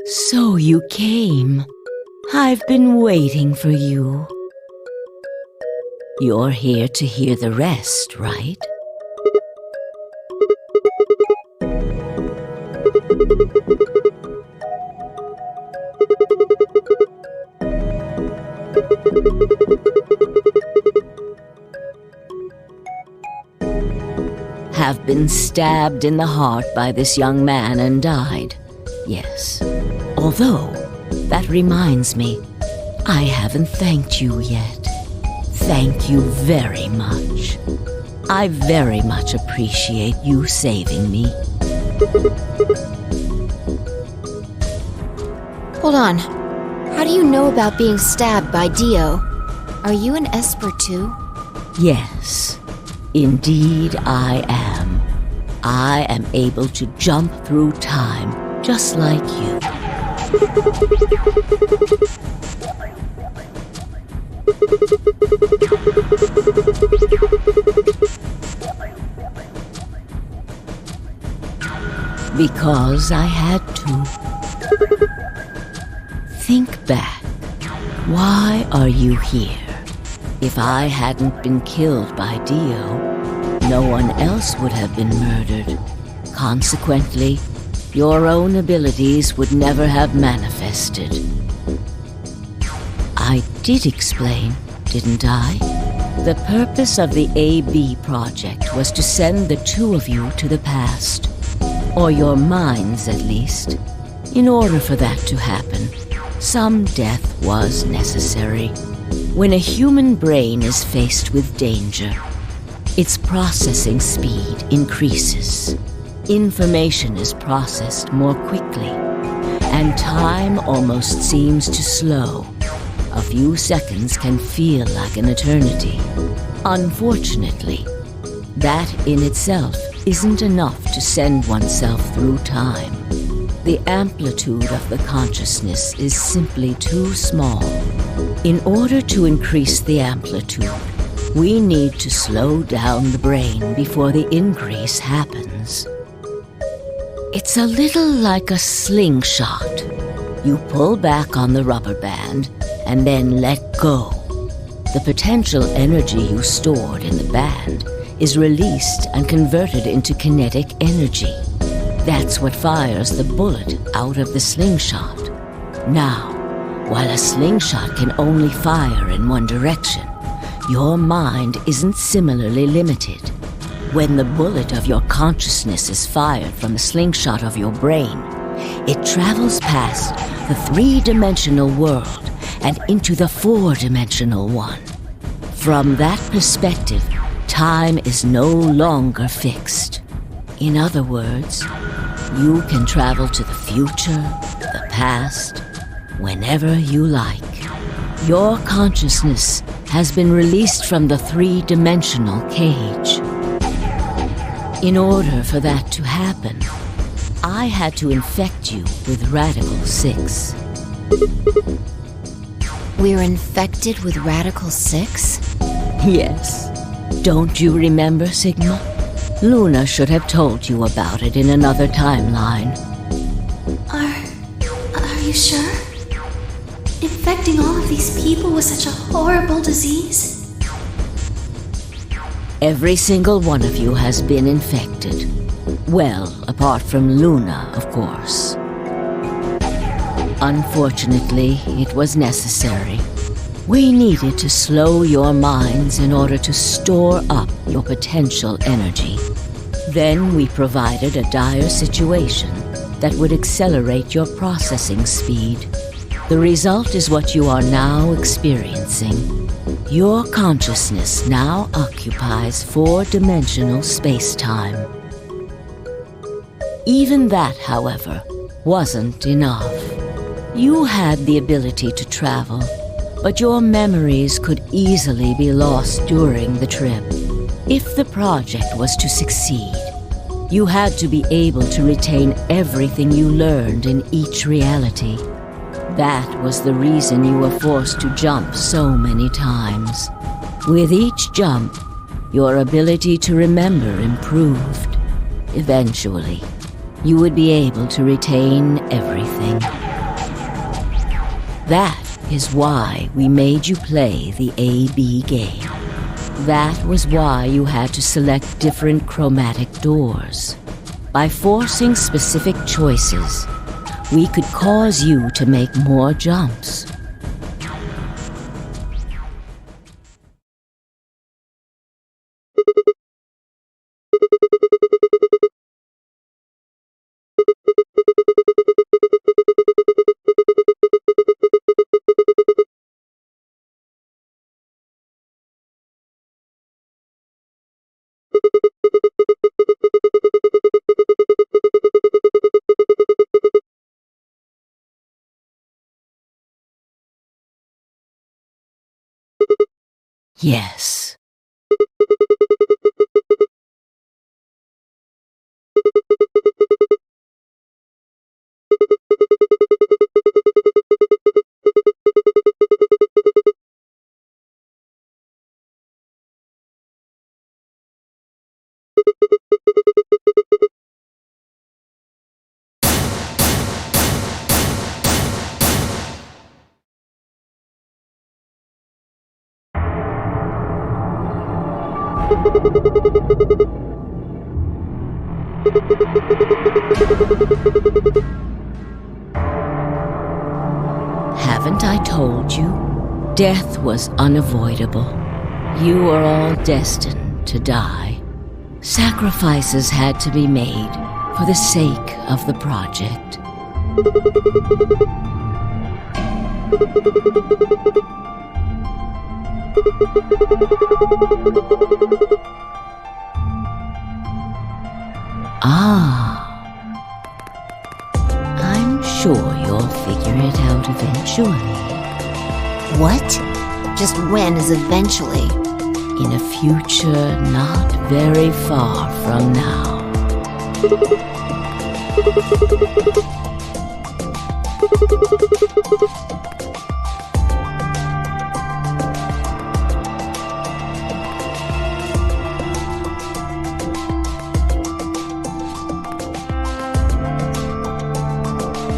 [SPEAKER 7] So you came. I've been waiting for you. You're here to hear the rest, right? Have been stabbed in the heart by this young man and died. Yes. Although, that reminds me, I haven't thanked you yet. Thank you very much. I very much appreciate you saving me.
[SPEAKER 3] Hold on. How do you know about being stabbed by Dio? Are you an Esper too?
[SPEAKER 7] Yes, indeed I am. I am able to jump through time, just like you. Because I had to. Think back. Why are you here? If I hadn't been killed by Dio, no one else would have been murdered. Consequently, your own abilities would never have manifested. I did explain, didn't I? The purpose of the AB project was to send the two of you to the past. Or your minds, at least. In order for that to happen, some death was necessary. When a human brain is faced with danger, its processing speed increases. Information is processed more quickly, and time almost seems to slow. A few seconds can feel like an eternity. Unfortunately, that in itself isn't enough to send oneself through time. The amplitude of the consciousness is simply too small. In order to increase the amplitude, we need to slow down the brain before the increase happens. It's a little like a slingshot. You pull back on the rubber band and then let go. The potential energy you stored in the band is released and converted into kinetic energy. That's what fires the bullet out of the slingshot. Now, while a slingshot can only fire in one direction, your mind isn't similarly limited. When the bullet of your consciousness is fired from the slingshot of your brain, it travels past the three-dimensional world and into the four-dimensional one. From that perspective, time is no longer fixed. In other words, you can travel to the future, the past, whenever you like. Your consciousness has been released from the three-dimensional cage. In order for that to happen, I had to infect you with Radical 6.
[SPEAKER 3] We're infected with Radical 6?
[SPEAKER 7] Yes. Don't you remember, Sigma? Luna should have told you about it in another timeline.
[SPEAKER 5] Are you sure? Infecting all of these people with such a horrible disease?
[SPEAKER 7] Every single one of you has been infected. Well, apart from Luna, of course. Unfortunately, it was necessary. We needed to slow your minds in order to store up your potential energy. Then we provided a dire situation that would accelerate your processing speed. The result is what you are now experiencing. Your consciousness now occupies four-dimensional space-time. Even that, however, wasn't enough. You had the ability to travel, but your memories could easily be lost during the trip. If the project was to succeed, you had to be able to retain everything you learned in each reality. That was the reason you were forced to jump so many times. With each jump, your ability to remember improved. Eventually, you would be able to retain everything. That is why we made you play the AB game. That was why you had to select different chromatic doors. By forcing specific choices, we could cause you to make more jumps. Yes. Haven't I told you? Death was unavoidable. You were all destined to die. Sacrifices had to be made for the sake of the project. I'm sure you'll figure it out eventually.
[SPEAKER 3] What? Just when is eventually?
[SPEAKER 7] In a future not very far from now.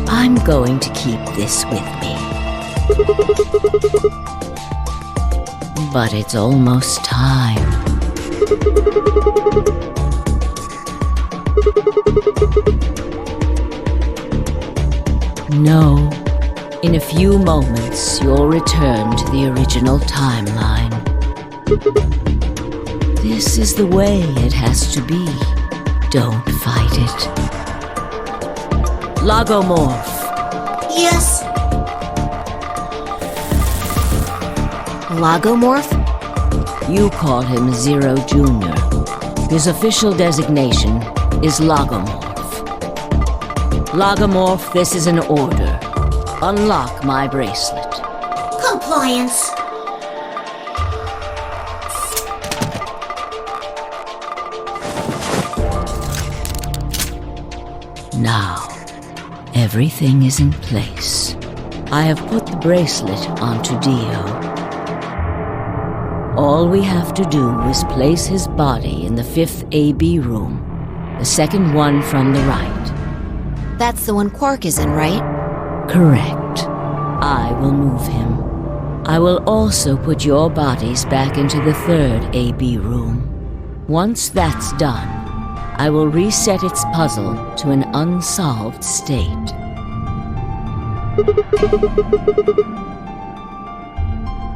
[SPEAKER 7] I'm going to keep this with me. But it's almost time. No. In a few moments, you'll return to the original timeline. This is the way it has to be. Don't fight it. Logomorph.
[SPEAKER 3] Yes! Logomorph?
[SPEAKER 7] You call him Zero Jr. His official designation is Logomorph. Logomorph, this is an order. Unlock my bracelet.
[SPEAKER 8] Compliance.
[SPEAKER 7] Now, everything is in place. I have put the bracelet onto Dio. All we have to do is place his body in the 5th AB room, the second one from the right.
[SPEAKER 3] That's the one Quark is in, right?
[SPEAKER 7] Correct. I will move him. I will also put your bodies back into the 3rd AB room. Once that's done, I will reset its puzzle to an unsolved state.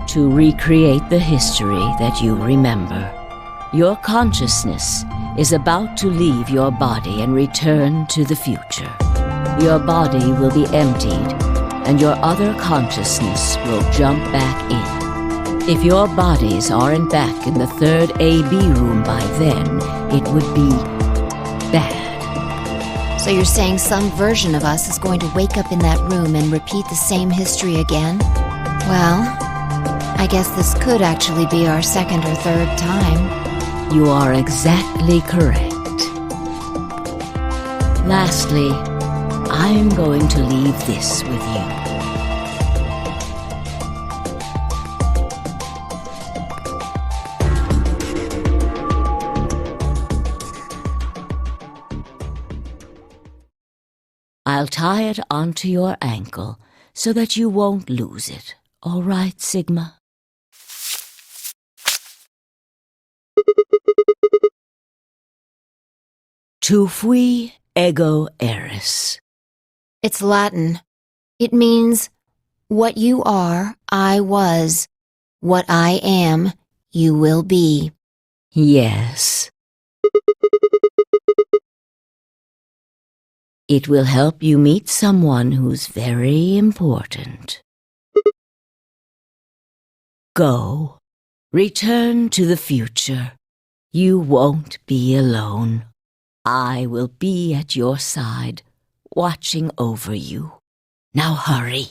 [SPEAKER 7] To recreate the history that you remember. Your consciousness is about to leave your body and return to the future. Your body will be emptied, and your other consciousness will jump back in. If your bodies aren't back in the 3rd AB room by then, it would be bad.
[SPEAKER 3] So you're saying some version of us is going to wake up in that room and repeat the same history again? Well, I guess this could actually be our 2nd or 3rd time.
[SPEAKER 7] You are exactly correct. Lastly, I'm going to leave this with you. I'll tie it onto your ankle so that you won't lose it. All right, Sigma? Tu fui ego eris.
[SPEAKER 3] It's Latin. It means, what you are, I was. What I am, you will be.
[SPEAKER 7] Yes. It will help you meet someone who's very important. Go. Return to the future. You won't be alone. I will be at your side, watching over you. Now hurry.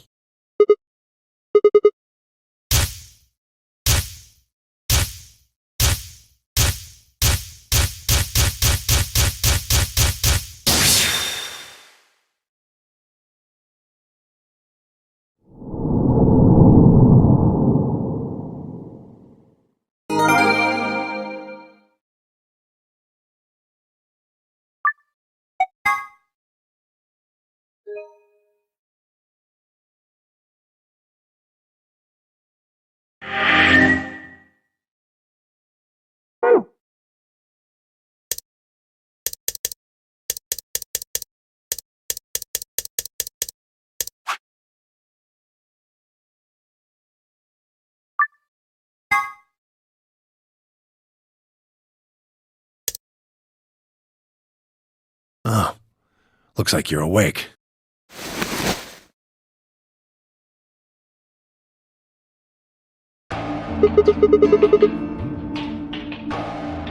[SPEAKER 6] Oh, looks like you're awake.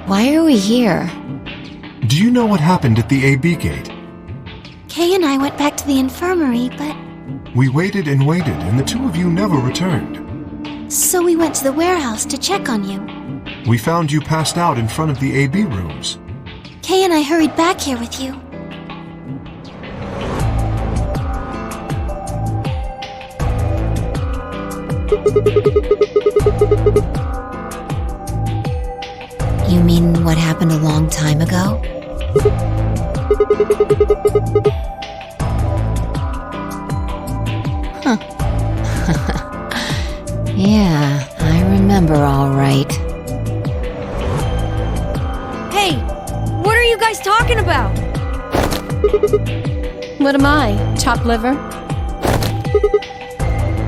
[SPEAKER 3] Why are we here?
[SPEAKER 4] Do you know what happened at the AB gate?
[SPEAKER 5] Kay and I went back to the infirmary, but...
[SPEAKER 4] We waited and waited, and the two of you never returned.
[SPEAKER 5] So we went to the warehouse to check on you.
[SPEAKER 4] We found you passed out in front of the AB rooms.
[SPEAKER 5] Kay and I hurried back here with you.
[SPEAKER 3] You mean what happened a long time ago? Huh. Yeah, I remember all right.
[SPEAKER 11] Hey, what are you guys talking about?
[SPEAKER 9] What am I? Chopped liver?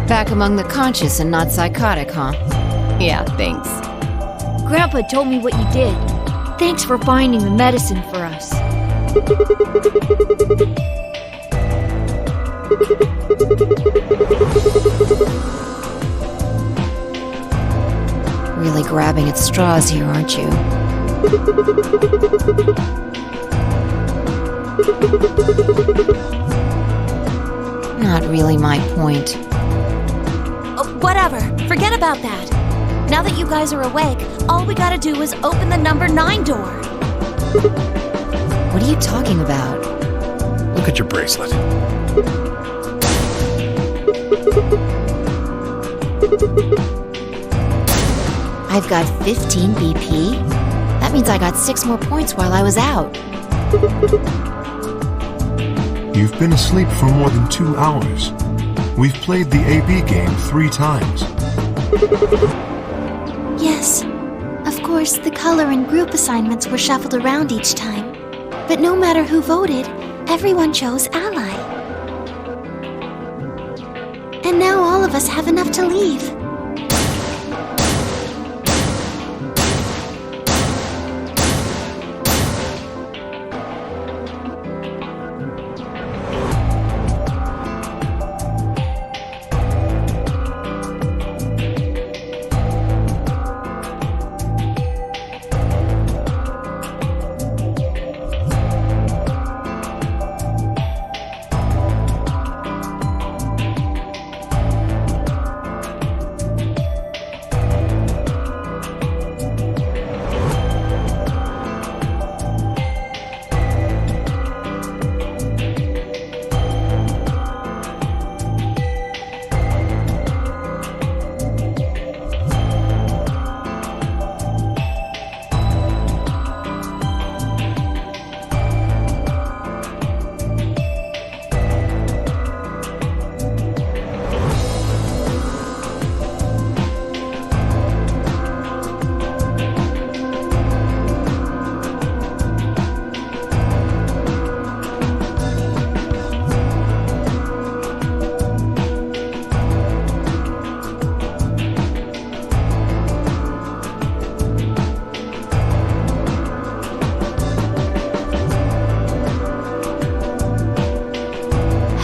[SPEAKER 3] Back among the conscious and not psychotic, huh?
[SPEAKER 9] Yeah, thanks.
[SPEAKER 11] Grandpa told me what you did. Thanks for finding the medicine for us.
[SPEAKER 3] Really grabbing at straws here, aren't you? Not really my point.
[SPEAKER 10] Whatever. Forget about that. Now that you guys are awake, all we gotta do is open the number 9 door.
[SPEAKER 3] What are you talking about?
[SPEAKER 6] Look at your bracelet.
[SPEAKER 3] I've got 15 BP? That means I got 6 more points while I was out.
[SPEAKER 4] You've been asleep for more than 2 hours. We've played the AB game 3 times.
[SPEAKER 5] Yes. Of course, the color and group assignments were shuffled around each time. But no matter who voted, everyone chose Ally. And now all of us have enough to leave.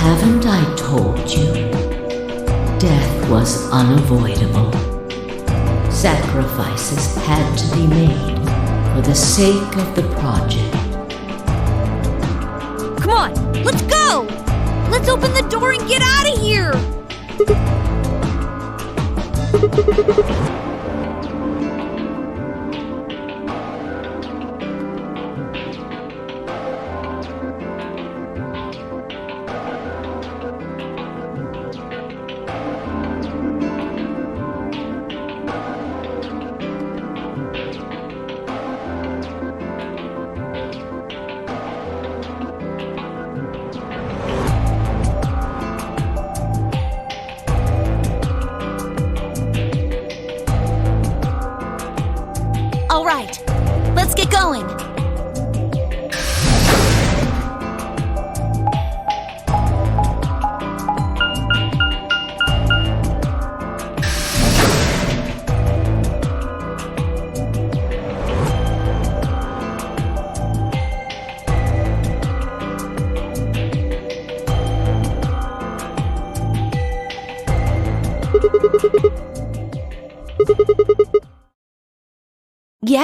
[SPEAKER 7] Haven't I told you? Death was unavoidable. Sacrifices had to be made for the sake of the project.
[SPEAKER 11] Come on, let's go! Let's open the door and get out of here!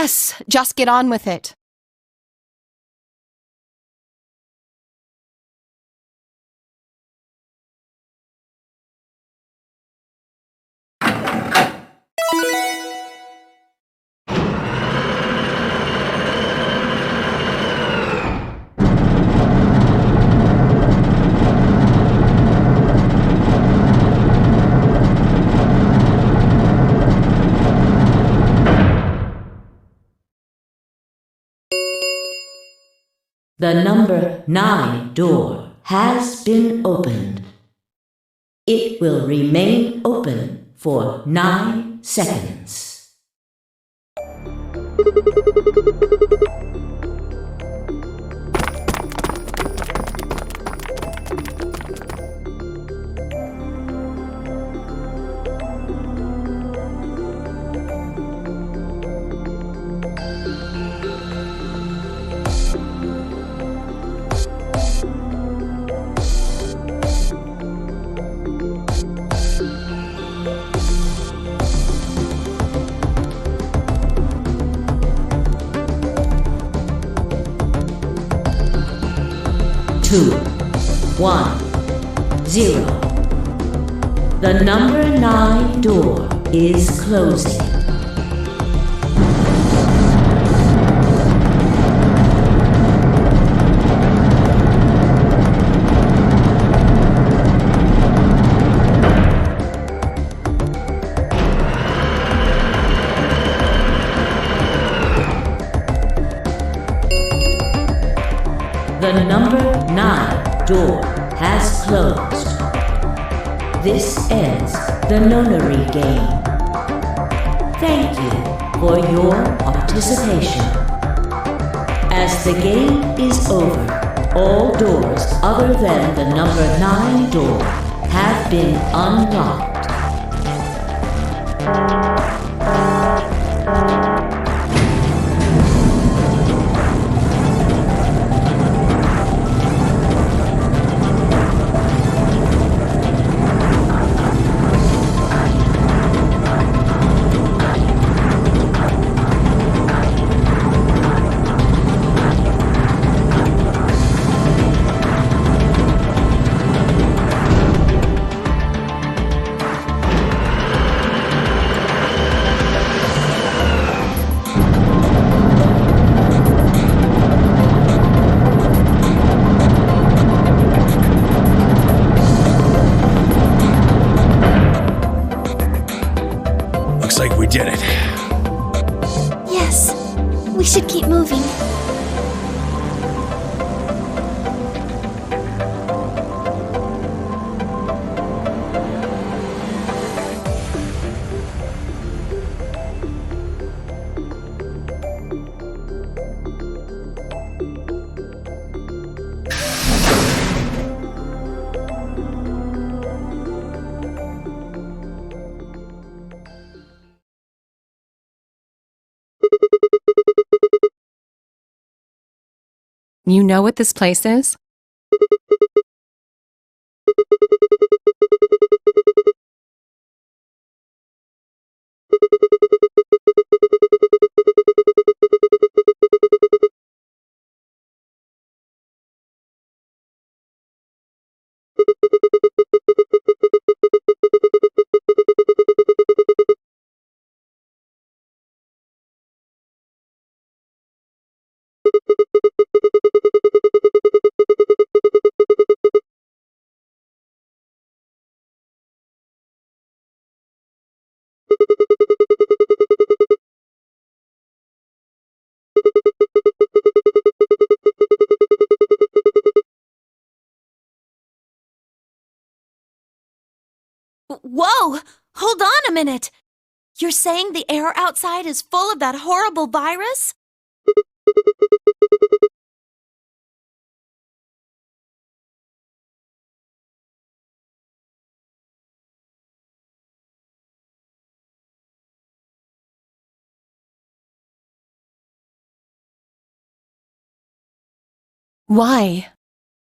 [SPEAKER 9] Yes, just get on with it.
[SPEAKER 7] The number 9 door has been opened. It will remain open for 9 seconds. Two, 1, 0. The number 9 door is closing. The number 9 door has closed. This ends the Nonary Game. Thank you for your participation. As the game is over, all doors other than the number 9 door have been unlocked.
[SPEAKER 6] Looks like we did it.
[SPEAKER 5] Yes, we should keep moving.
[SPEAKER 9] You know what this place is?
[SPEAKER 10] Whoa! Hold on a minute! You're saying the air outside is full of that horrible virus?
[SPEAKER 9] Why?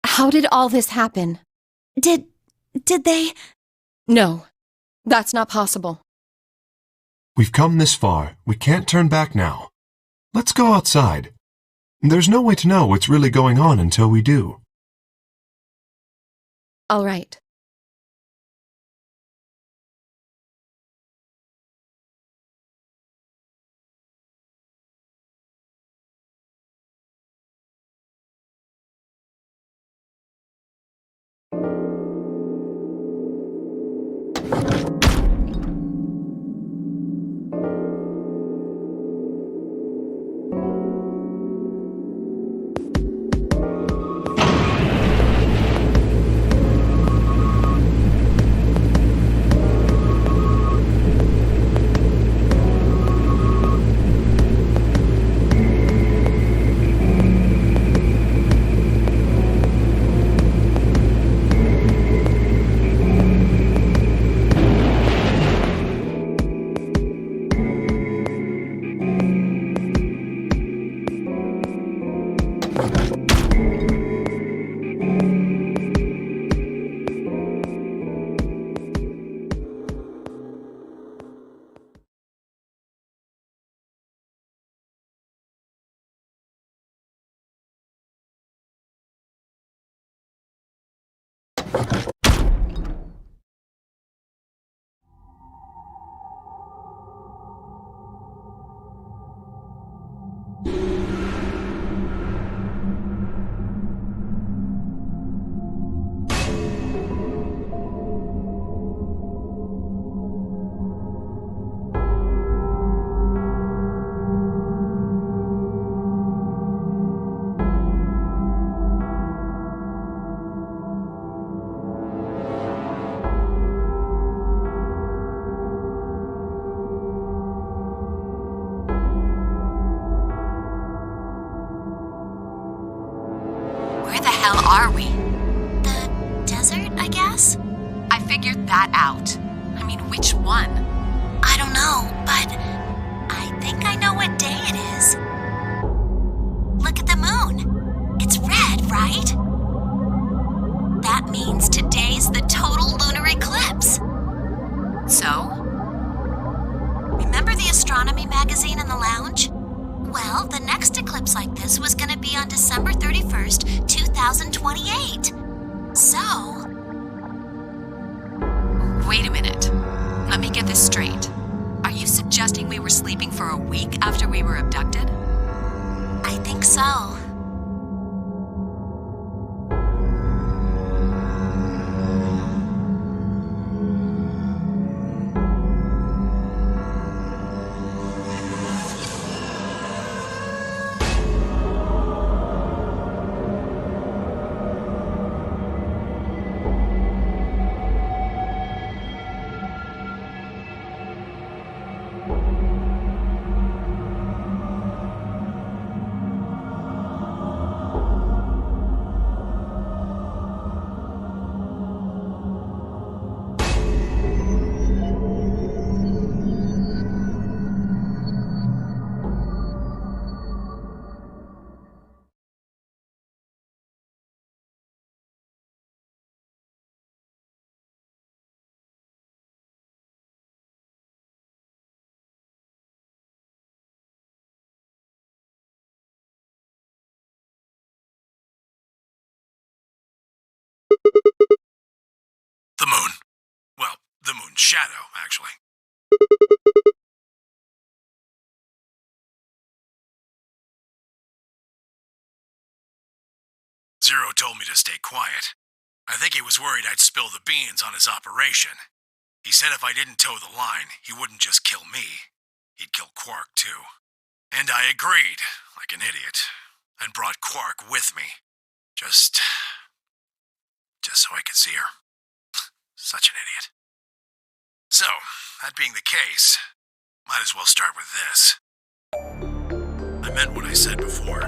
[SPEAKER 9] How did all this happen?
[SPEAKER 10] Did they...
[SPEAKER 9] No, that's not possible.
[SPEAKER 4] We've come this far. We can't turn back now. Let's go outside. There's no way to know what's really going on until we do.
[SPEAKER 9] All right.
[SPEAKER 10] Where the hell are we? The desert, I guess?
[SPEAKER 9] I figured that out. I mean, which one?
[SPEAKER 10] I don't know, but I think I know what day it is. Look at the moon. It's red, right? That means today's the total lunar eclipse.
[SPEAKER 9] So?
[SPEAKER 10] Remember the astronomy magazine in the lounge? Well, the next eclipse like this was going to be on December 31st, 2028. So...
[SPEAKER 9] Wait a minute. Let me get this straight. Are you suggesting we were sleeping for a week after we were abducted?
[SPEAKER 10] I think so.
[SPEAKER 6] The moon. Well, the moon's shadow, actually. Zero told me to stay quiet. I think he was worried I'd spill the beans on his operation. He said if I didn't toe the line, he wouldn't just kill me. He'd kill Quark, too. And I agreed, like an idiot, and brought Quark with me. Just so I could see her. Such an idiot. So, that being the case, might as well start with this. I meant what I said before.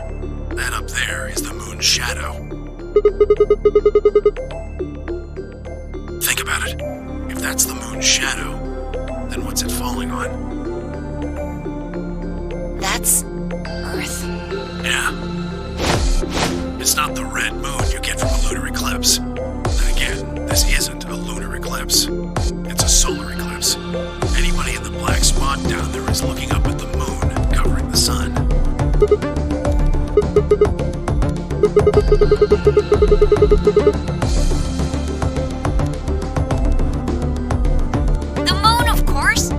[SPEAKER 6] That up there is the moon's shadow. Think about it. If that's the moon's shadow, then what's it falling on?
[SPEAKER 3] That's Earth.
[SPEAKER 6] Yeah. It's not the red moon you get from a lunar eclipse. And again, this isn't a lunar eclipse. It's a solar eclipse. Anybody in the black spot down there is looking up at the moon, covering the sun.
[SPEAKER 11] The moon, of course.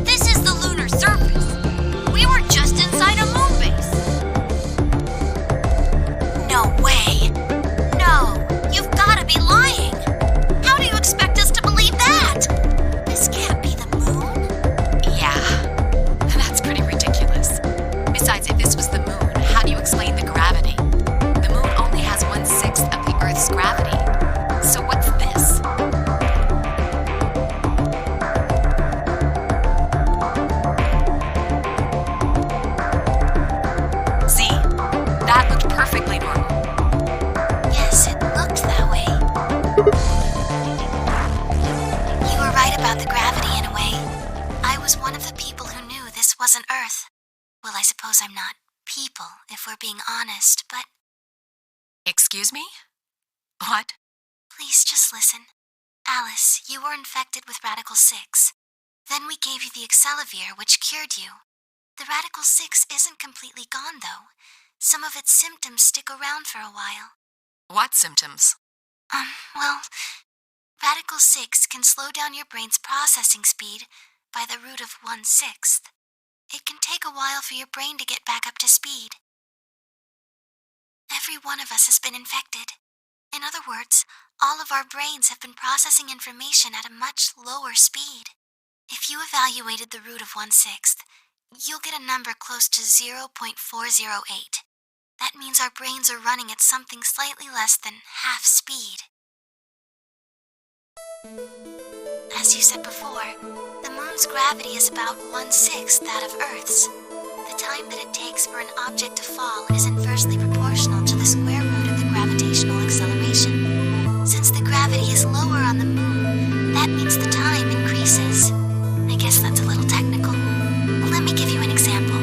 [SPEAKER 11] This is the lunar surface. We were just inside a moon base.
[SPEAKER 10] No way. No, you've gotta be lying. How do you expect us to believe that? This can't be the moon.
[SPEAKER 9] Yeah, that's pretty ridiculous. Besides, if this was the moon, how do you explain the gravity? The moon only has 1/6 of the Earth's gravity. So what's this? See? That looked perfectly normal.
[SPEAKER 10] Yes, it looked that way. You were right about the gravity in a way. I was one of the people who knew this wasn't Earth. Well, I suppose I'm not people, if we're being honest, but
[SPEAKER 9] Excuse me? What?
[SPEAKER 10] please just listen. Alice, you were infected with Radical 6. Then we gave you the Accelavir, which cured you. The Radical 6 isn't completely gone, though. Some of its symptoms stick around for a while.
[SPEAKER 9] What symptoms?
[SPEAKER 10] Well, Radical 6 can slow down your brain's processing speed by the root of 1/6. It can take a while for your brain to get back up to speed. Every one of us has been infected. In other words, all of our brains have been processing information at a much lower speed. If you evaluated the root of 1/6, you'll get a number close to 0.408. That means our brains are running at something slightly less than half speed. As you said before, the moon's gravity is about 1/6 that of Earth's. The time that it takes for an object to fall is inversely proportional to the square root of the gravitational acceleration. Since the gravity is lower on the moon, that means the time increases. I guess that's a little technical. Let me give you an example.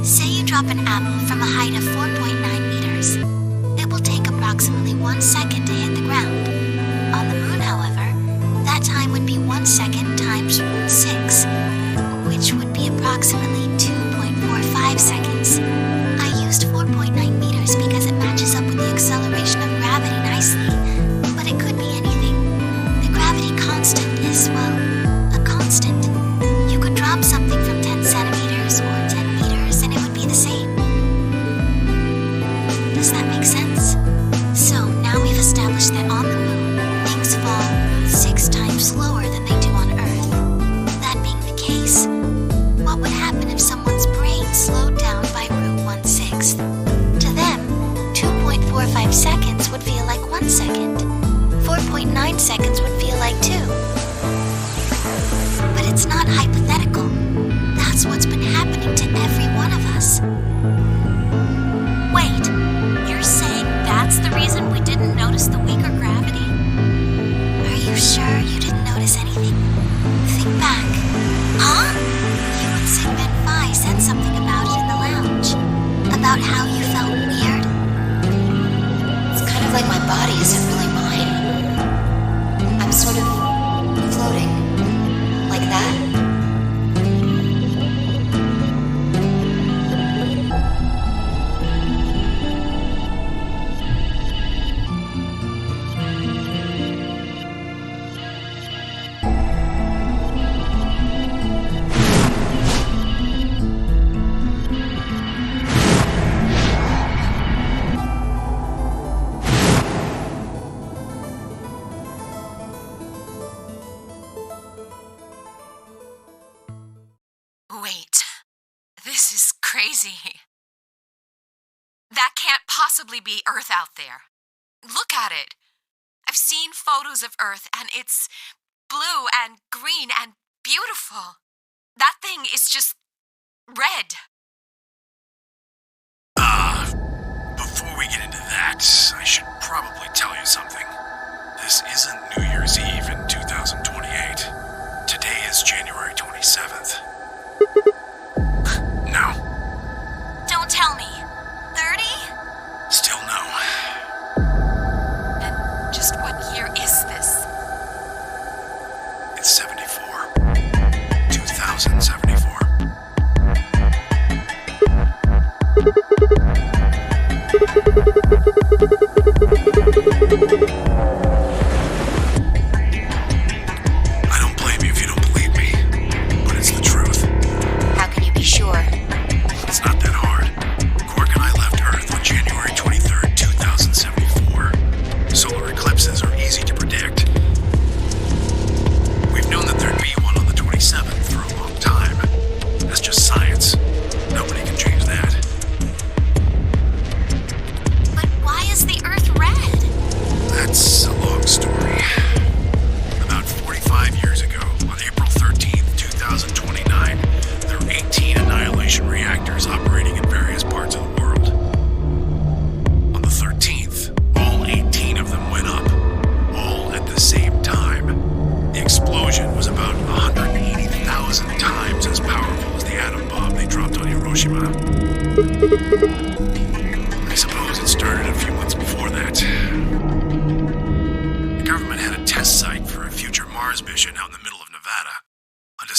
[SPEAKER 10] Say you drop an apple from a height of 4.9 meters. It will take approximately 1 second to hit the ground. On the moon, however, that time would be 1 second times root 6, which would be approximately 2.45 seconds. I used 4.9 meters because it matches up with the acceleration of gravity nicely, but it could be anything. The gravity constant is, well, a constant. You could drop something from 10 centimeters or 10 meters and it would be the same. Does that make sense? So now we've established that on the moon, things fall root 6 times slower than they do on Earth. That being the case, what would happen if someone's brain slowed down by root 1/6? To them, 2.45 seconds would feel like 1 second. 4.9 seconds would feel like 2. But it's not hypothetical. That's what's been happening to every one of us. Wait, you're saying that's the reason we didn't notice the weaker gravity? Are you sure you didn't notice anything? Think back. Huh? You and Sigma and Phi said something about it in the lounge. About how you felt weird.
[SPEAKER 3] It's kind of like my body isn't really mine. I'm sort of floating. Like that.
[SPEAKER 9] Wait, this is crazy. That can't possibly be Earth out there. Look at it. I've seen photos of Earth and it's blue and green and beautiful. That thing is just red.
[SPEAKER 6] Before we get into that, I should probably tell you something. This isn't New Year's Eve in 2028. Today is January 27th. No.
[SPEAKER 10] Don't tell me. 30?
[SPEAKER 6] Still no.
[SPEAKER 9] And just what year is this?
[SPEAKER 6] It's 74. 2074.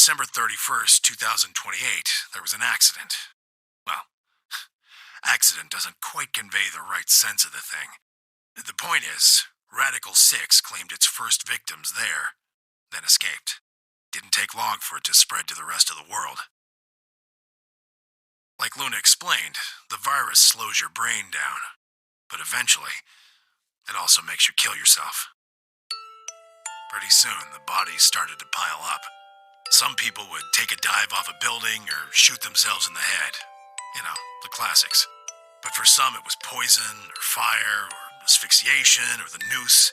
[SPEAKER 6] December 31st, 2028, there was an accident. Well, accident doesn't quite convey the right sense of the thing. The point is, Radical 6 claimed its first victims there, then escaped. Didn't take long for it to spread to the rest of the world. Like Luna explained, the virus slows your brain down, but eventually, it also makes you kill yourself. Pretty soon, the bodies started to pile up. Some people would take a dive off a building or shoot themselves in the head. You know, the classics. But for some, it was poison, or fire, or asphyxiation, or the noose.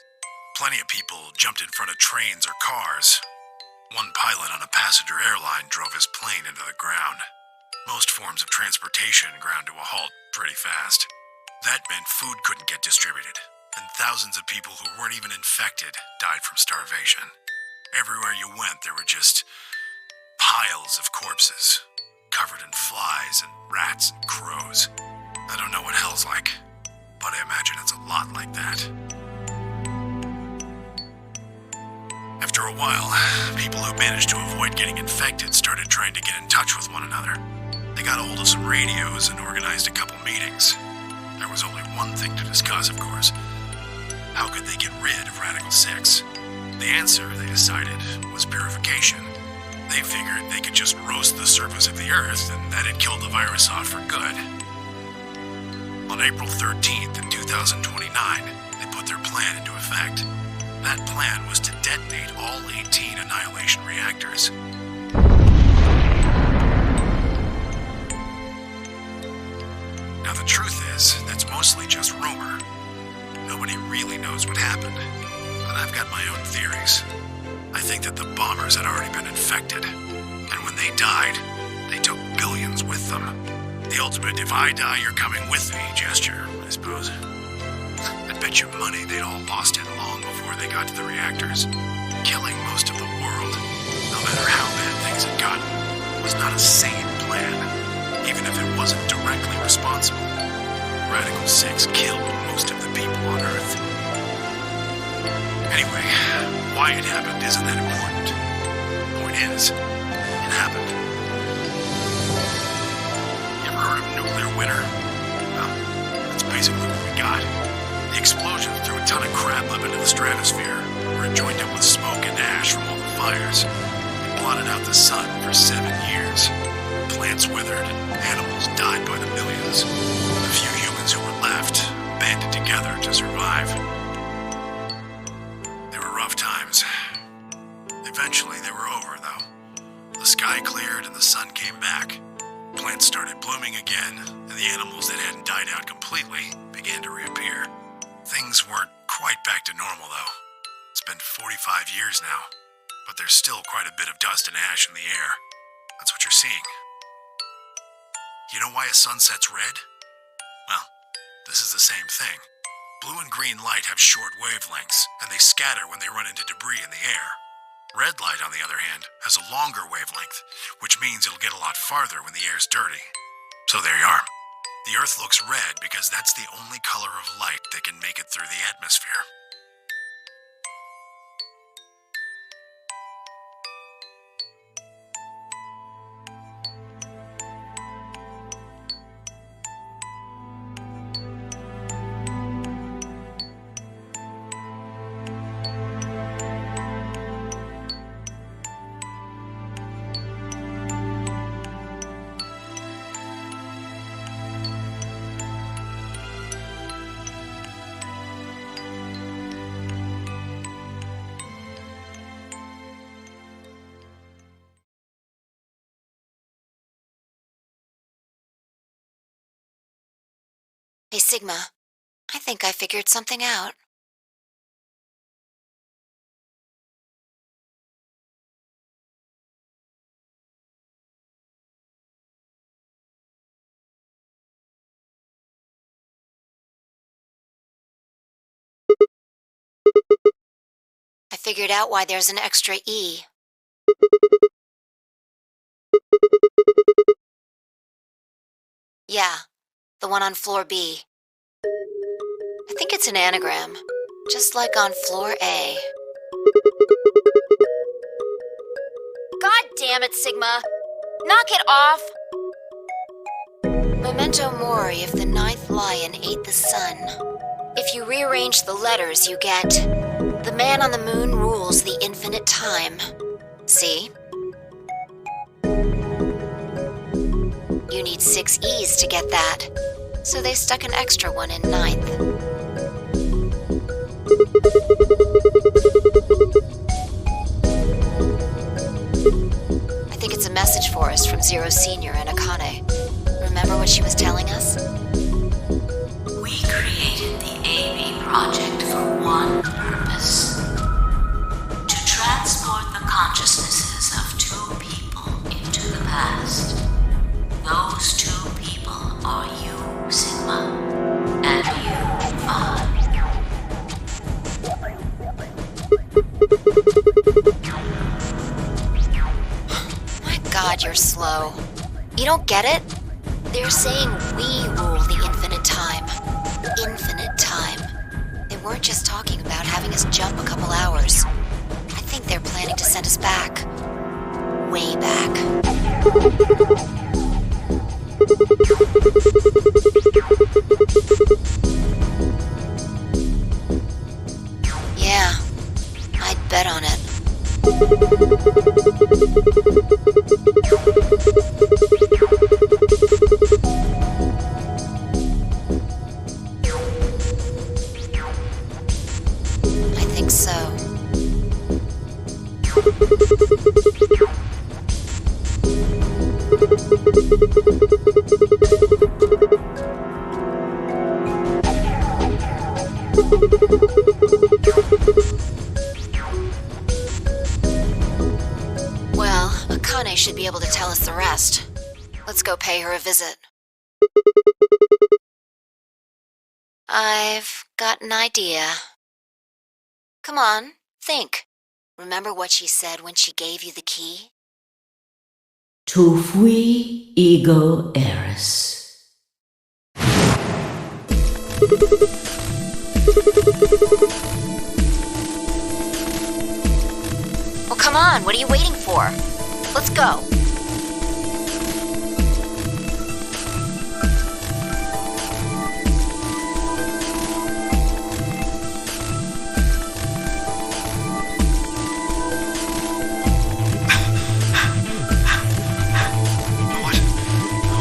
[SPEAKER 6] Plenty of people jumped in front of trains or cars. One pilot on a passenger airline drove his plane into the ground. Most forms of transportation ground to a halt pretty fast. That meant food couldn't get distributed, and thousands of people who weren't even infected died from starvation. Everywhere you went, there were just piles of corpses, covered in flies and rats and crows. I don't know what hell's like, but I imagine it's a lot like that. After a while, people who managed to avoid getting infected started trying to get in touch with one another. They got a hold of some radios and organized a couple meetings. There was only one thing to discuss, of course. How could they get rid of Radical 6? The answer, they decided, was purification. They figured they could just roast the surface of the Earth and that'd kill the virus off for good. On April 13th in 2029, they put their plan into effect. That plan was to detonate all 18 annihilation reactors. Now the truth is, that's mostly just rumor. Nobody really knows what happened, but I've got my own theories. I think that the bombers had already been infected, and when they died, they took billions with them. The ultimate if I die, you're coming with me gesture, I suppose. I'd bet you money they'd all lost it long before they got to the reactors. Killing most of the world, no matter how bad things had gotten, was not a sane plan, even if it wasn't directly responsible. Radical 6 killed most of the people on Earth. Anyway, why it happened isn't that important. Point is, it happened. You ever heard of nuclear winter? Well, that's basically what we got. The explosion threw a ton of crap up into the stratosphere, where it joined up with smoke and ash from all the fires. It blotted out the sun for 7 years. Plants withered and animals died by the millions. The few humans who were left banded together to survive. They were rough times. Eventually they were over, though. The sky cleared and the sun came back. Plants started blooming again, and the animals that hadn't died out completely began to reappear. Things weren't quite back to normal, though. It's been 45 years now, but there's still quite a bit of dust and ash in the air. That's what you're seeing. You know why a sunset's red? Well, this is the same thing. Blue and green light have short wavelengths, and they scatter when they run into debris in the air. Red light, on the other hand, has a longer wavelength, which means it'll get a lot farther when the air's dirty. So there you are. The Earth looks red because that's the only color of light that can make it through the atmosphere.
[SPEAKER 3] Hey, Sigma. I think I figured something out. I figured out why there's an extra E. Yeah, the one on floor B. I think it's an anagram, just like on floor A.
[SPEAKER 11] God
[SPEAKER 3] damn it, Sigma. Knock it off! Memento mori if the ninth lion ate the sun. If you rearrange the letters, you get... The man on the moon rules the infinite time. See? You need 6 E's to get that. So they stuck an extra one in ninth. I think it's a message for us from Zero Senior and Akane. Remember what she was telling us?
[SPEAKER 7] We created the AB project for one purpose. To transport the consciousnesses of 2 people into the past. Those 2 people are you, Sigma, and you, Vaughn.
[SPEAKER 3] My God, you're slow. You don't get it? They're saying we rule the infinite time. Infinite time. They weren't just talking about having us jump a couple hours. I think they're planning to send us back. Way back. Yeah, I'd bet on it. I think so. Well, Akane should be able to tell us the rest. Let's go pay her a visit. I've got an idea. Come on, think. Remember what she said when she gave you the key?
[SPEAKER 7] Tu fui ego eris.
[SPEAKER 3] Well, come on, what are you waiting for? Let's go.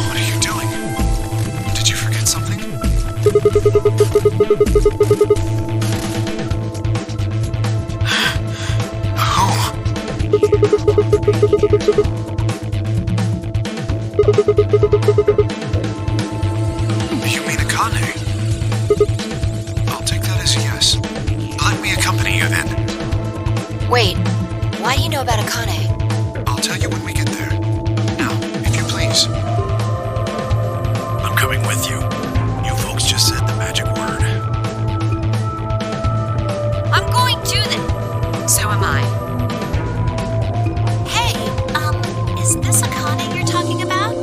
[SPEAKER 4] What are you doing? Did you forget something? You mean Akane? I'll take that as a yes. Let me accompany you then.
[SPEAKER 3] Wait, why do you know about Akane?
[SPEAKER 4] I'll tell you when we get there. Now, if you please.
[SPEAKER 6] I'm coming with you. You folks just said the magic word.
[SPEAKER 3] I'm going to then. So am I.
[SPEAKER 10] Hey, is this Akane you're talking about?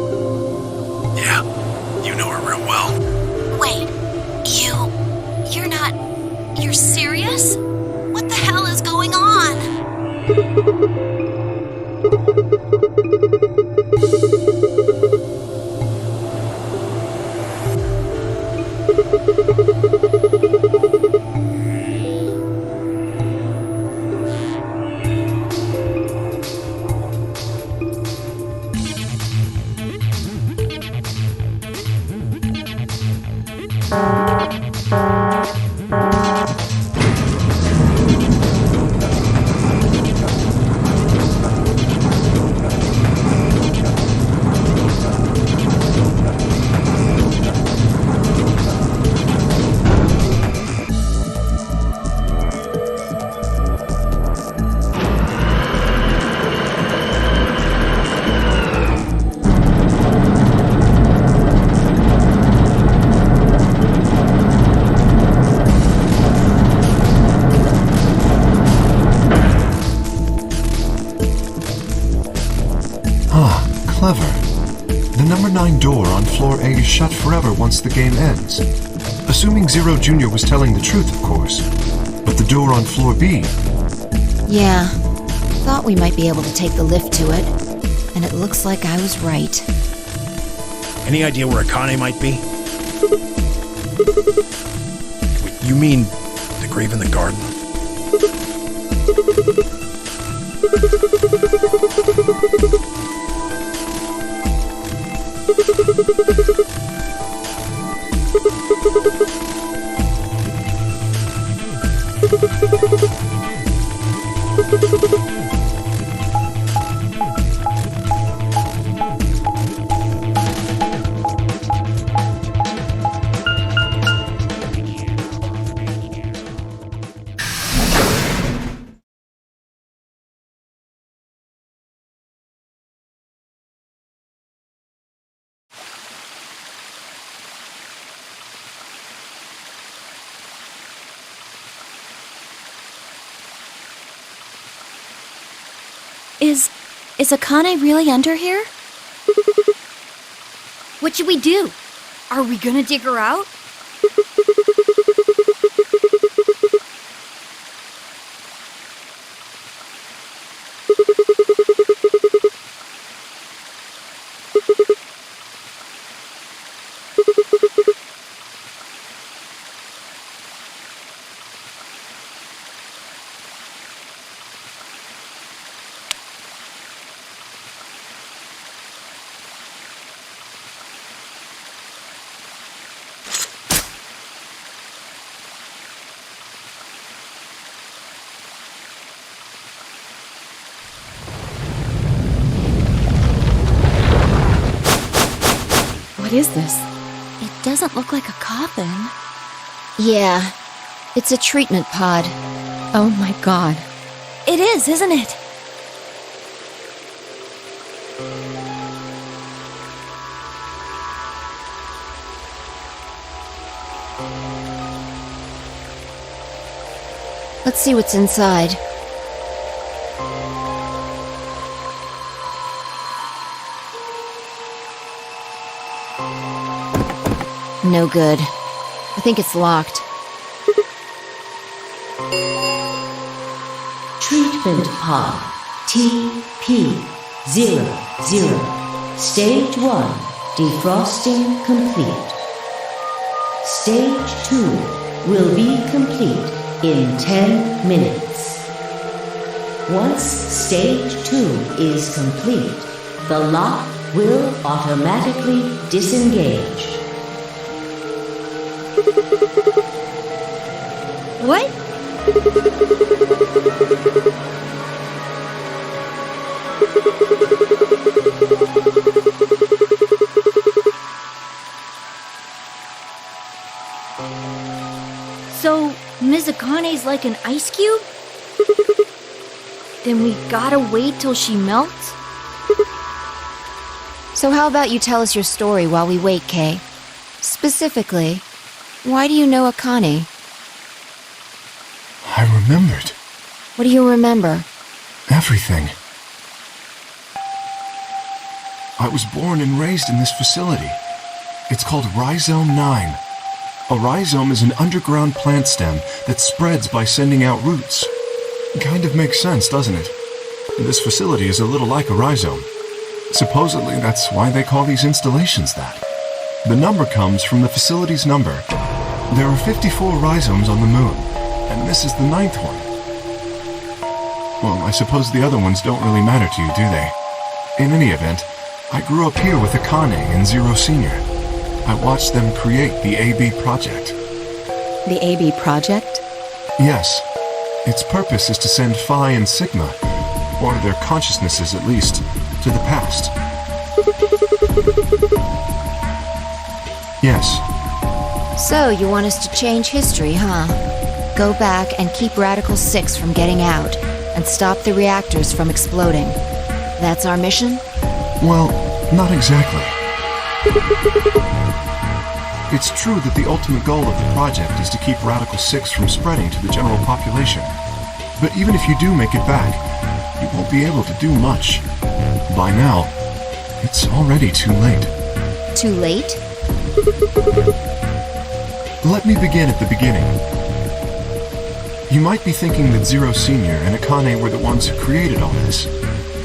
[SPEAKER 6] Yeah, you know her real well.
[SPEAKER 10] Wait, you're not... You're serious? What the hell is going on?
[SPEAKER 4] Clever. The number 9 door on floor A is shut forever once the game ends. Assuming Zero Jr. was telling the truth, of course. But the door on floor B...
[SPEAKER 3] Yeah, thought we might be able to take the lift to it, and it looks like I was right.
[SPEAKER 6] Any idea where Akane might be? Wait, you mean the grave in the garden?
[SPEAKER 10] Is Akane really under here?
[SPEAKER 11] What should we do? Are we gonna dig her out?
[SPEAKER 9] What is this?
[SPEAKER 10] It doesn't look like a coffin.
[SPEAKER 3] Yeah, it's a treatment pod.
[SPEAKER 9] Oh my god.
[SPEAKER 10] It is, isn't it?
[SPEAKER 3] Let's see what's inside. No good. I think it's locked.
[SPEAKER 7] Treatment pod TP00. Stage 1 defrosting complete. Stage 2 will be complete in 10 minutes. Once stage 2 is complete, the lock will automatically disengage.
[SPEAKER 11] What? So, Ms. Akane's like an ice cube? Then we gotta wait till she melts?
[SPEAKER 3] So how about you tell us your story while we wait, Kay? Specifically, why do you know Akane?
[SPEAKER 4] I remembered.
[SPEAKER 3] What do you remember?
[SPEAKER 4] Everything. I was born and raised in this facility. It's called Rhizome 9. A rhizome is an underground plant stem that spreads by sending out roots. Kind of makes sense, doesn't it? This facility is a little like a rhizome. Supposedly, that's why they call these installations that. The number comes from the facility's number. There are 54 rhizomes on the moon, and this is the 9th one. Well, I suppose the other ones don't really matter to you, do they? In any event, I grew up here with Akane and Zero Senior. I watched them create the AB project.
[SPEAKER 9] The AB project?
[SPEAKER 4] Yes. Its purpose is to send Phi and Sigma, or their consciousnesses at least, to the past. Yes.
[SPEAKER 3] So, you want us to change history, huh? Go back and keep Radical 6 from getting out, and stop the reactors from exploding. That's our mission?
[SPEAKER 4] Well, not exactly. It's true that the ultimate goal of the project is to keep Radical 6 from spreading to the general population. But even if you do make it back, you won't be able to do much. By now, it's already too late.
[SPEAKER 3] Too late?
[SPEAKER 4] Let me begin at the beginning. You might be thinking that Zero Sr. and Akane were the ones who created all this,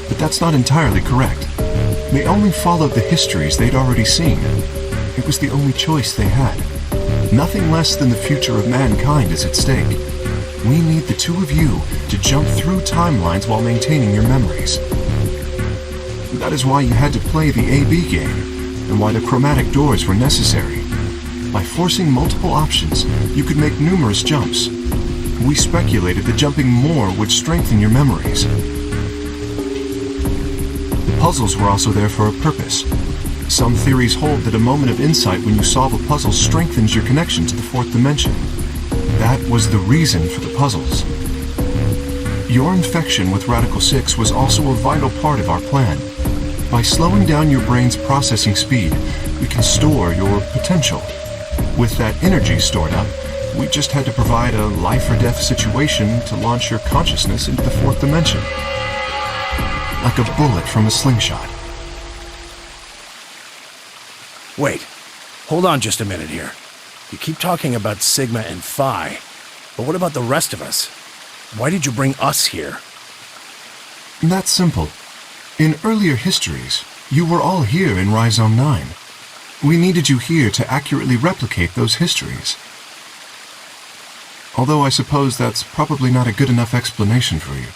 [SPEAKER 4] but that's not entirely correct. They only followed the histories they'd already seen. It was the only choice they had. Nothing less than the future of mankind is at stake. We need the two of you to jump through timelines while maintaining your memories. That is why you had to play the AB game, and why the chromatic doors were necessary. By forcing multiple options, you could make numerous jumps. We speculated that jumping more would strengthen your memories. The puzzles were also there for a purpose. Some theories hold that a moment of insight when you solve a puzzle strengthens your connection to the fourth dimension. That was the reason for the puzzles. Your infection with Radical 6 was also a vital part of our plan. By slowing down your brain's processing speed, we can store your potential. With that energy stored up, we just had to provide a life-or-death situation to launch your consciousness into the fourth dimension. Like a bullet from a slingshot.
[SPEAKER 6] Wait, hold on just a minute here. You keep talking about Sigma and Phi, but what about the rest of us? Why did you bring us here?
[SPEAKER 4] That's simple. In earlier histories, you were all here in Rhizome 9. We needed you here to accurately replicate those histories. Although I suppose that's probably not a good enough explanation for you.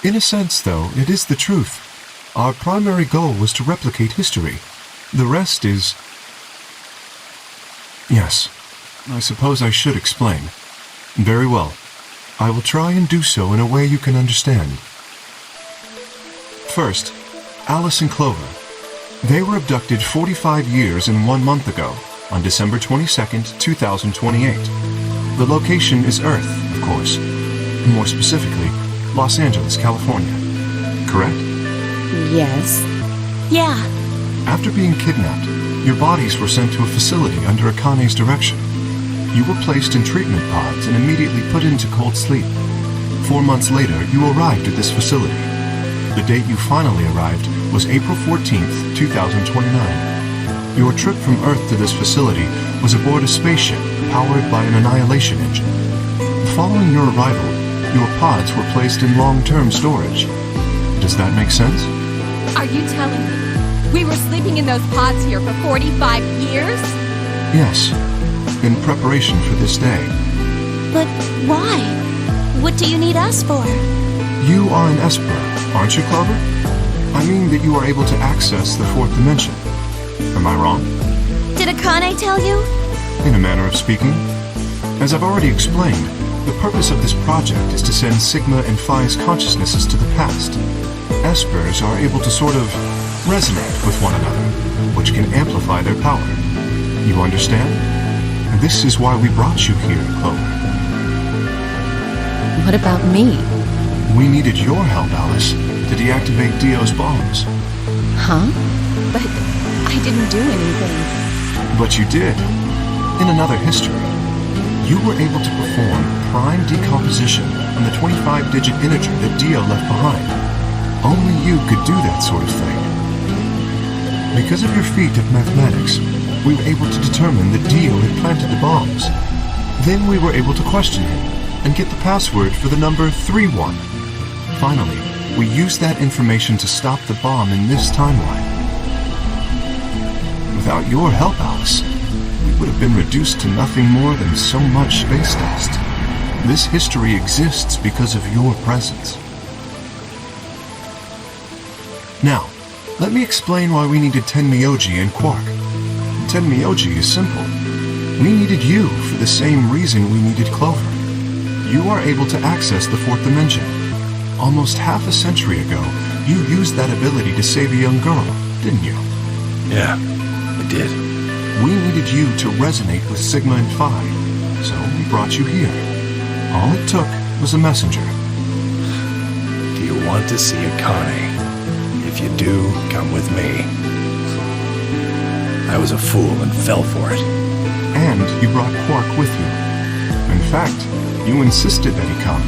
[SPEAKER 4] In a sense, though, it is the truth. Our primary goal was to replicate history. The rest is... Yes, I suppose I should explain. Very well. I will try and do so in a way you can understand. First, Alice and Clover. They were abducted 45 years and 1 month ago, on December 22nd, 2028. The location is Earth, of course. More specifically, Los Angeles, California. Correct?
[SPEAKER 9] Yes.
[SPEAKER 10] Yeah.
[SPEAKER 4] After being kidnapped, your bodies were sent to a facility under Akane's direction. You were placed in treatment pods and immediately put into cold sleep. 4 months later, you arrived at this facility. The date you finally arrived was April 14th, 2029. Your trip from Earth to this facility was aboard a spaceship powered by an annihilation engine. Following your arrival, your pods were placed in long-term storage. Does that make sense?
[SPEAKER 9] Are you telling me we were sleeping in those pods here for 45 years?
[SPEAKER 4] Yes, in preparation for this day.
[SPEAKER 10] But why? What do you need us for?
[SPEAKER 4] You are an Esper, aren't you, Clover? I mean that you are able to access the fourth dimension. Am I wrong?
[SPEAKER 10] Did Akane tell you?
[SPEAKER 4] In a manner of speaking. As I've already explained, the purpose of this project is to send Sigma and Phi's consciousnesses to the past. Espers are able to sort of resonate with one another, which can amplify their power. You understand? This is why we brought you here, Clover.
[SPEAKER 9] What about me?
[SPEAKER 4] We needed your help, Alice, to deactivate Dio's bombs.
[SPEAKER 9] Huh? But I didn't do anything.
[SPEAKER 4] But you did. In another history, you were able to perform prime decomposition on the 25-digit integer that Dio left behind. Only you could do that sort of thing. Because of your feat of mathematics, we were able to determine that Dio had planted the bombs. Then we were able to question him and get the password for the number 31. Finally, we used that information to stop the bomb in this timeline. Without your help, Alice, we would have been reduced to nothing more than so much space dust. This history exists because of your presence. Now, let me explain why we needed Tenmyoji and Quark. Tenmyoji is simple. We needed you for the same reason we needed Clover. You are able to access the fourth dimension. Almost half a century ago, you used that ability to save a young girl, didn't you?
[SPEAKER 6] Yeah, I did.
[SPEAKER 4] We needed you to resonate with Sigma and Phi, so we brought you here. All it took was a messenger.
[SPEAKER 6] Do you want to see Akane? If you do, come with me. I was a fool and fell for it.
[SPEAKER 4] And you brought Quark with you. In fact, you insisted that he come.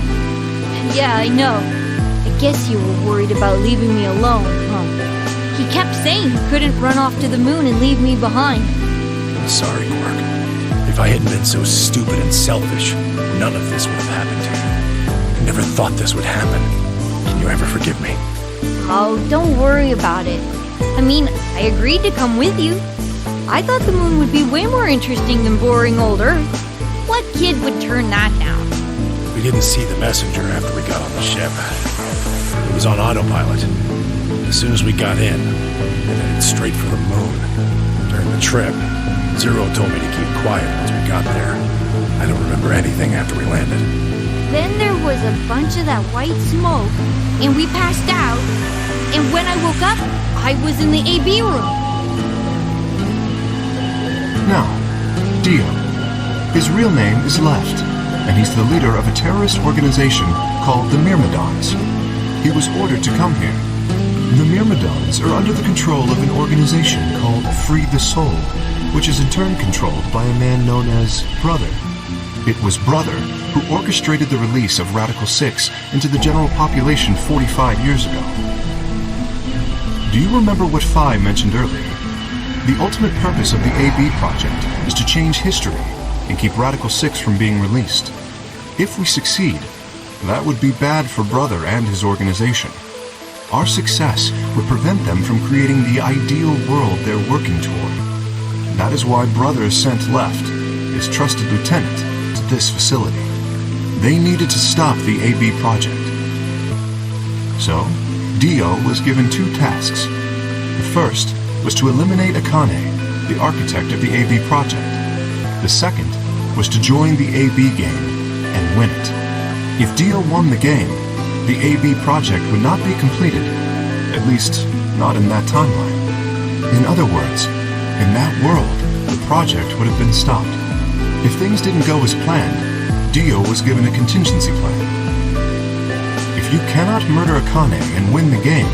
[SPEAKER 11] Yeah, I know. I guess you were worried about leaving me alone, huh? He kept saying he couldn't run off to the moon and leave me behind.
[SPEAKER 6] I'm sorry, Quark. If I hadn't been so stupid and selfish, none of this would have happened to you. never thought this would happen. Can you ever forgive me?
[SPEAKER 11] Oh, don't worry about it. I mean, I agreed to come with you. I thought the moon would be way more interesting than boring old Earth. What kid would turn that down?
[SPEAKER 6] We didn't see the messenger after we got on the ship. It was on autopilot. As soon as we got in, it headed straight for the moon. During the trip, Zero told me to keep quiet once we got there. I don't remember anything after we landed.
[SPEAKER 11] Then there was a bunch of that white smoke, and we passed out. And when I woke up, I was in the AB room.
[SPEAKER 4] Now, Dio. His real name is Left, and he's the leader of a terrorist organization called the Myrmidons. He was ordered to come here. The Myrmidons are under the control of an organization called Free the Soul, which is in turn controlled by a man known as Brother. It was Brother who orchestrated the release of Radical 6 into the general population 45 years ago. Do you remember what Phi mentioned earlier? The ultimate purpose of the AB project is to change history and keep Radical 6 from being released. If we succeed, that would be bad for Brother and his organization. Our success would prevent them from creating the ideal world they're working toward. That is why Brother sent Left, his trusted lieutenant, to this facility. They needed to stop the AB project. So, Dio was given 2 tasks. The first was to eliminate Akane, the architect of the AB project. The second was to join the AB game and win it. If Dio won the game, the AB project would not be completed, at least not in that timeline. In other words, in that world, the project would have been stopped. If things didn't go as planned, Dio was given a contingency plan. If you cannot murder Akane and win the game,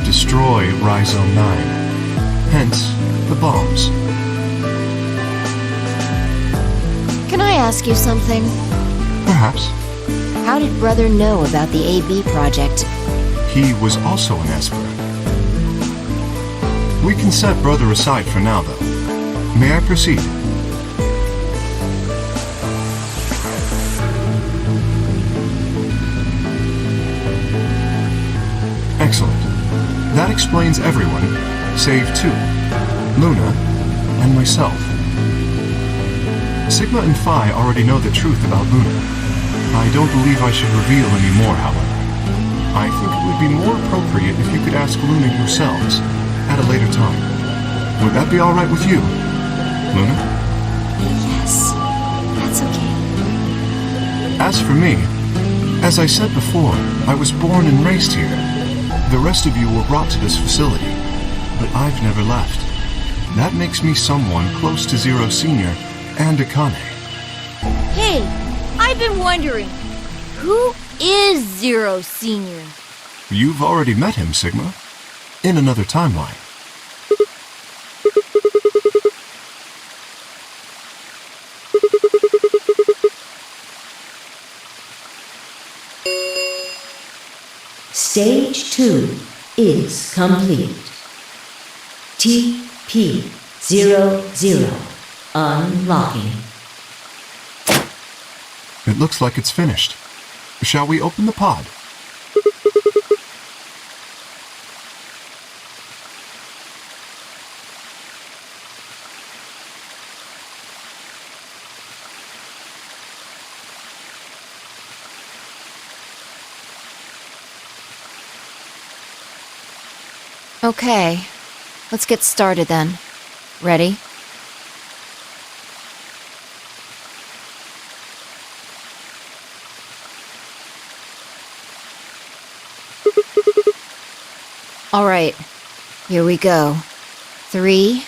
[SPEAKER 4] destroy Rhizome 9. Hence, the bombs.
[SPEAKER 3] Can I ask you something?
[SPEAKER 4] Perhaps.
[SPEAKER 3] How did Brother know about the AB project?
[SPEAKER 4] He was also an Esper. We can set Brother aside for now, though. May I proceed? Excellent. That explains everyone, save 2, Luna and myself. Sigma and Phi already know the truth about Luna. I don't believe I should reveal any more, however. I think it would be more appropriate if you could ask Luna yourselves at a later time. Would that be all right with you, Luna?
[SPEAKER 5] Yes, that's okay.
[SPEAKER 4] As for me, as I said before, I was born and raised here. The rest of you were brought to this facility, but I've never left. That makes me someone close to Zero Senior and Akane.
[SPEAKER 11] Hey, I've been wondering, who is Zero Senior?
[SPEAKER 4] You've already met him, Sigma. In another timeline.
[SPEAKER 7] Stage 2 is complete. TP00 unlocking.
[SPEAKER 4] It looks like it's finished. Shall we open the pod?
[SPEAKER 3] Okay, let's get started then. Ready? All right, here we go. 3,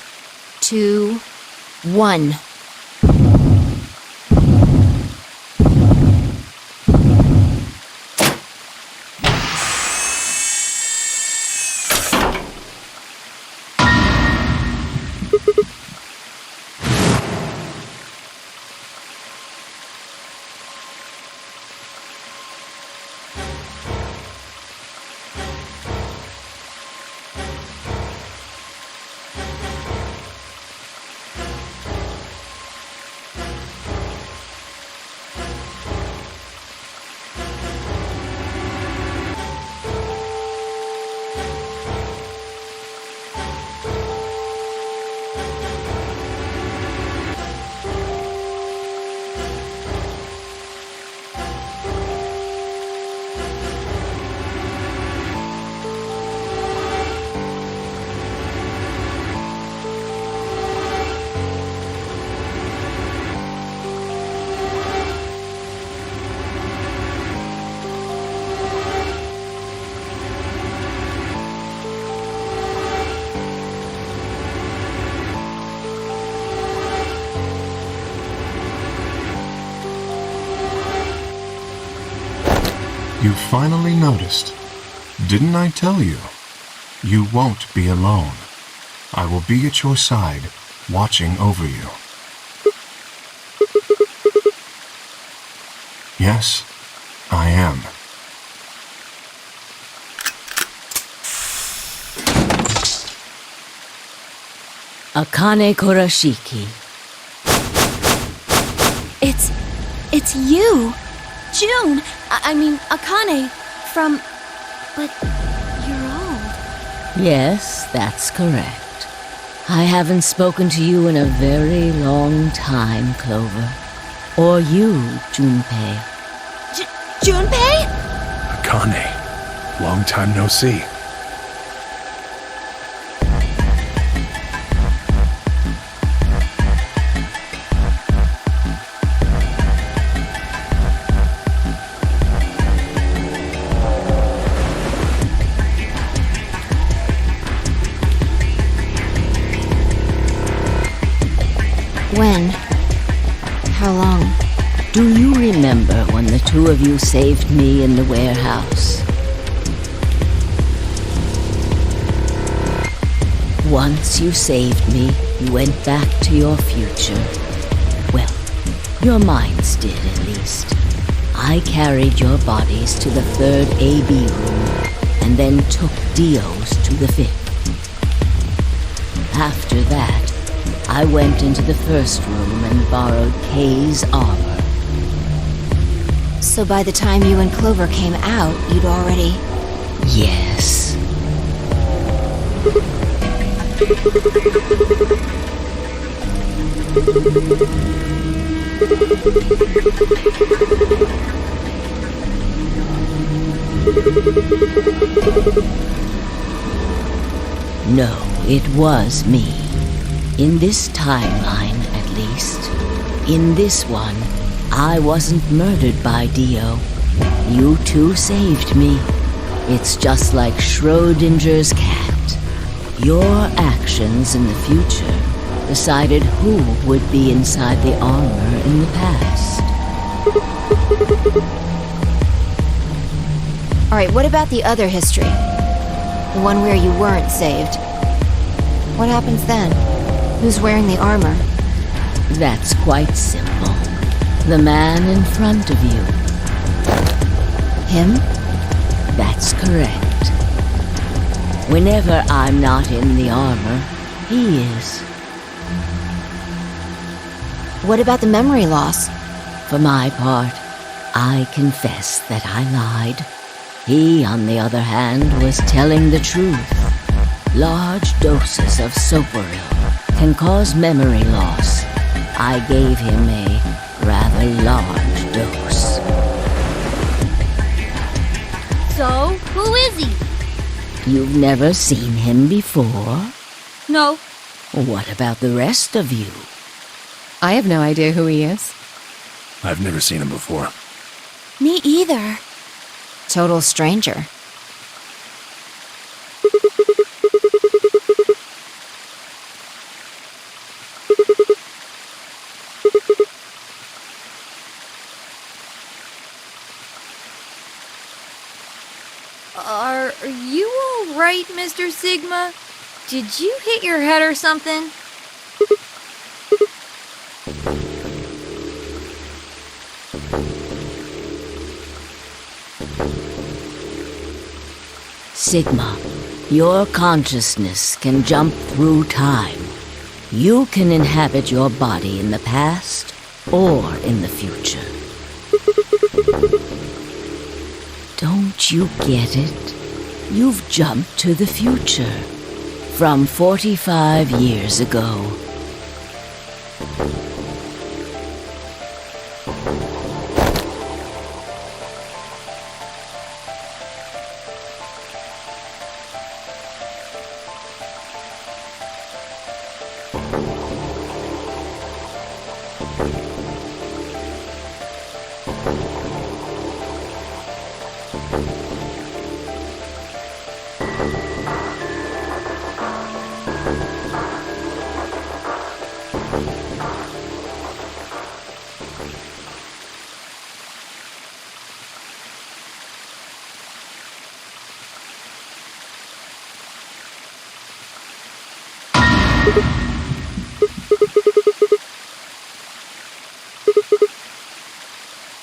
[SPEAKER 3] 2, 1.
[SPEAKER 4] You finally noticed. Didn't I tell you? You won't be alone. I will be at your side, watching over you. Yes, I am.
[SPEAKER 7] Akane Kurashiki.
[SPEAKER 10] It's you! June! I mean, Akane, from... But you're old.
[SPEAKER 7] Yes, that's correct. I haven't spoken to you in a very long time, Clover. Or you, Junpei.
[SPEAKER 10] Junpei?
[SPEAKER 6] Akane, long time no see.
[SPEAKER 3] When? How long?
[SPEAKER 7] Do you remember when the two of you saved me in the warehouse? Once you saved me, you went back to your future. Well, your minds did at least. I carried your bodies to the third AB room and then took Dio's to the fifth. After that, I went into the first room and borrowed Kay's armor.
[SPEAKER 3] So by the time you and Clover came out, you'd already...
[SPEAKER 7] Yes. No, it was me. In this timeline, at least. In this one, I wasn't murdered by Dio. You two saved me. It's just like Schrodinger's cat. Your actions in the future decided who would be inside the armor in the past.
[SPEAKER 3] Alright, what about the other history? The one where you weren't saved. What happens then? Who's wearing the armor?
[SPEAKER 7] That's quite simple. The man in front of you.
[SPEAKER 3] Him?
[SPEAKER 7] That's correct. Whenever I'm not in the armor, he is.
[SPEAKER 3] What about the memory loss?
[SPEAKER 7] For my part, I confess that I lied. He, on the other hand, was telling the truth. Large doses of Soporil can cause memory loss. I gave him a rather large dose.
[SPEAKER 11] So, who is he?
[SPEAKER 7] You've never seen him before?
[SPEAKER 11] No.
[SPEAKER 7] What about the rest of you?
[SPEAKER 9] I have no idea who he is.
[SPEAKER 6] I've never seen him before.
[SPEAKER 10] Me either.
[SPEAKER 3] Total stranger.
[SPEAKER 11] Are you alright, Mr. Sigma? Did you hit your head or something?
[SPEAKER 7] Sigma, your consciousness can jump through time. You can inhabit your body in the past or in the future. Don't you get it? You've jumped to the future. From 45 years ago.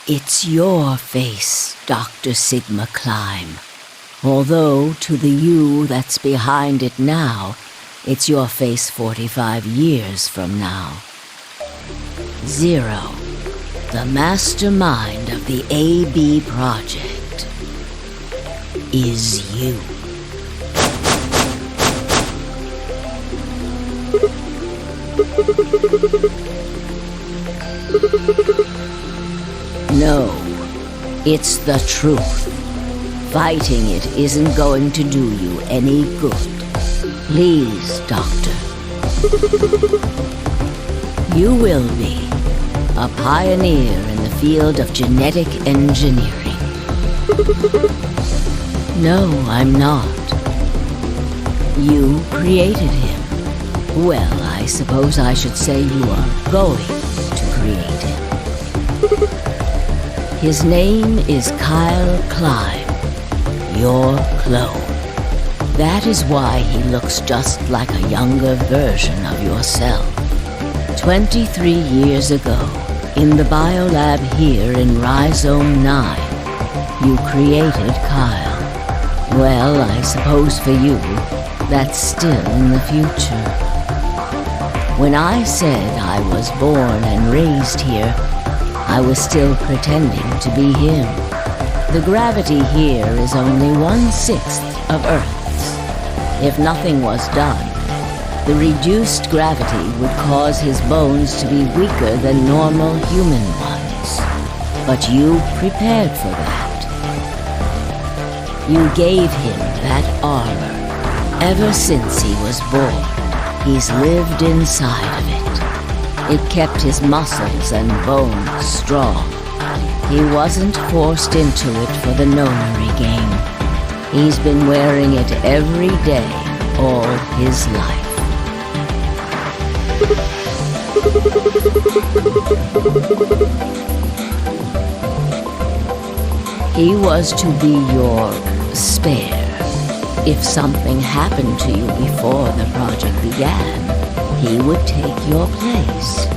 [SPEAKER 7] It's your face, Dr. Sigma Climb. Although, to the you that's behind it now, it's your face 45 years from now. Zero, the mastermind of the AB project, is you. No, it's the truth. Fighting it isn't going to do you any good. Please, Doctor. You will be a pioneer in the field of genetic engineering. No, I'm not. You created him. Well, I suppose I should say you are going to create him. His name is Kyle Climb, your clone. That is why he looks just like a younger version of yourself. 23 years ago, in the biolab here in Rhizome 9, you created Kyle. Well, I suppose for you, that's still in the future. When I said I was born and raised here, I was still pretending to be him. The gravity here is only 1/6 of Earth's. If nothing was done, the reduced gravity would cause his bones to be weaker than normal human ones. But you prepared for that. You gave him that armor. Ever since he was born, he's lived inside of it. It kept his muscles and bones strong. He wasn't forced into it for the Nonary Game. He's been wearing it every day, all his life. He was to be your spare. If something happened to you before the project began, he would take your place.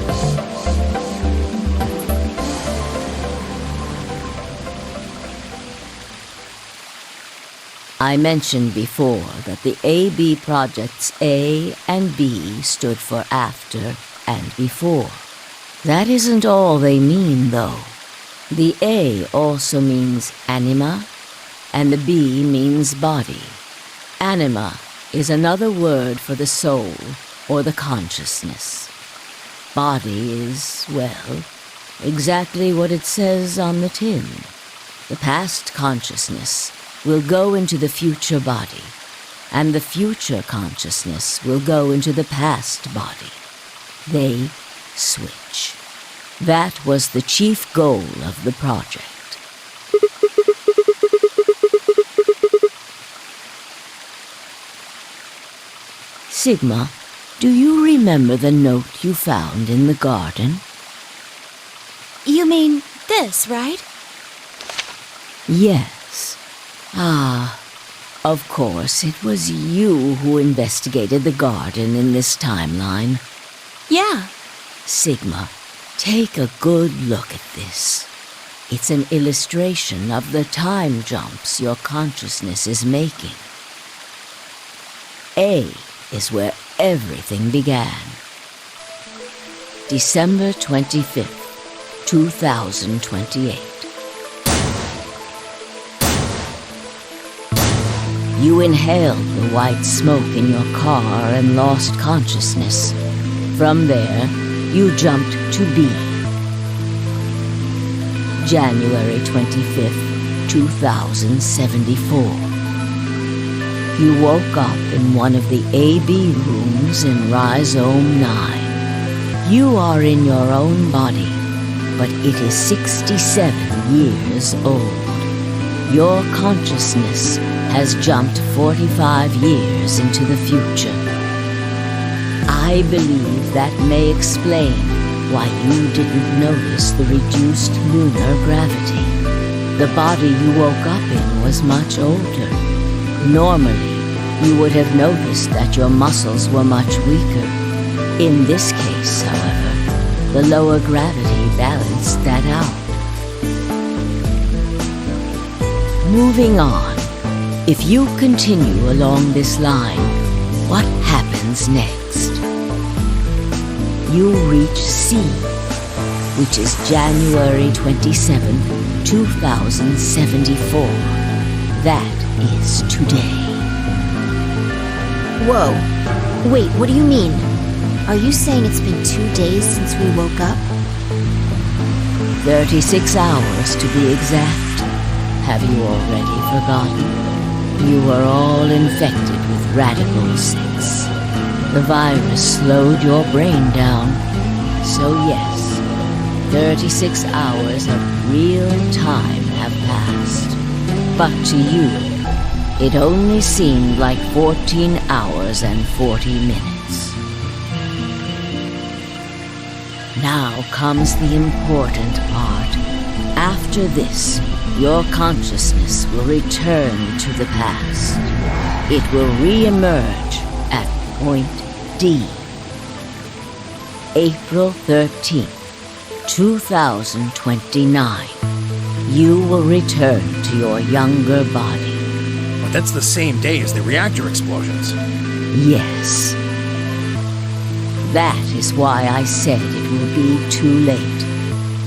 [SPEAKER 7] I mentioned before that the AB projects A and B stood for after and before. That isn't all they mean, though. The A also means anima, and the B means body. Anima is another word for the soul, or the consciousness. Body is, well, exactly what it says on the tin. The past consciousness will go into the future body, and the future consciousness will go into the past body. They switch. That was the chief goal of the project. Sigma, do you remember the note you found in the garden?
[SPEAKER 10] You mean this, right?
[SPEAKER 7] Yes. Ah, of course, it was you who investigated the garden in this timeline.
[SPEAKER 10] Yeah.
[SPEAKER 7] Sigma, take a good look at this. It's an illustration of the time jumps your consciousness is making. A is where everything began. December 25th, 2028. You inhaled the white smoke in your car and lost consciousness. From there, you jumped to B. January 25th, 2074. You woke up in one of the AB rooms in Rhizome 9. You are in your own body, but it is 67 years old. Your consciousness has jumped 45 years into the future. I believe that may explain why you didn't notice the reduced lunar gravity. The body you woke up in was much older. Normally, you would have noticed that your muscles were much weaker. In this case, however, the lower gravity balanced that out. Moving on, if you continue along this line, what happens next? You reach C, which is January 27, 2074. That is today.
[SPEAKER 3] Whoa. Wait, what do you mean? Are you saying it's been 2 days since we woke up?
[SPEAKER 7] 36 hours to be exact. Have you already forgotten? You were all infected with Radical 6. The virus slowed your brain down. So yes, 36 hours of real time have passed. But to you, it only seemed like 14 hours and 40 minutes. Now comes the important part. After this, your consciousness will return to the past. It will re-emerge at point D. April 13th, 2029. You will return to your younger body.
[SPEAKER 6] But that's the same day as the reactor explosions.
[SPEAKER 7] Yes. That is why I said it will be too late.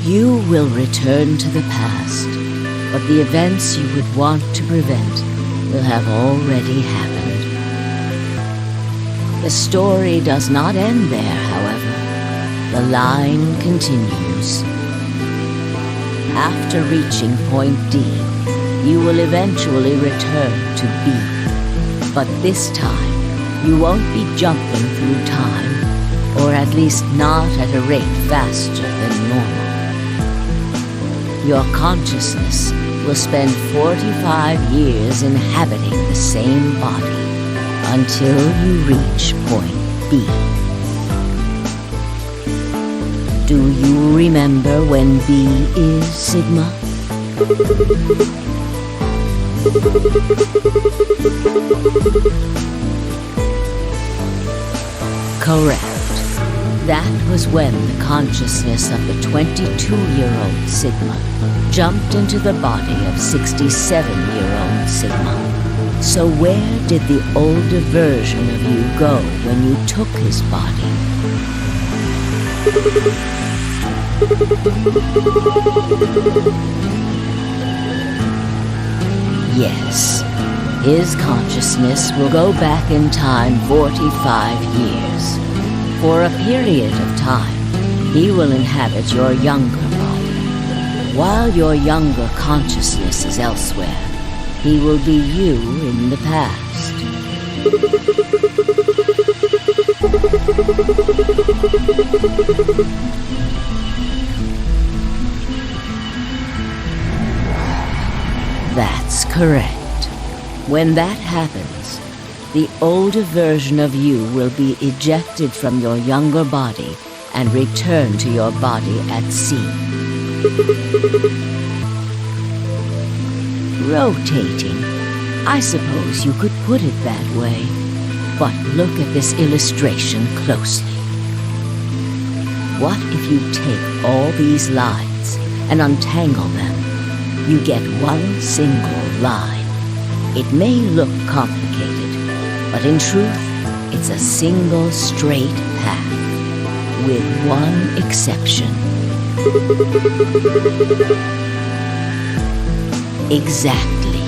[SPEAKER 7] You will return to the past, but the events you would want to prevent will have already happened. The story does not end there, however. The line continues. After reaching point D, you will eventually return to B. But this time, you won't be jumping through time, or at least not at a rate faster than normal. Your consciousness will spend 45 years inhabiting the same body until you reach point B. Do you remember when B is Sigma? Correct. That was when the consciousness of the 22-year-old Sigma jumped into the body of 67-year-old Sigma. So where did the older version of you go when you took his body? Yes, his consciousness will go back in time 45 years. For a period of time, he will inhabit your younger body. While your younger consciousness is elsewhere, he will be you in the past. That's correct. When that happens, the older version of you will be ejected from your younger body and return to your body at C. Rotating. I suppose you could put it that way. But look at this illustration closely. What if you take all these lines and untangle them? You get one single line. It may look complicated, but in truth, it's a single straight path, with one exception. Exactly.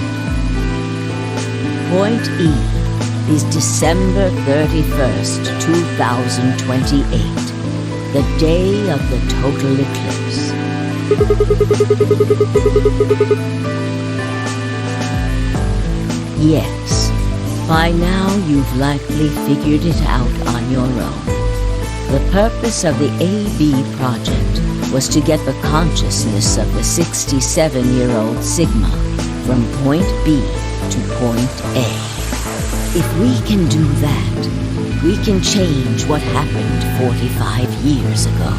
[SPEAKER 7] Point E is December 31st, 2028, the day of the total eclipse. Yes, by now you've likely figured it out on your own. The purpose of the AB project was to get the consciousness of the 67-year-old Sigma from point B to point A. If we can do that, we can change what happened 45 years ago.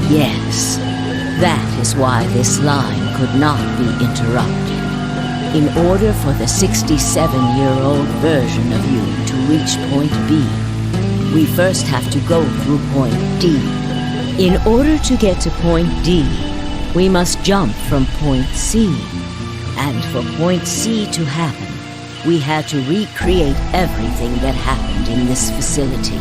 [SPEAKER 7] Yes, that is why this line could not be interrupted. In order for the 67-year-old version of you to reach point B, we first have to go through point D. In order to get to point D, we must jump from point C. And for point C to happen, we had to recreate everything that happened in this facility.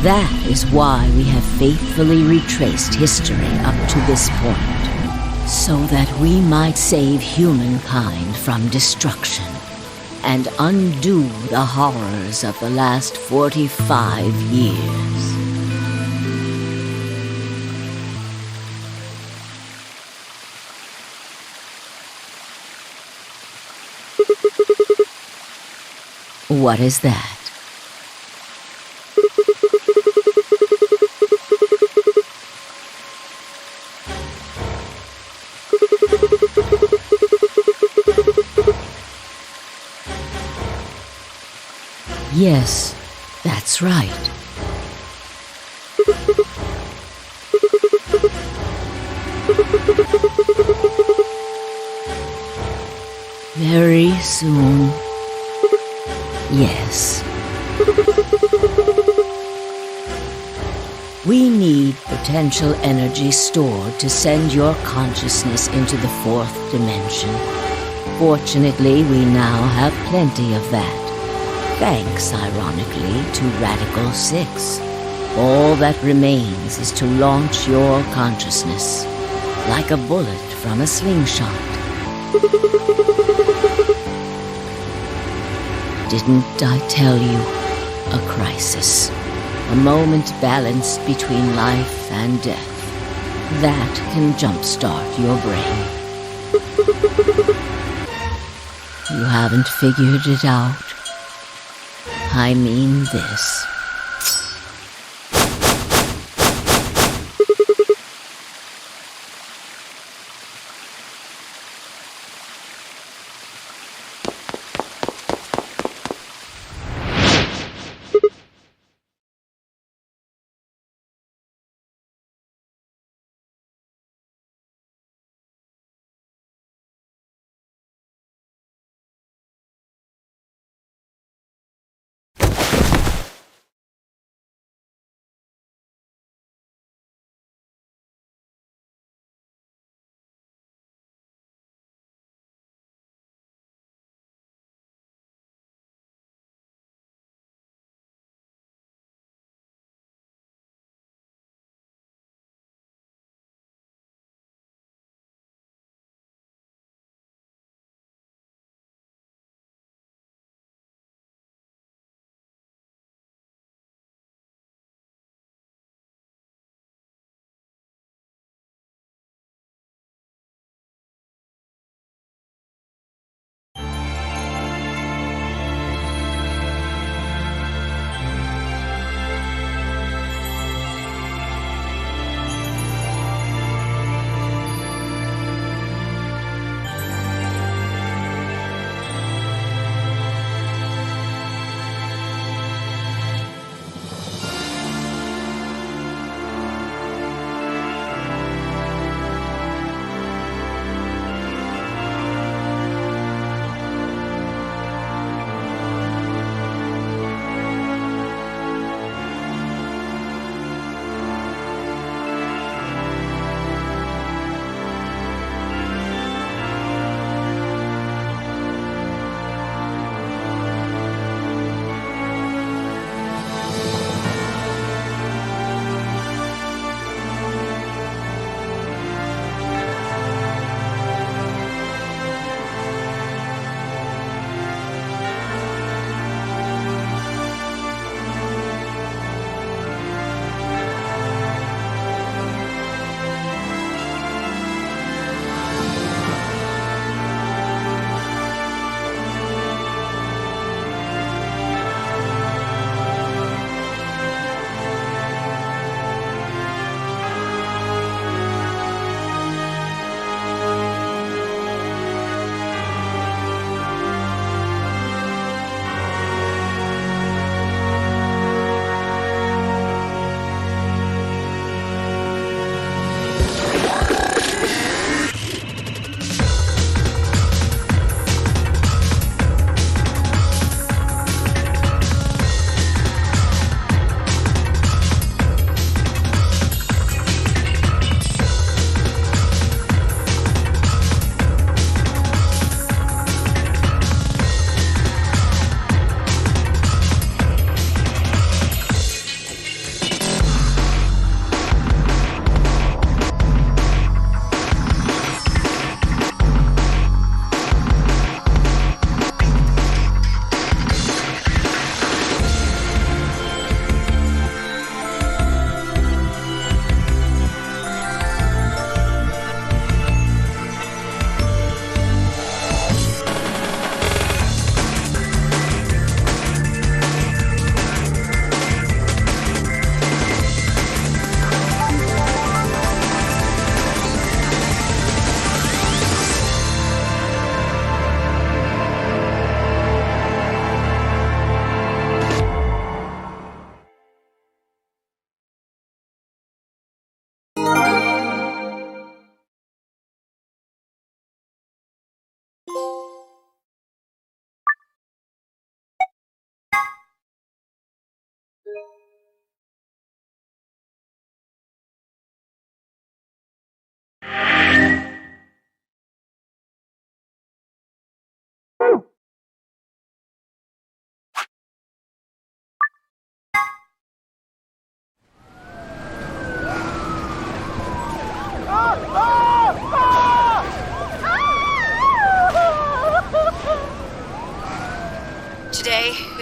[SPEAKER 7] That is why we have faithfully retraced history up to this point, so that we might save humankind from destruction and undo the horrors of the last 45 years. What is that? Yes, that's right. Very soon. Yes. We need potential energy stored to send your consciousness into the fourth dimension. Fortunately, we now have plenty of that. Thanks, ironically, to Radical 6. All that remains is to launch your consciousnness, like a bullet from a slingshot. Didn't I tell you? A crisis. A moment balanced between life and death. That can jumpstart your brain. You haven't figured it out. I mean this.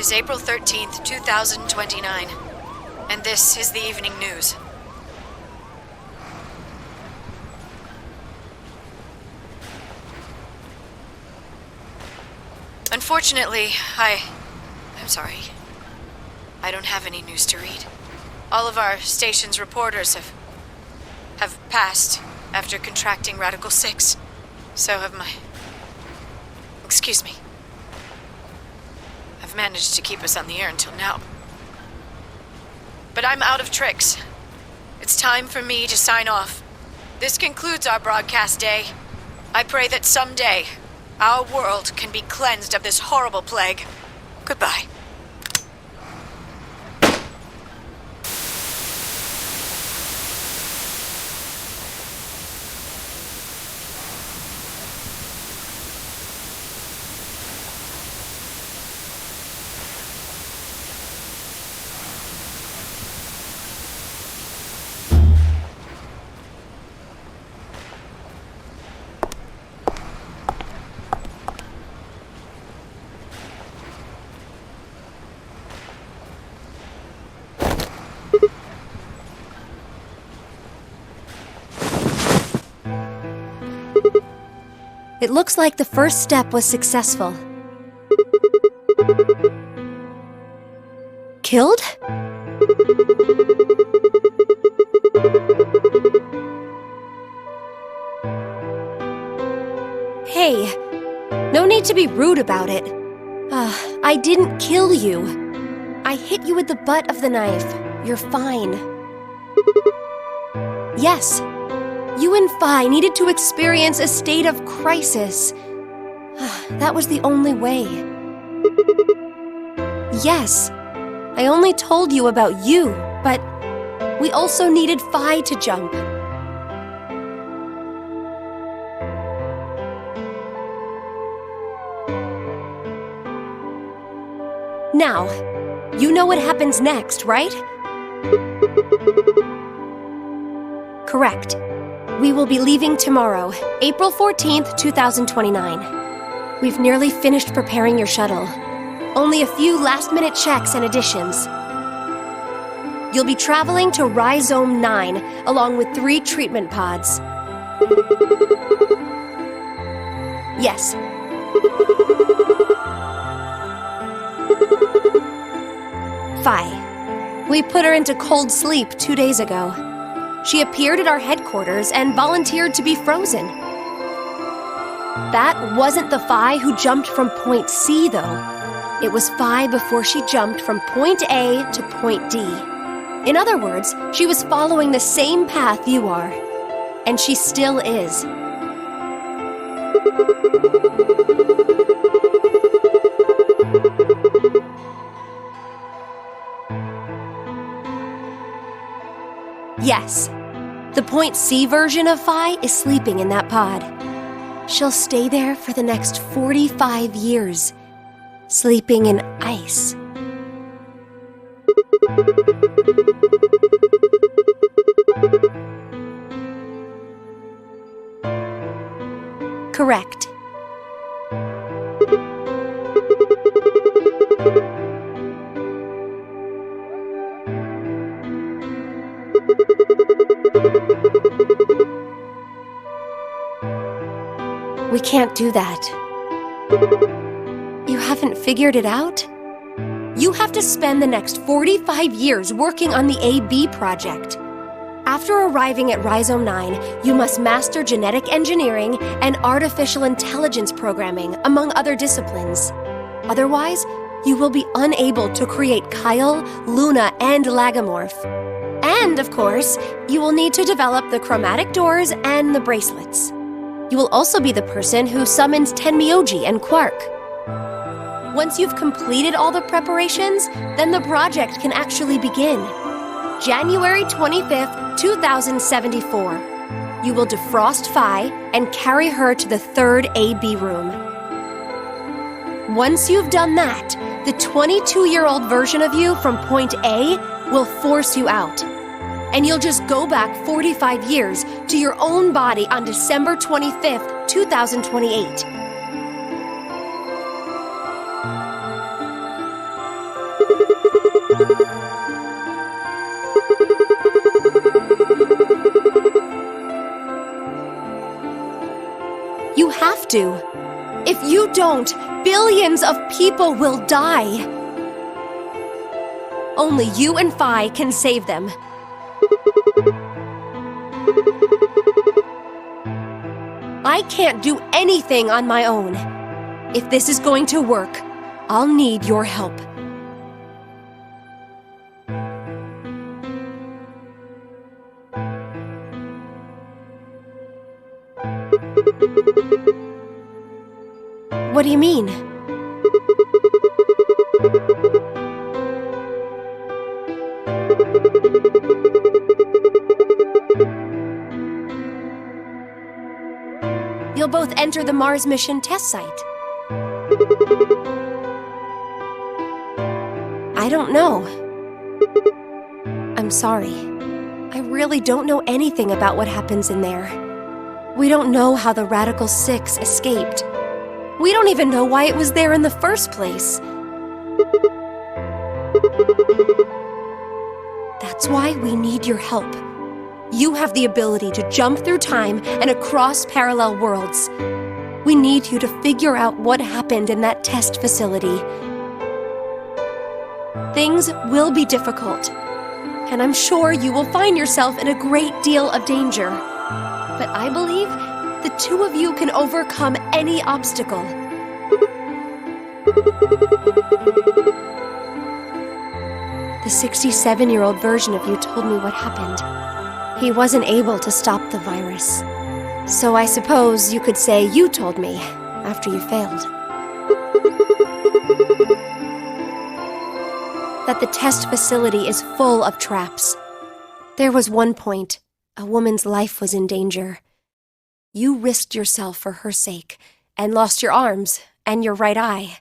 [SPEAKER 12] is April 13th, 2029, and this is the evening news. Unfortunately, I'm sorry. I don't have any news to read. All of our station's reporters have passed after contracting Radical 6. So have my... Excuse me. I've managed to keep us on the air until now. But I'm out of tricks. It's time for me to sign off. This concludes our broadcast day. I pray that someday our world can be cleansed of this horrible plague. Goodbye.
[SPEAKER 13] It looks like the first step was successful. Killed? Hey, no need to be rude about it. I didn't kill you. I hit you with the butt of the knife. You're fine. Yes. You and Phi needed to experience a state of crisis. That was the only way. Yes, I only told you about you, but we also needed Phi to jump. Now, you know what happens next, right? Correct. We will be leaving tomorrow, April 14th, 2029. We've nearly finished preparing your shuttle. Only a few last-minute checks and additions. You'll be traveling to Rhizome 9, along with 3 treatment pods. Yes. Phi. We put her into cold sleep 2 days ago. She appeared at our headquarters and volunteered to be frozen. That wasn't the Phi who jumped from Point C, though. It was Phi before she jumped from Point A to Point D. In other words, she was following the same path you are. And she still is. Yes. The Point C version of Phi is sleeping in that pod. She'll stay there for the next 45 years, sleeping in ice. Correct. We can't do that. You haven't figured it out? You have to spend the next 45 years working on the AB project. After arriving at Rhizome 9, you must master genetic engineering and artificial intelligence programming, among other disciplines. Otherwise, you will be unable to create Kyle, Luna, and Lagomorph. And, of course, you will need to develop the chromatic doors and the bracelets. You will also be the person who summons Tenmyoji and Quark. Once you've completed all the preparations, then the project can actually begin. January 25th, 2074. You will defrost Phi and carry her to the 3rd AB room. Once you've done that, the 22-year-old version of you from Point A will force you out. And you'll just go back 45 years to your own body on December 25th, 2028. have to. If you don't, billions of people will die. Only you and Phi can save them. I can't do anything on my own. If this is going to work, I'll need your help. What do you mean? You'll both enter the Mars mission test site. I don't know. I'm sorry. I really don't know anything about what happens in there. We don't know how the Radical Six escaped. We don't even know why it was there in the first place. That's why we need your help. You have the ability to jump through time and across parallel worlds. We need you to figure out what happened in that test facility. Things will be difficult, and I'm sure you will find yourself in a great deal of danger. But I believe the two of you can overcome any obstacle. The 67-year-old version of you told me what happened. He wasn't able to stop the virus. So I suppose you could say you told me after you failed. That the test facility is full of traps. There was one point a woman's life was in danger. You risked yourself for her sake and lost your arms and your right eye.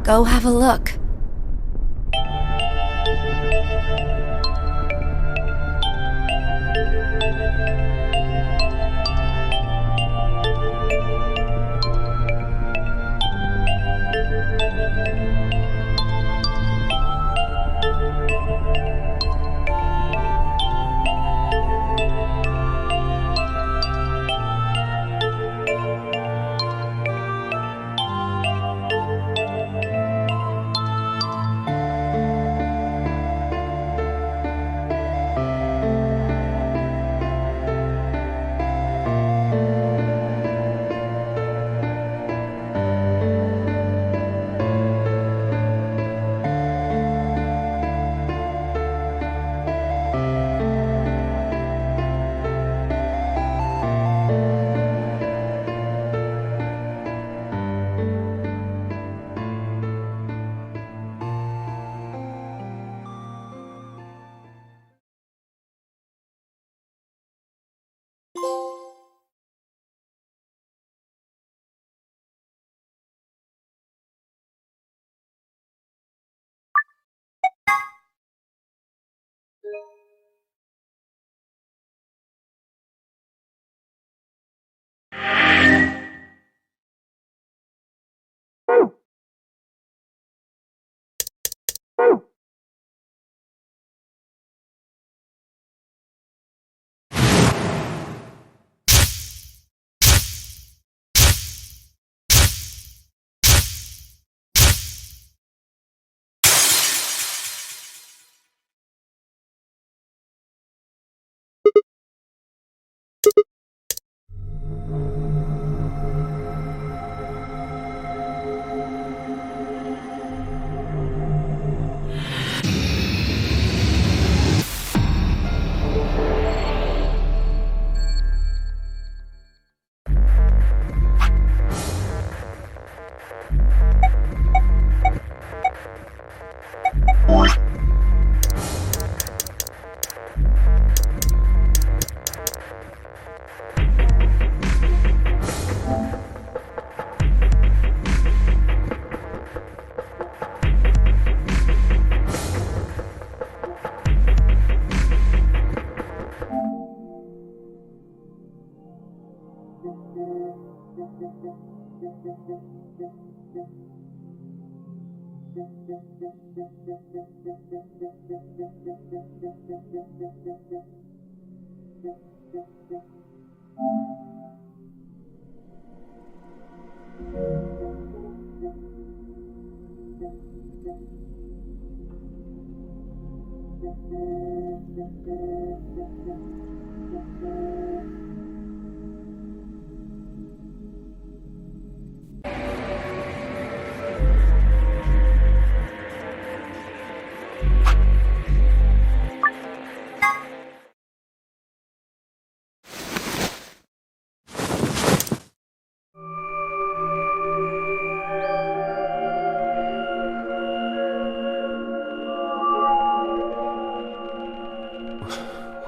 [SPEAKER 13] Go have a look.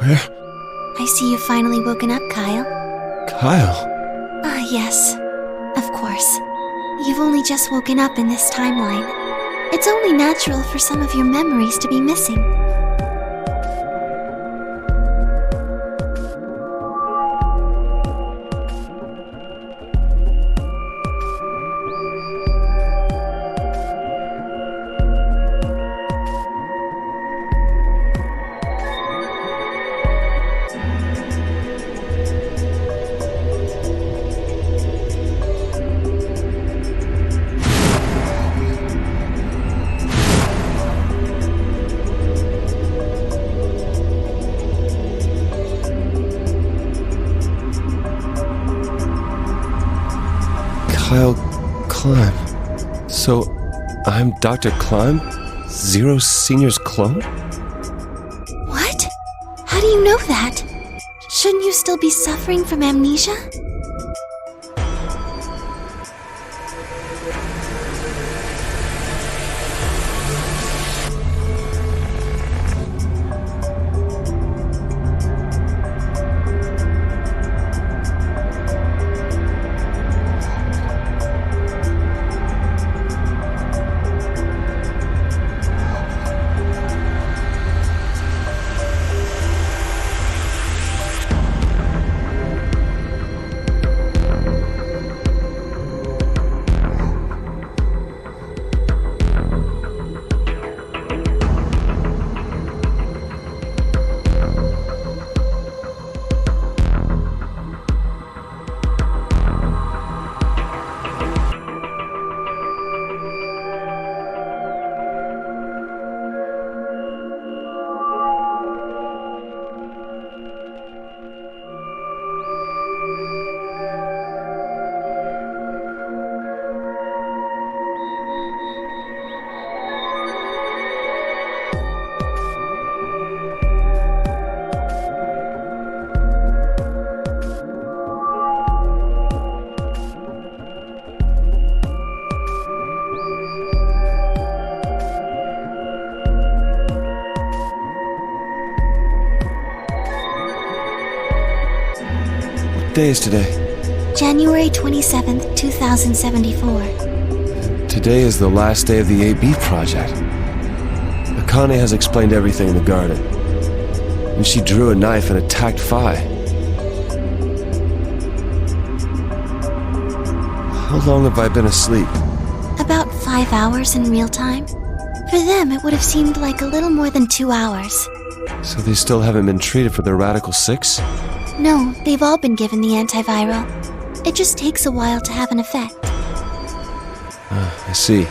[SPEAKER 5] Where? I see you've finally woken up, Kyle.
[SPEAKER 14] Kyle?
[SPEAKER 5] Ah, yes. Of course. You've only just woken up in this timeline. It's only natural for some of your memories to be missing.
[SPEAKER 14] Kyle Climb. So, I'm Dr. Climb? Zero Senior's clone?
[SPEAKER 5] What? How do you know that? Shouldn't you still be suffering from amnesia?
[SPEAKER 14] What day is today?
[SPEAKER 5] January 27th, 2074.
[SPEAKER 14] Today is the last day of the AB project. Akane has explained everything in the garden. And she drew a knife and attacked Phi. How long have I been asleep?
[SPEAKER 5] About 5 hours in real time. For them, it would have seemed like a little more than 2 hours.
[SPEAKER 14] So they still haven't been treated for their Radical 6?
[SPEAKER 5] No, they've all been given the antiviral. It just takes a while to have an effect.
[SPEAKER 14] I see.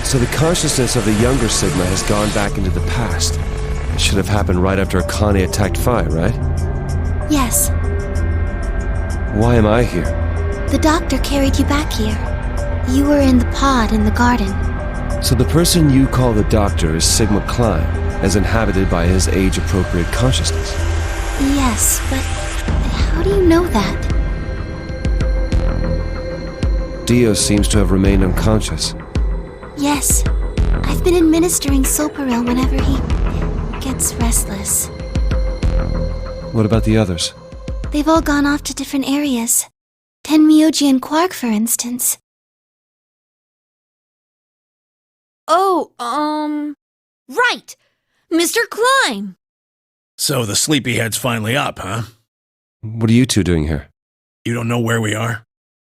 [SPEAKER 14] So the consciousness of the younger Sigma has gone back into the past. It should have happened right after Akane attacked Phi, right?
[SPEAKER 5] Yes.
[SPEAKER 14] Why am I here?
[SPEAKER 5] The doctor carried you back here. You were in the pod in the garden.
[SPEAKER 14] So the person you call the doctor is Sigma Klein, as inhabited by his age-appropriate consciousness.
[SPEAKER 5] Yes, but how do you know that?
[SPEAKER 14] Dio seems to have remained unconscious.
[SPEAKER 5] Yes. I've been administering Soparil whenever he gets restless.
[SPEAKER 14] What about the others?
[SPEAKER 5] They've all gone off to different areas. Tenmyoji and Quark, for instance.
[SPEAKER 11] Oh, right! Mr. Climb!
[SPEAKER 6] So the sleepyhead's finally up, huh?
[SPEAKER 14] What are you two doing here?
[SPEAKER 6] You don't know where we are?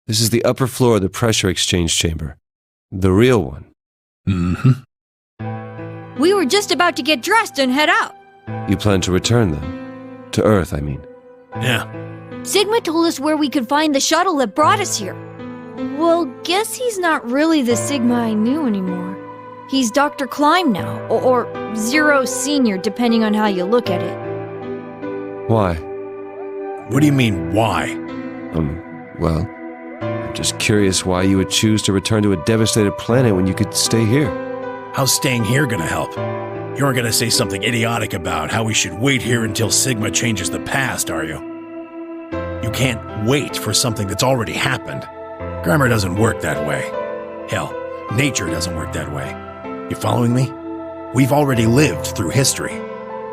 [SPEAKER 14] This is the upper floor of the pressure exchange chamber. The real one,
[SPEAKER 6] Mm-hmm.
[SPEAKER 11] We were just about to get dressed and head out.
[SPEAKER 14] You plan to return then? To Earth, I mean.
[SPEAKER 6] Yeah.
[SPEAKER 11] Sigma told us where we could find the shuttle that brought us here. Well, guess he's not really the Sigma I knew anymore. He's Dr. Climb now, or Zero Senior, depending on how you look at it.
[SPEAKER 14] Why?
[SPEAKER 6] What do you mean, why?
[SPEAKER 14] Well, I'm just curious why you would choose to return to a devastated planet when you could stay here.
[SPEAKER 6] How's staying here gonna help? You aren't gonna say something idiotic about how we should wait here until Sigma changes the past, are you? You can't wait for something that's already happened. Grammar doesn't work that way. Hell, nature doesn't work that way. You following me? We've already lived through history.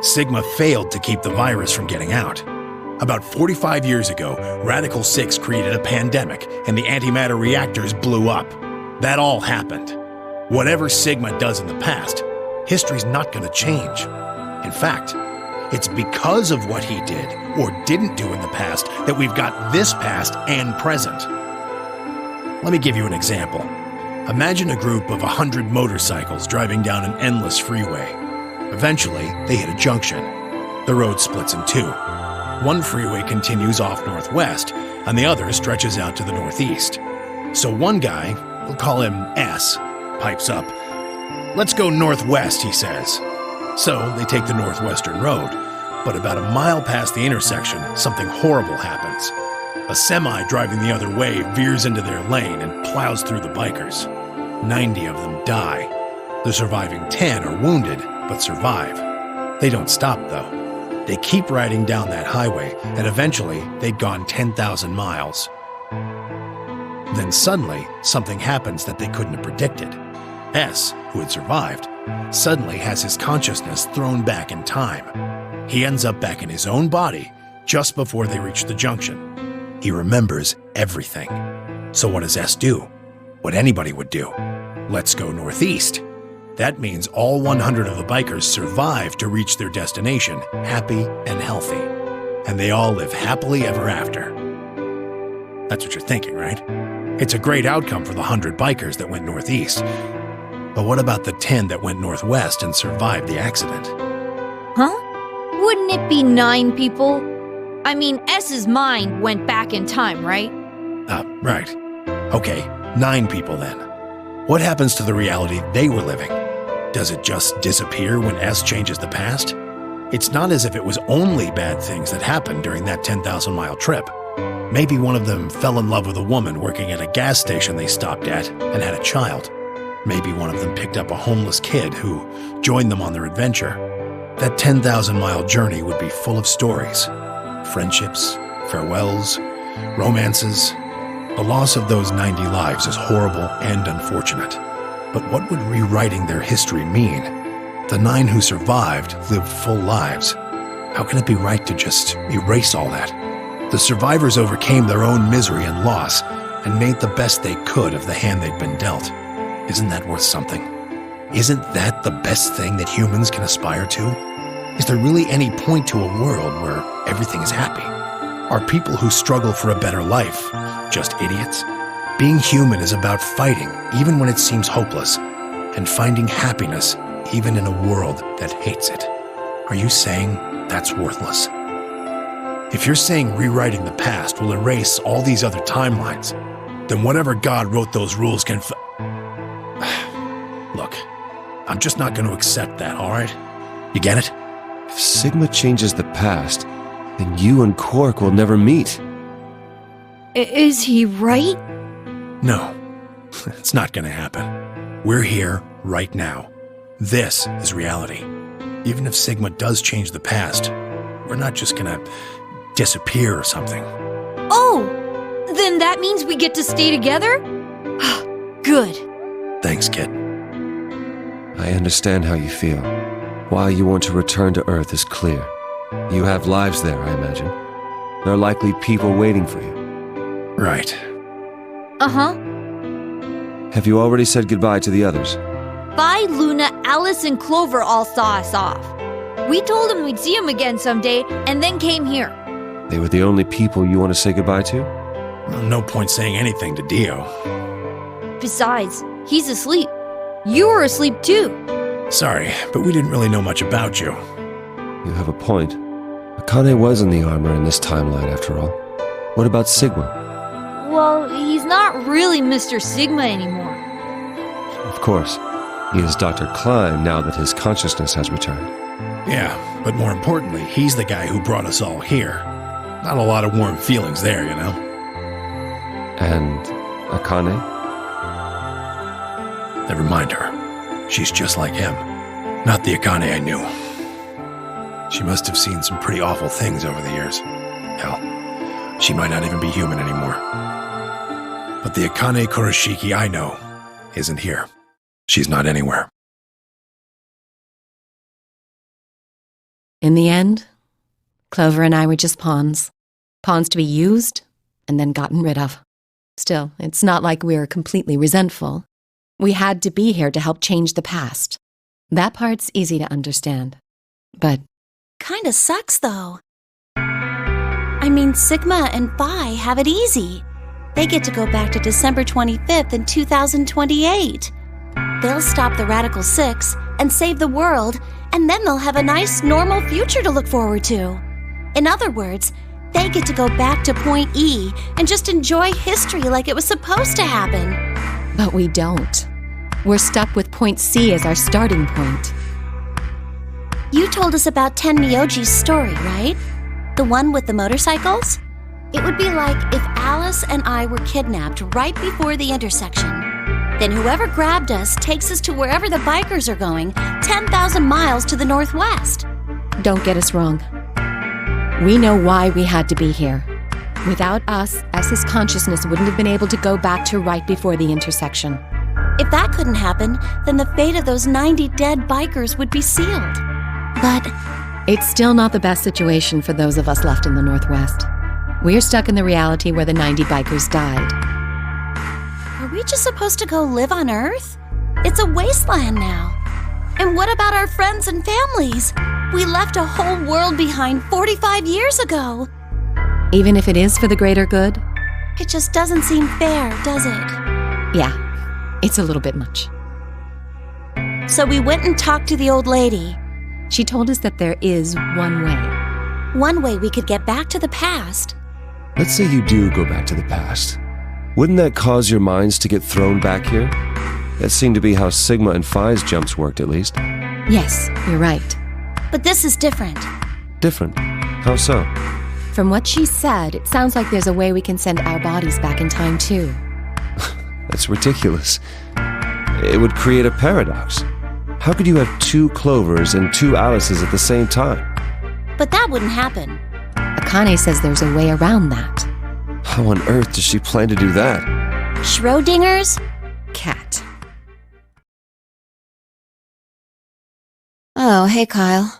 [SPEAKER 6] Sigma failed to keep the virus from getting out. About 45 years ago, Radical 6 created a pandemic, and the antimatter reactors blew up. That all happened. Whatever Sigma does in the past, history's not going to change. In fact, it's because of what he did or didn't do in the past that we've got this past and present. Let me give you an example. Imagine a group of 100 motorcycles driving down an endless freeway. Eventually, they hit a junction. The road splits in two. One freeway continues off northwest, and the other stretches out to the northeast. So one guy, we'll call him S, pipes up. "Let's go northwest," he says. So they take the northwestern road, but about a mile past the intersection, something horrible happens. A semi driving the other way veers into their lane and plows through the bikers. 90 of them die. The surviving 10 are wounded, but survive. They don't stop, though. They keep riding down that highway, and eventually they'd gone 10,000 miles. Then suddenly, something happens that they couldn't have predicted. S, who had survived, suddenly has his consciousness thrown back in time. He ends up back in his own body just before they reach the junction. He remembers everything. So what does S do? What anybody would do. Let's go northeast. That means all 100 of the bikers survive to reach their destination, happy and healthy. And they all live happily ever after. That's what you're thinking, right? It's a great outcome for the 100 bikers that went northeast. But what about the 10 that went northwest and survived the accident?
[SPEAKER 11] Huh? Wouldn't it be 9 people? I mean, S's mind went back in time, right?
[SPEAKER 6] Right. Okay, 9 people then. What happens to the reality they were living? Does it just disappear when S changes the past? It's not as if it was only bad things that happened during that 10,000-mile trip. Maybe one of them fell in love with a woman working at a gas station they stopped at and had a child. Maybe one of them picked up a homeless kid who joined them on their adventure. That 10,000-mile journey would be full of stories. Friendships, farewells, romances. The loss of those 90 lives is horrible and unfortunate. But what would rewriting their history mean? The 9 who survived lived full lives. How can it be right to just erase all that? The survivors overcame their own misery and loss and made the best they could of the hand they'd been dealt. Isn't that worth something? Isn't that the best thing that humans can aspire to? Is there really any point to a world where everything is happy? Are people who struggle for a better life just idiots? Being human is about fighting even when it seems hopeless, and finding happiness even in a world that hates it. Are you saying that's worthless? If you're saying rewriting the past will erase all these other timelines, then whatever God wrote those rules can Look, I'm just not going to accept that, alright? You get it?
[SPEAKER 14] If Sigma changes the past, then you and Quark will never meet.
[SPEAKER 11] Is he right?
[SPEAKER 6] No, it's not going to happen. We're here right now. This is reality. Even if Sigma does change the past, we're not just going to disappear or something.
[SPEAKER 11] Oh! Then that means we get to stay together? Good.
[SPEAKER 6] Thanks, kid.
[SPEAKER 14] I understand how you feel. Why you want to return to Earth is clear. You have lives there, I imagine. There are likely people waiting for you.
[SPEAKER 6] Right.
[SPEAKER 11] Uh-huh.
[SPEAKER 14] Have you already said goodbye to the others?
[SPEAKER 11] Vi, Luna, Alice, and Clover all saw us off. We told them we'd see them again someday, and then came here.
[SPEAKER 14] They were the only people you want to say goodbye to?
[SPEAKER 6] Well, no point saying anything to Dio.
[SPEAKER 11] Besides, he's asleep. You were asleep too.
[SPEAKER 6] Sorry, but we didn't really know much about you.
[SPEAKER 14] You have a point. Akane was in the armor in this timeline, after all. What about Sigma?
[SPEAKER 11] Well, he's not really Mr. Sigma anymore.
[SPEAKER 14] Of course. He is Dr. Klein now that his consciousness has returned.
[SPEAKER 6] Yeah, but more importantly, he's the guy who brought us all here. Not a lot of warm feelings there, you know?
[SPEAKER 14] And Akane?
[SPEAKER 6] Never mind her. She's just like him. Not the Akane I knew. She must have seen some pretty awful things over the years. Hell, she might not even be human anymore. But the Akane Kurashiki I know isn't here. She's not anywhere.
[SPEAKER 9] In the end, Clover and I were just pawns. Pawns to be used and then gotten rid of. Still, it's not like we're completely resentful. We had to be here to help change the past. That part's easy to understand. But
[SPEAKER 10] Kinda sucks, though. I mean, Sigma and Phi have it easy. They get to go back to December 25th in 2028. They'll stop the Radical Six and save the world, and then they'll have a nice, normal future to look forward to. In other words, they get to go back to Point E and just enjoy history like it was supposed to happen.
[SPEAKER 9] But we don't. We're stuck with Point C as our starting point.
[SPEAKER 10] You told us about Tenmyoji's story, right? The one with the motorcycles? It would be like if Alice and I were kidnapped right before the intersection. Then whoever grabbed us takes us to wherever the bikers are going, 10,000 miles to the northwest.
[SPEAKER 9] Don't get us wrong. We know why we had to be here. Without us, S's consciousness wouldn't have been able to go back to right before the intersection.
[SPEAKER 10] If that couldn't happen, then the fate of those 90 dead bikers would be sealed. But
[SPEAKER 9] it's still not the best situation for those of us left in the Northwest. We're stuck in the reality where the 90 bikers died.
[SPEAKER 10] Are we just supposed to go live on Earth? It's a wasteland now. And what about our friends and families? We left a whole world behind 45 years ago.
[SPEAKER 9] Even if it is for the greater good?
[SPEAKER 10] It just doesn't seem fair, does it?
[SPEAKER 9] Yeah, it's a little bit much.
[SPEAKER 10] So we went and talked to the old lady.
[SPEAKER 9] She told us that there is one way.
[SPEAKER 10] One way we could get back to the past.
[SPEAKER 14] Let's say you do go back to the past. Wouldn't that cause your minds to get thrown back here? That seemed to be how Sigma and Phi's jumps worked, at least.
[SPEAKER 9] Yes, you're right.
[SPEAKER 10] But this is different.
[SPEAKER 14] Different? How so?
[SPEAKER 9] From what she said, it sounds like there's a way we can send our bodies back in time, too.
[SPEAKER 14] That's ridiculous. It would create a paradox. How could you have two Clovers and two Alices at the same time?
[SPEAKER 10] But that wouldn't happen.
[SPEAKER 9] Akane says there's a way around that.
[SPEAKER 14] How on earth does she plan to do that?
[SPEAKER 10] Schrodinger's
[SPEAKER 9] cat.
[SPEAKER 3] Oh, hey, Kyle.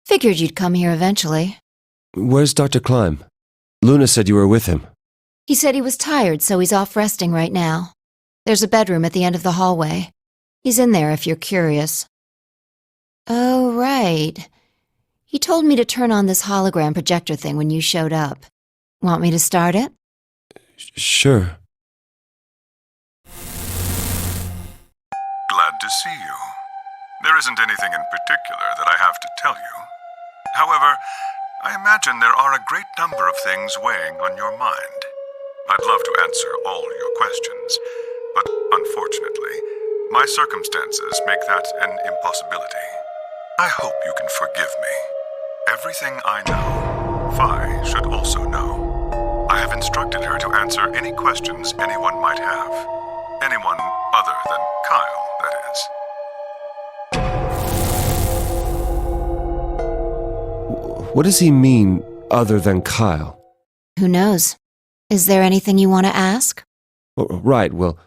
[SPEAKER 3] Figured you'd come here eventually.
[SPEAKER 14] Where's Dr. Klein? Luna said you were with him.
[SPEAKER 3] He said he was tired, so he's off resting right now. There's a bedroom at the end of the hallway. He's in there if you're curious. Oh, right. He told me to turn on this hologram projector thing when you showed up. Want me to start it?
[SPEAKER 14] Sure.
[SPEAKER 15] Glad to see you. There isn't anything in particular that I have to tell you. However, I imagine there are a great number of things weighing on your mind. I'd love to answer all your questions, but unfortunately, my circumstances make that an impossibility. I hope you can forgive me. Everything I know, Phi should also know. I have instructed her to answer any questions anyone might have. Anyone other than Kyle, that is.
[SPEAKER 14] What does he mean, other than Kyle?
[SPEAKER 3] Who knows? Is there anything you want to ask?
[SPEAKER 14] Right, well,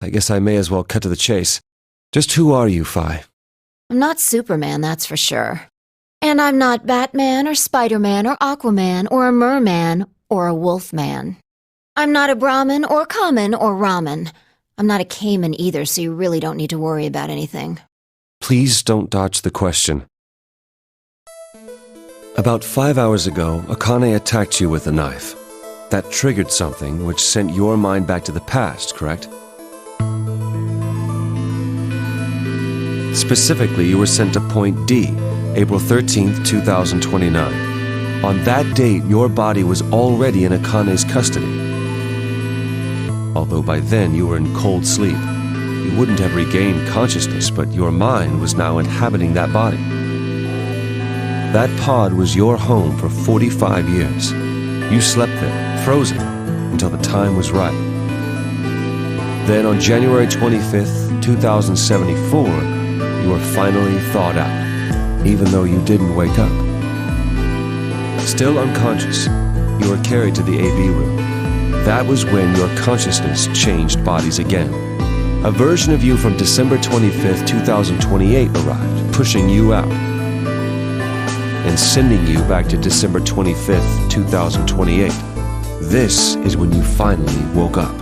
[SPEAKER 14] I guess I may as well cut to the chase. Just who are you, Phi?
[SPEAKER 3] I'm not Superman, that's for sure. And I'm not Batman or Spider-Man or Aquaman or a merman or a wolfman. I'm not a Brahmin or Kamen or Ramen. I'm not a Cayman either, so you really don't need to worry about anything.
[SPEAKER 14] Please don't dodge the question. About 5 hours ago, Akane attacked you with a knife. That triggered something which sent your mind back to the past, correct? Specifically, you were sent to Point D, April 13th, 2029. On that date, your body was already in Akane's custody. Although by then you were in cold sleep. You wouldn't have regained consciousness, but your mind was now inhabiting that body. That pod was your home for 45 years. You slept there, frozen, until the time was right. Then on January 25th, 2074, you were finally thawed out, even though you didn't wake up. Still unconscious, you were carried to the AB room. That was when your consciousness changed bodies again. A version of you from December 25th, 2028 arrived, pushing you out, and sending you back to December 25th, 2028. This is when you finally woke up.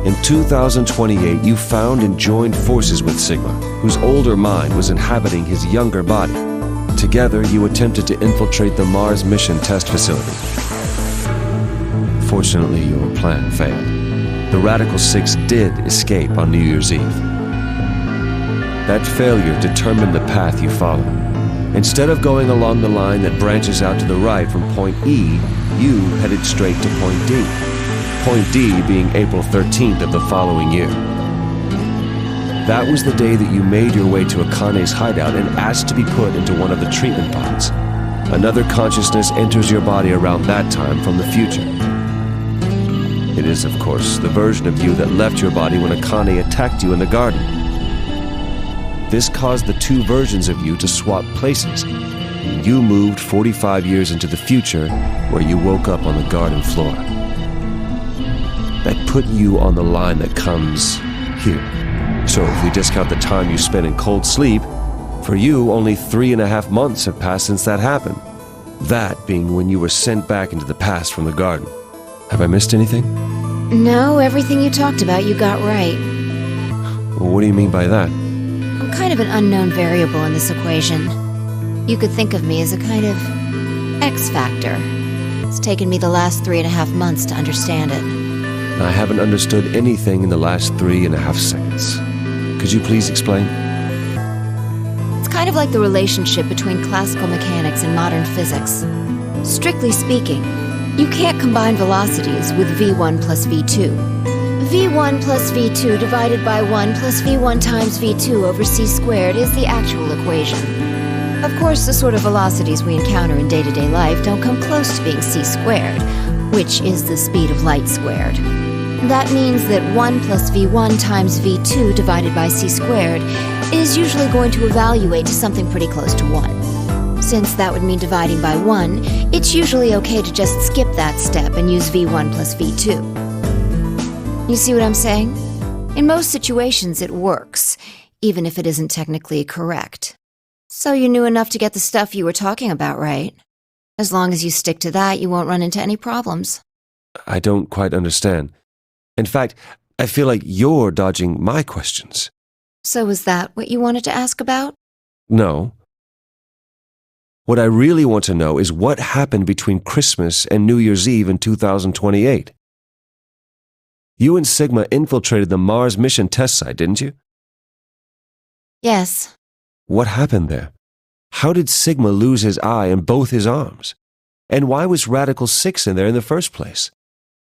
[SPEAKER 14] In 2028, you found and joined forces with Sigma, whose older mind was inhabiting his younger body. Together, you attempted to infiltrate the Mars mission test facility. Fortunately, your plan failed. The Radical Six did escape on New Year's Eve. That failure determined the path you followed. Instead of going along the line that branches out to the right from Point E, you headed straight to Point D. Point D being April 13th of the following year. That was the day that you made your way to Akane's hideout and asked to be put into one of the treatment pods. Another consciousness enters your body around that time from the future. It is, of course, the version of you that left your body when Akane attacked you in the garden. This caused the two versions of you to swap places. You moved 45 years into the future, where you woke up on the garden floor. That put you on the line that comes here. So if we discount the time you spent in cold sleep, for you, only 3.5 months have passed since that happened. That being when you were sent back into the past from the garden. Have I missed anything?
[SPEAKER 3] No, everything you talked about you got right.
[SPEAKER 14] Well, what do you mean by that?
[SPEAKER 3] I'm kind of an unknown variable in this equation. You could think of me as a kind of X factor. It's taken me the last 3.5 months to understand it.
[SPEAKER 14] I haven't understood anything in the last 3.5 seconds. Could you please explain?
[SPEAKER 3] It's kind of like the relationship between classical mechanics and modern physics. Strictly speaking, you can't combine velocities with v1 plus v2. v1 plus v2 divided by 1 plus v1 times v2 over c squared is the actual equation. Of course, the sort of velocities we encounter in day-to-day life don't come close to being c squared, which is the speed of light squared. That means that 1 plus v1 times v2 divided by c squared is usually going to evaluate to something pretty close to 1. Since that would mean dividing by 1, it's usually okay to just skip that step and use v1 plus v2. You see what I'm saying? In most situations it works, even if it isn't technically correct. So you knew enough to get the stuff you were talking about right. As long as you stick to that, you won't run into any problems.
[SPEAKER 14] I don't quite understand. In fact, I feel like you're dodging my questions.
[SPEAKER 3] So was that what you wanted to ask about?
[SPEAKER 14] No. What I really want to know is what happened between Christmas and New Year's Eve in 2028. You and Sigma infiltrated the Mars mission test site, didn't you?
[SPEAKER 3] Yes.
[SPEAKER 14] What happened there? How did Sigma lose his eye and both his arms? And why was Radical 6 in there in the first place?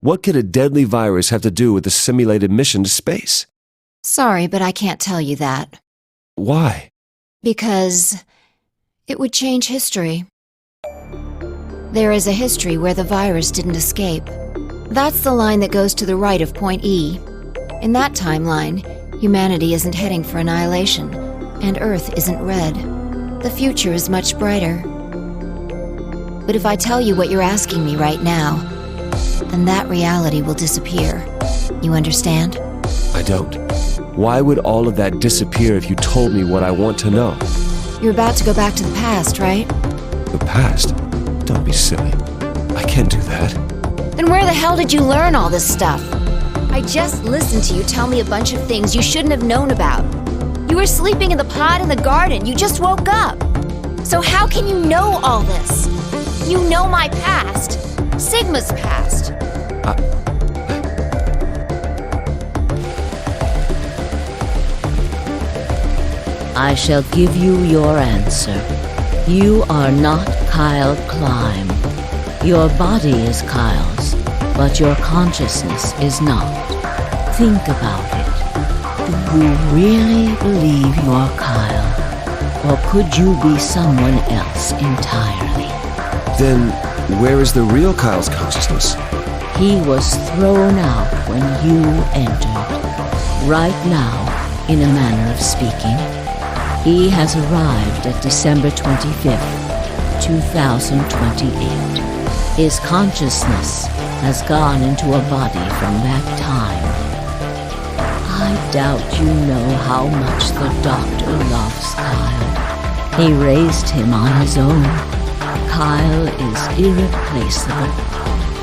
[SPEAKER 14] What could a deadly virus have to do with the simulated mission to space?
[SPEAKER 3] Sorry, but I can't tell you that.
[SPEAKER 14] Why?
[SPEAKER 3] Because it would change history. There is a history where the virus didn't escape. That's the line that goes to the right of Point E. In that timeline, humanity isn't heading for annihilation, and Earth isn't red. The future is much brighter. But if I tell you what you're asking me right now, then that reality will disappear. You understand?
[SPEAKER 14] I don't. Why would all of that disappear if you told me what I want to know?
[SPEAKER 3] You're about to go back to the past, right?
[SPEAKER 14] The past? Don't be silly. I can't do that.
[SPEAKER 3] Then where the hell did you learn all this stuff? I just listened to you tell me a bunch of things you shouldn't have known about. You were sleeping in the pod in the garden. You just woke up. So how can you know all this? You know my past. Sigma's past.
[SPEAKER 7] I shall give you your answer. You are not Kyle Climb. Your body is Kyle's, but your consciousness is not. Think about it. Do you really believe you're Kyle? Or could you be someone else entirely?
[SPEAKER 14] Then, where is the real Kyle's consciousness?
[SPEAKER 7] He was thrown out when you entered. Right now, in a manner of speaking, he has arrived at December 25th, 2028. His consciousness has gone into a body from that time. I doubt you know how much the doctor loves Kyle. He raised him on his own. Kyle is irreplaceable.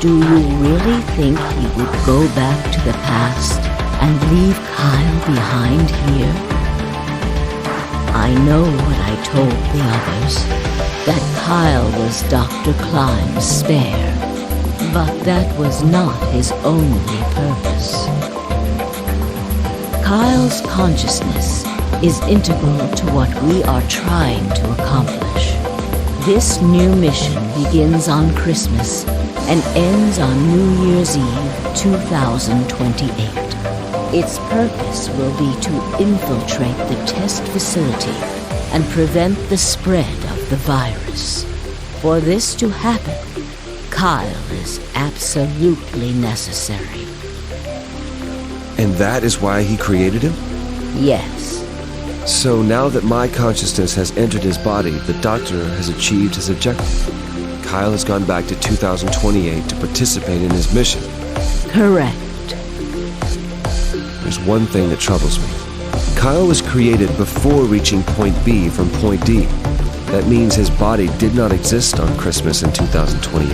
[SPEAKER 7] Do you really think he would go back to the past and leave Kyle behind here? I know what I told the others, that Kyle was Dr. Climb's spare, but that was not his only purpose. Kyle's consciousness is integral to what we are trying to accomplish. This new mission begins on Christmas and ends on New Year's Eve 2028. Its purpose will be to infiltrate the test facility and prevent the spread of the virus. For this to happen, Kyle is absolutely necessary.
[SPEAKER 14] And that is why he created him?
[SPEAKER 7] Yes.
[SPEAKER 14] So now that my consciousness has entered his body, the Doctor has achieved his objective. Kyle has gone back to 2028 to participate in his mission.
[SPEAKER 7] Correct.
[SPEAKER 14] There's one thing that troubles me. Kyle was created before reaching Point B from Point D. That means his body did not exist on Christmas in 2028.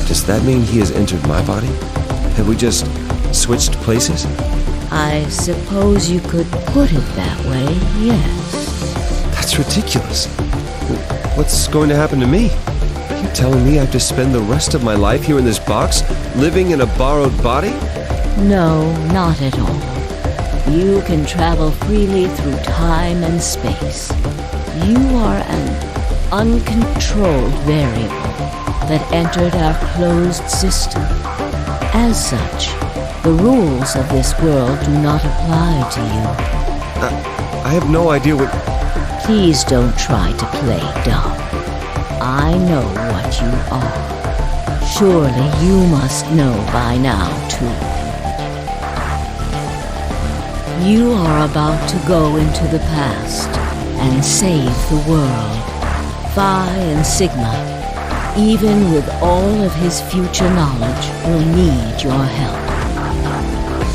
[SPEAKER 14] Does that mean he has entered my body? Have we just switched places?
[SPEAKER 7] I suppose you could put it that way, yes.
[SPEAKER 14] That's ridiculous. What's going to happen to me? Are you telling me I have to spend the rest of my life here in this box, living in a borrowed body?
[SPEAKER 7] No, not at all. You can travel freely through time and space. You are an uncontrolled variable that entered our closed system. As such, the rules of this world do not apply to you.
[SPEAKER 14] I have no idea what...
[SPEAKER 7] Please don't try to play dumb. I know what you are. Surely you must know by now, too. You are about to go into the past and save the world. Phi and Sigma, even with all of his future knowledge, will need your help.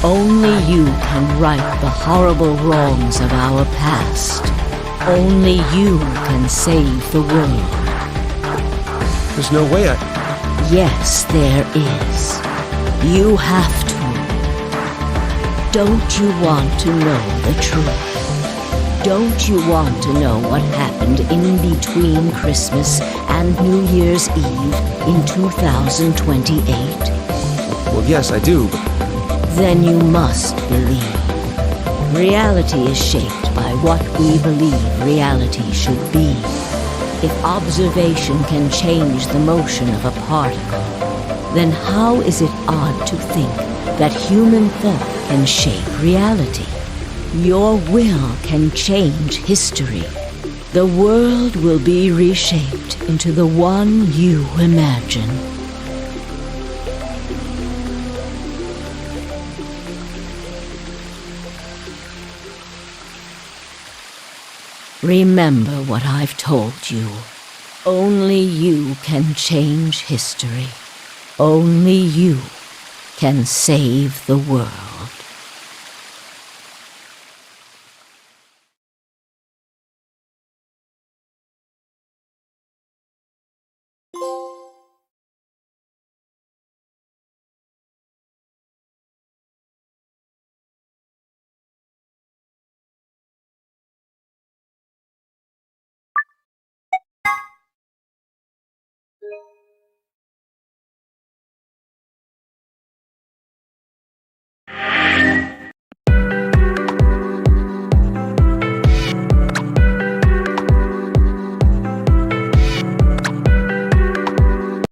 [SPEAKER 7] Only you can right the horrible wrongs of our past. Only you can save the world.
[SPEAKER 14] There's no way
[SPEAKER 7] Yes, there is. You have to. Don't you want to know the truth? Don't you want to know what happened in between Christmas and New Year's Eve in 2028?
[SPEAKER 14] Well, yes, I do, but...
[SPEAKER 7] Then you must believe. Reality is shaped by what we believe reality should be. If observation can change the motion of a particle, then how is it odd to think that human thought can shape reality? Your will can change history. The world will be reshaped into the one you imagine. Remember what I've told you. Only you can change history. Only you can save the world.